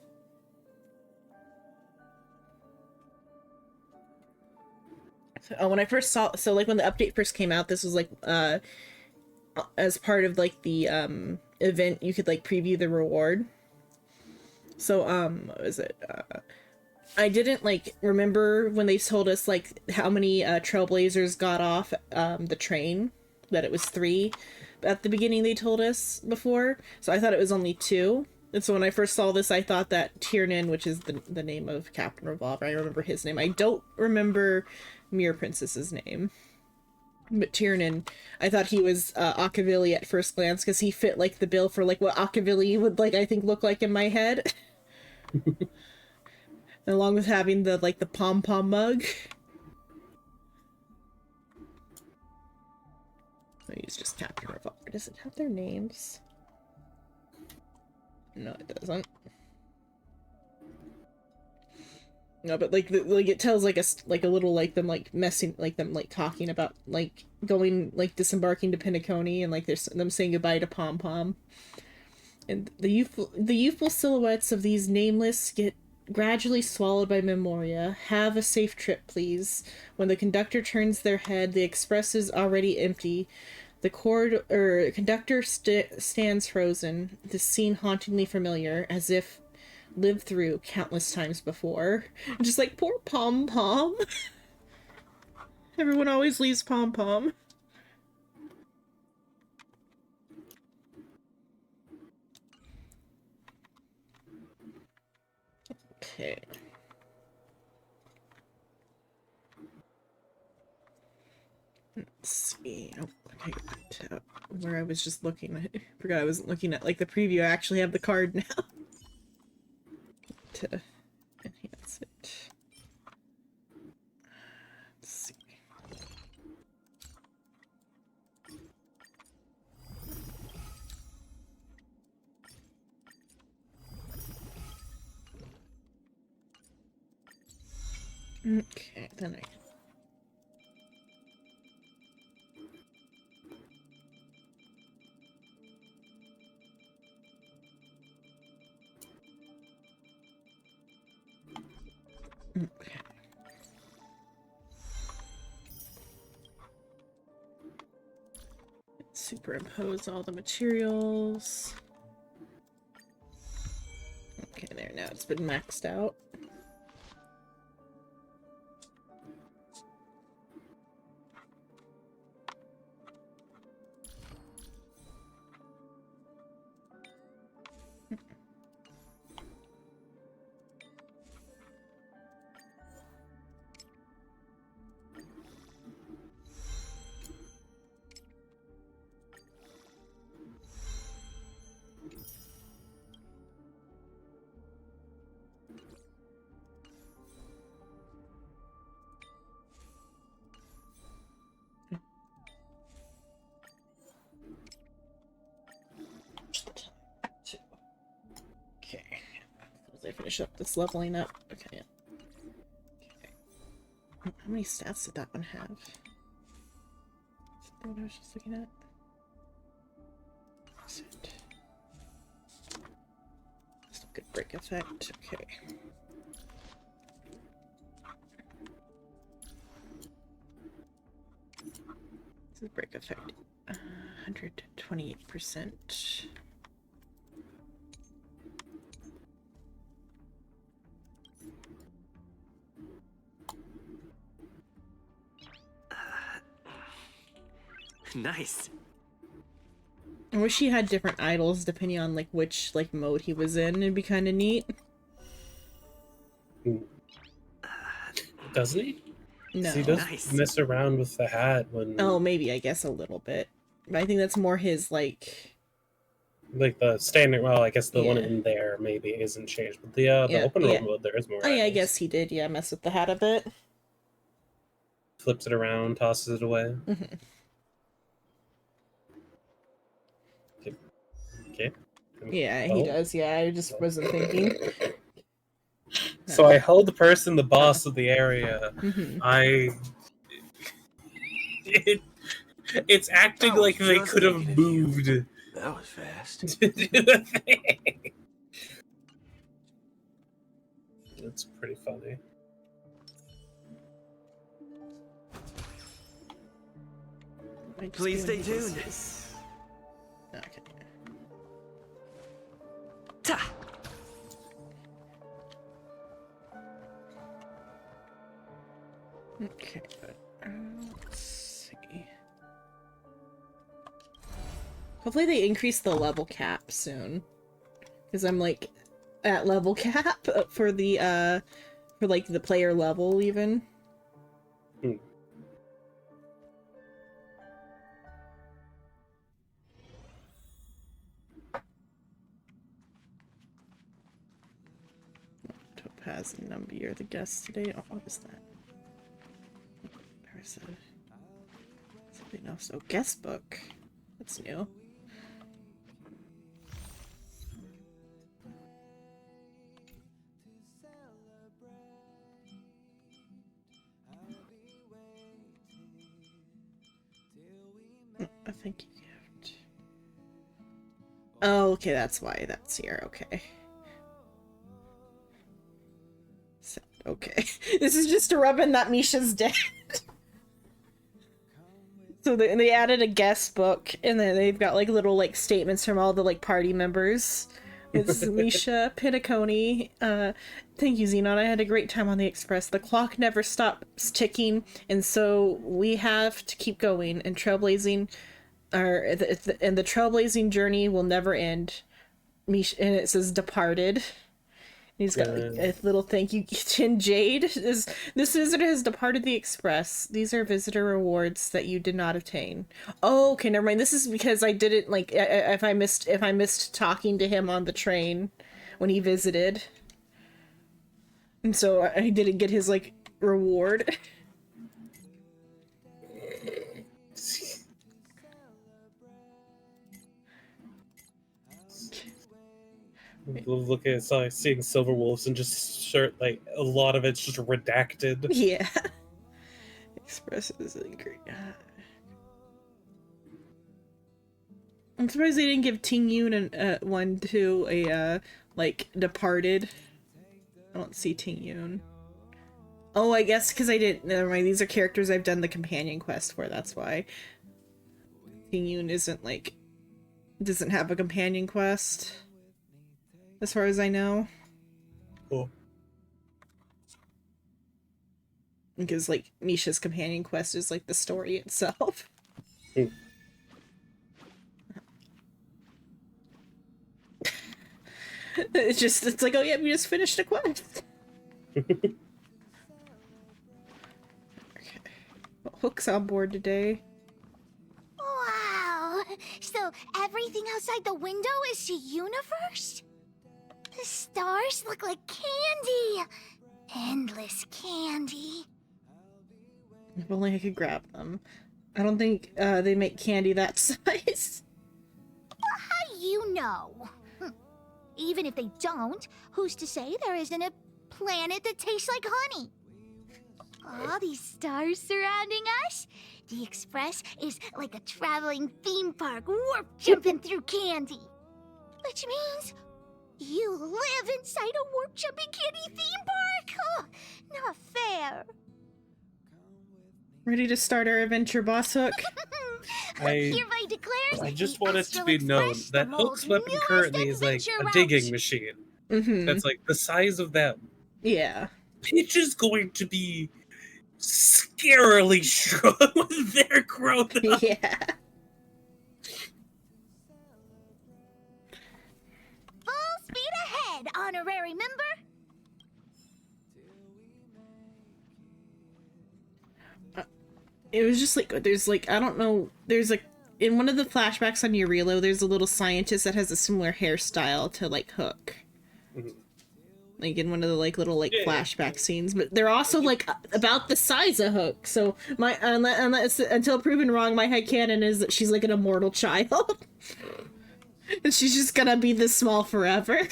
When I first saw, so like when the update first came out, this was like as part of like the event, you could like preview the reward. So what was it? I didn't like remember when they told us like how many Trailblazers got off the train, that it was 3. At the beginning they told us before, so I thought it was only 2. And so when I first saw this, I thought that Tiernan, which is the name of Captain Revolver, I remember his name. I don't remember Mirror Princess's name. But Tiernan, I thought he was Akavili at first glance, because he fit like the bill for like what Akavili would like I think look like in my head. Along with having the like the pom-pom mug. So he's just Captain Revolver. Does it have their names? No, it doesn't. No, but like it tells like a little like them like messing like them like talking about like going like disembarking to Penacony, and like there's them saying goodbye to Pom Pom. And the youthful silhouettes of these nameless get gradually swallowed by Memoria. Have a safe trip, please. When the conductor turns their head, the express is already empty. The conductor stands frozen, the scene hauntingly familiar, as if lived through countless times before. Just like, poor Pom Pom. Everyone always leaves Pom Pom. Okay. Let's see. Oh, okay, to where I was just looking. I forgot I wasn't looking at like the preview. I actually have the card now. To enhance it. Let's see. Okay, then I. Okay. Superimpose all the materials. Okay, there, now it's been maxed out. I finish up this leveling up. Okay. How many stats did that one have? Is that what I was just looking at? Still good break effect. Okay. This is break effect. 128%.
Nice.
I wish he had different idols depending on like which like mode he was in. It'd be kind of neat.
Doesn't he?
No.
He does
Nice.
mess around with the hat when
Oh, maybe I guess a little bit. But I think that's more his like.
like the standard. Well, I guess the one
Yeah.
in there maybe isn't changed, but the
Yeah,
open world
yeah.
mode there is more.
Oh yeah, I
items.
guess he did. Yeah, mess with the hat a bit.
Flips it around, tosses it away.
Mm-hmm.
Okay.
Yeah, he does. Yeah, I just wasn't thinking.
So I held the person, the boss of the area.
Mm-hmm.
It's acting
I was
like they
just
could have
thinking of you.
moved.
That was fast.
to do the thing. That's pretty funny.
Please stay tuned.
Okay.
Ta!
Okay, but let's see. Hopefully they increase the level cap soon, because I'm like at level cap for the for like the player level even. Topaz and Numby are the guests today. Oh, what is that? There's something else. Oh, guest book. That's new. A thank you gift. Oh, okay, that's why that's here. Okay. So, okay. This is just to rub in that Misha's dead. So they added a guest book, and then they've got like little like statements from all the like party members. It's Misha, Pinnacone, thank you, Xenon. I had a great time on the Express. The clock never stops ticking, and so we have to keep going and trailblazing. And the trailblazing journey will never end. Misha, and it says departed. He's got a little thank you. Chin Jade is this visitor has departed the Express. These are visitor rewards that you did not obtain. Oh, okay, never mind. This is because I didn't like if I missed talking to him on the train when he visited, and so I didn't get his like reward.
Look at seeing Silver Wolves and just shirt like a lot of it's just redacted.
Yeah. Express is great. I'm surprised they didn't give Ting Yun one to a like departed. I don't see Ting Yun. Oh, I guess because I didn't. Never mind. These are characters I've done the companion quest for. That's why Ting Yun isn't like doesn't have a companion quest. As far as I know.
Cool.
Because, like, Misha's companion quest is, like, the story itself. It's like, oh yeah, we just finished a quest. Okay. Well, Hook's on board today.
Wow! So everything outside the window is the universe? The stars look like candy! Endless candy.
If only I could grab them. I don't think they make candy that size.
How do you know? even if they don't, who's to say there isn't a planet that tastes like honey? All these stars surrounding us? The Express is like a traveling theme park, warp jumping through candy. Which means you live inside a warp jumping candy theme park? Oh, not fair.
Ready to start our adventure, Boss Hook?
I
Hereby declares
I just
the
want it to
Astral
be known
Express,
that
the
Hook's
most
weapon
newest
currently is like
adventure
a
route.
digging machine.
Mm-hmm.
That's like the size of that.
Yeah.
Pitch is going to be scarily strong with their growth up.
Yeah.
Full speed ahead, honorary member.
It was just like, there's like, I don't know, there's like, in one of the flashbacks on Eurilo, there's a little scientist that has a similar hairstyle to like Hook.
Mhm.
Like in one of the like little like
Yeah.
flashback scenes, but they're also like about the size of Hook. So my unless until proven wrong, my headcanon is that she's like an immortal child, and she's just gonna be this small forever.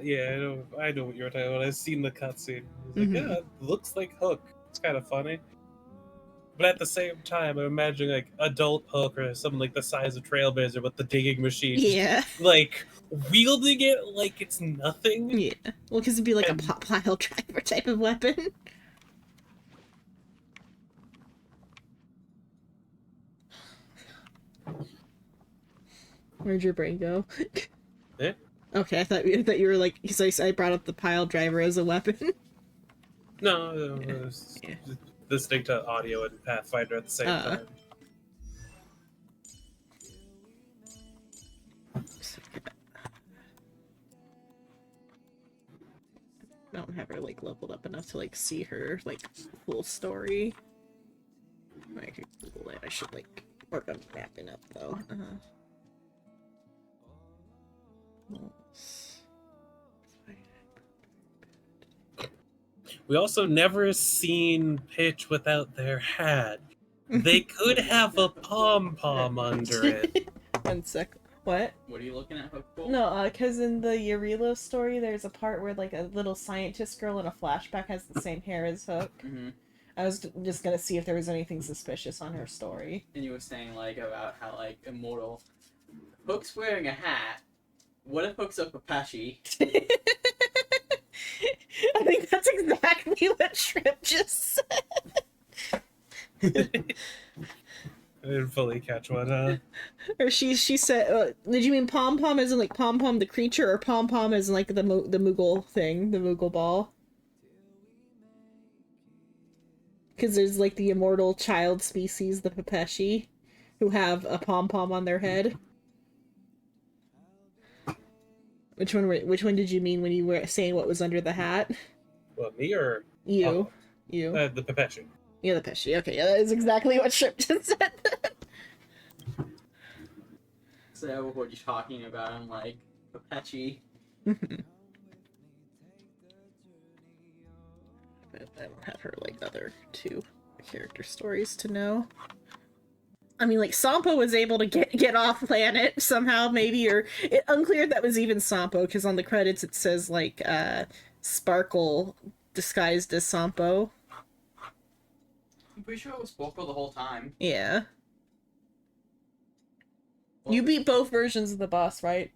Yeah, I know what you're talking about. I've seen the cutscene. It's like,
Mhm.
yeah, it looks like Hook. It's kind of funny. But at the same time, I'm imagining like adult Hook or something like the size of Trailblazer with the digging machine. just,
Yeah,
like wielding it like it's nothing.
yeah. Well, because it'd be like
And-
a pile driver type of weapon. Where'd your brain go?
Eh?
Okay, I thought you were like, because I brought up the pile driver as a weapon.
No, it's
Yeah.
distinct to audio and Pathfinder at the same time.
I don't have her like leveled up enough to like see her like full story. I could Google it. I should like work on mapping up though.
We also never seen Pitch without their hat. They could have a pom pom under it.
1 sec. What?
What are you looking at, Hook for?
No, because in the Eurilo story, there's a part where like a little scientist girl in a flashback has the same hair as Hook.
Mm-hmm.
I was just gonna see if there was anything suspicious on her story.
And you were saying like about how like immortal. Hook's wearing a hat. What if Hook's a Papashi?
I think that's exactly what Shrimp just said.
I didn't fully catch what,
Or she said, did you mean Pom Pom as in like Pom Pom the creature, or Pom Pom as in like the Moogle thing, the Moogle ball? Because there's like the immortal child species, the Pepeshi, who have a Pom Pom on their head. Which one did you mean when you were saying what was under the hat?
well, me or
You.
the Pepeshi?
Yeah, the Pesci. Okay, yeah, that is exactly what Shrimp just said.
So I heard you talking about him like Papachi.
But I don't have her like other two character stories to know. I mean, like Sampo was able to get off planet somehow, maybe, or unclear if that was even Sampo, because on the credits it says like Sparkle disguised as Sampo.
I'm pretty sure it was Sparkle the whole time.
Yeah.
Well,
You beat both versions of the boss, right?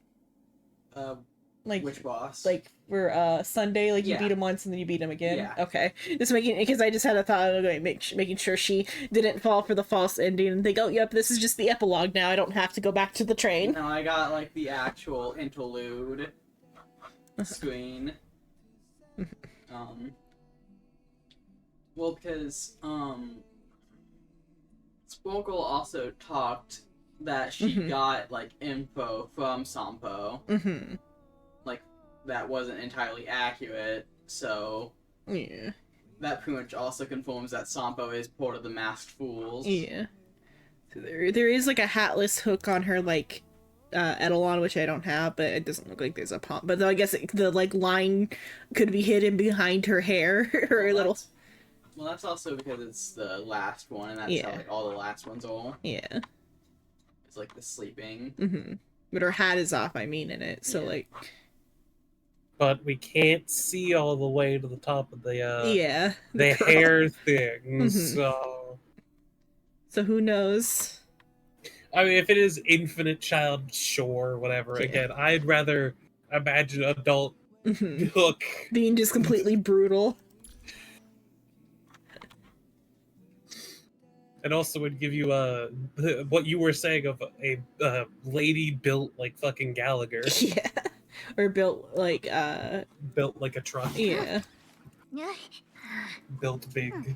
Like
which boss?
like for Sunday, like you
Yeah.
beat him once and then you beat him again.
Yeah.
Okay, just making, because I just had a thought of like making sure she didn't fall for the false ending and think, oh yep, this is just the epilogue now. I don't have to go back to the train.
No, I got like the actual interlude screen. Well, because Sparkle also talked that she
Mhm.
got like info from Sampo,
Mm-hmm.
like that wasn't entirely accurate. So
Yeah.
that pretty much also confirms that Sampo is part of the Masked Fools.
Yeah. So there is like a hatless Hook on her like Edelon, which I don't have, but it doesn't look like there's a pump. But though I guess the like line could be hidden behind her hair, her
Well,
little.
Well, that's also because it's the last one, and that's
Yeah.
how like all the last ones are.
Yeah.
It's like the sleeping.
Mm-hmm. But her hat is off, I mean, in it. So
Yeah.
like,
but we can't see all the way to the top of
Yeah.
the
girl.
hair thing.
Mhm.
So
who knows?
I mean, if it is infinite child, sure, whatever.
Yeah.
Again, I'd rather imagine adult
Mhm.
Hook.
Being just completely brutal.
And also would give you what you were saying of a lady built like fucking Gallagher,
Yeah. Or built like,
built like a truck,
yeah.
built big.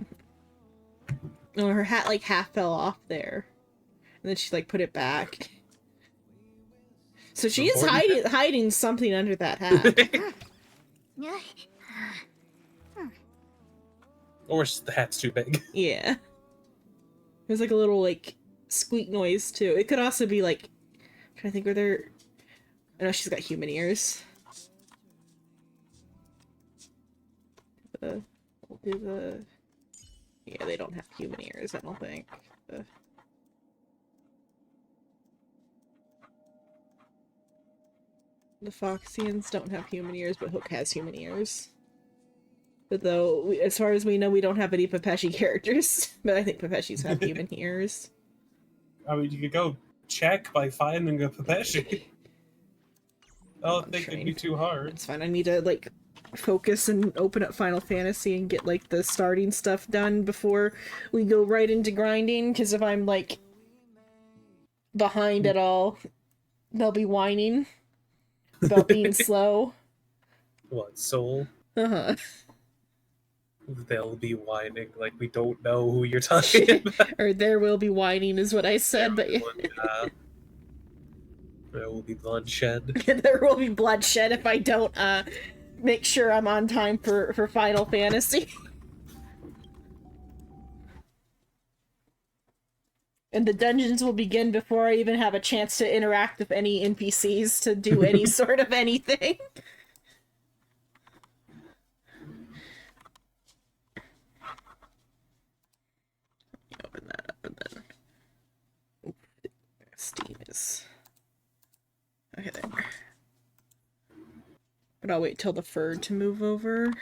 Oh, her hat like half fell off there. And then she like put it back. So she is
Important
hiding something under that hat.
Or the hat's too big.
Yeah. There's like a little like squeak noise too. It could also be like, I'm trying to think where they're. I know she's got human ears. We'll do the. Yeah, they don't have human ears. I don't think. The Foxians don't have human ears, but Hook has human ears. But though, as far as we know, we don't have any Pepeshi characters. But I think Pepeshis have human ears.
I mean, you could go check by finding a Pepeshi. I don't think it'd be too hard.
It's fine. I need to, like, focus and open up Final Fantasy and get, like, the starting stuff done before we go right into grinding. Because if I'm, like, behind at all, they'll be whining about being slow.
What, Soul?
Uh-huh.
They'll be whining like we don't know who you're talking about.
Or there will be whining is what I said, but
there will be bloodshed.
there will be bloodshed if I don't make sure I'm on time for Final Fantasy. And the dungeons will begin before I even have a chance to interact with any NPCs to do any sort of anything. Open that up and then... Oop, Steam is... Okay, there. But I'll wait till the fur to move over.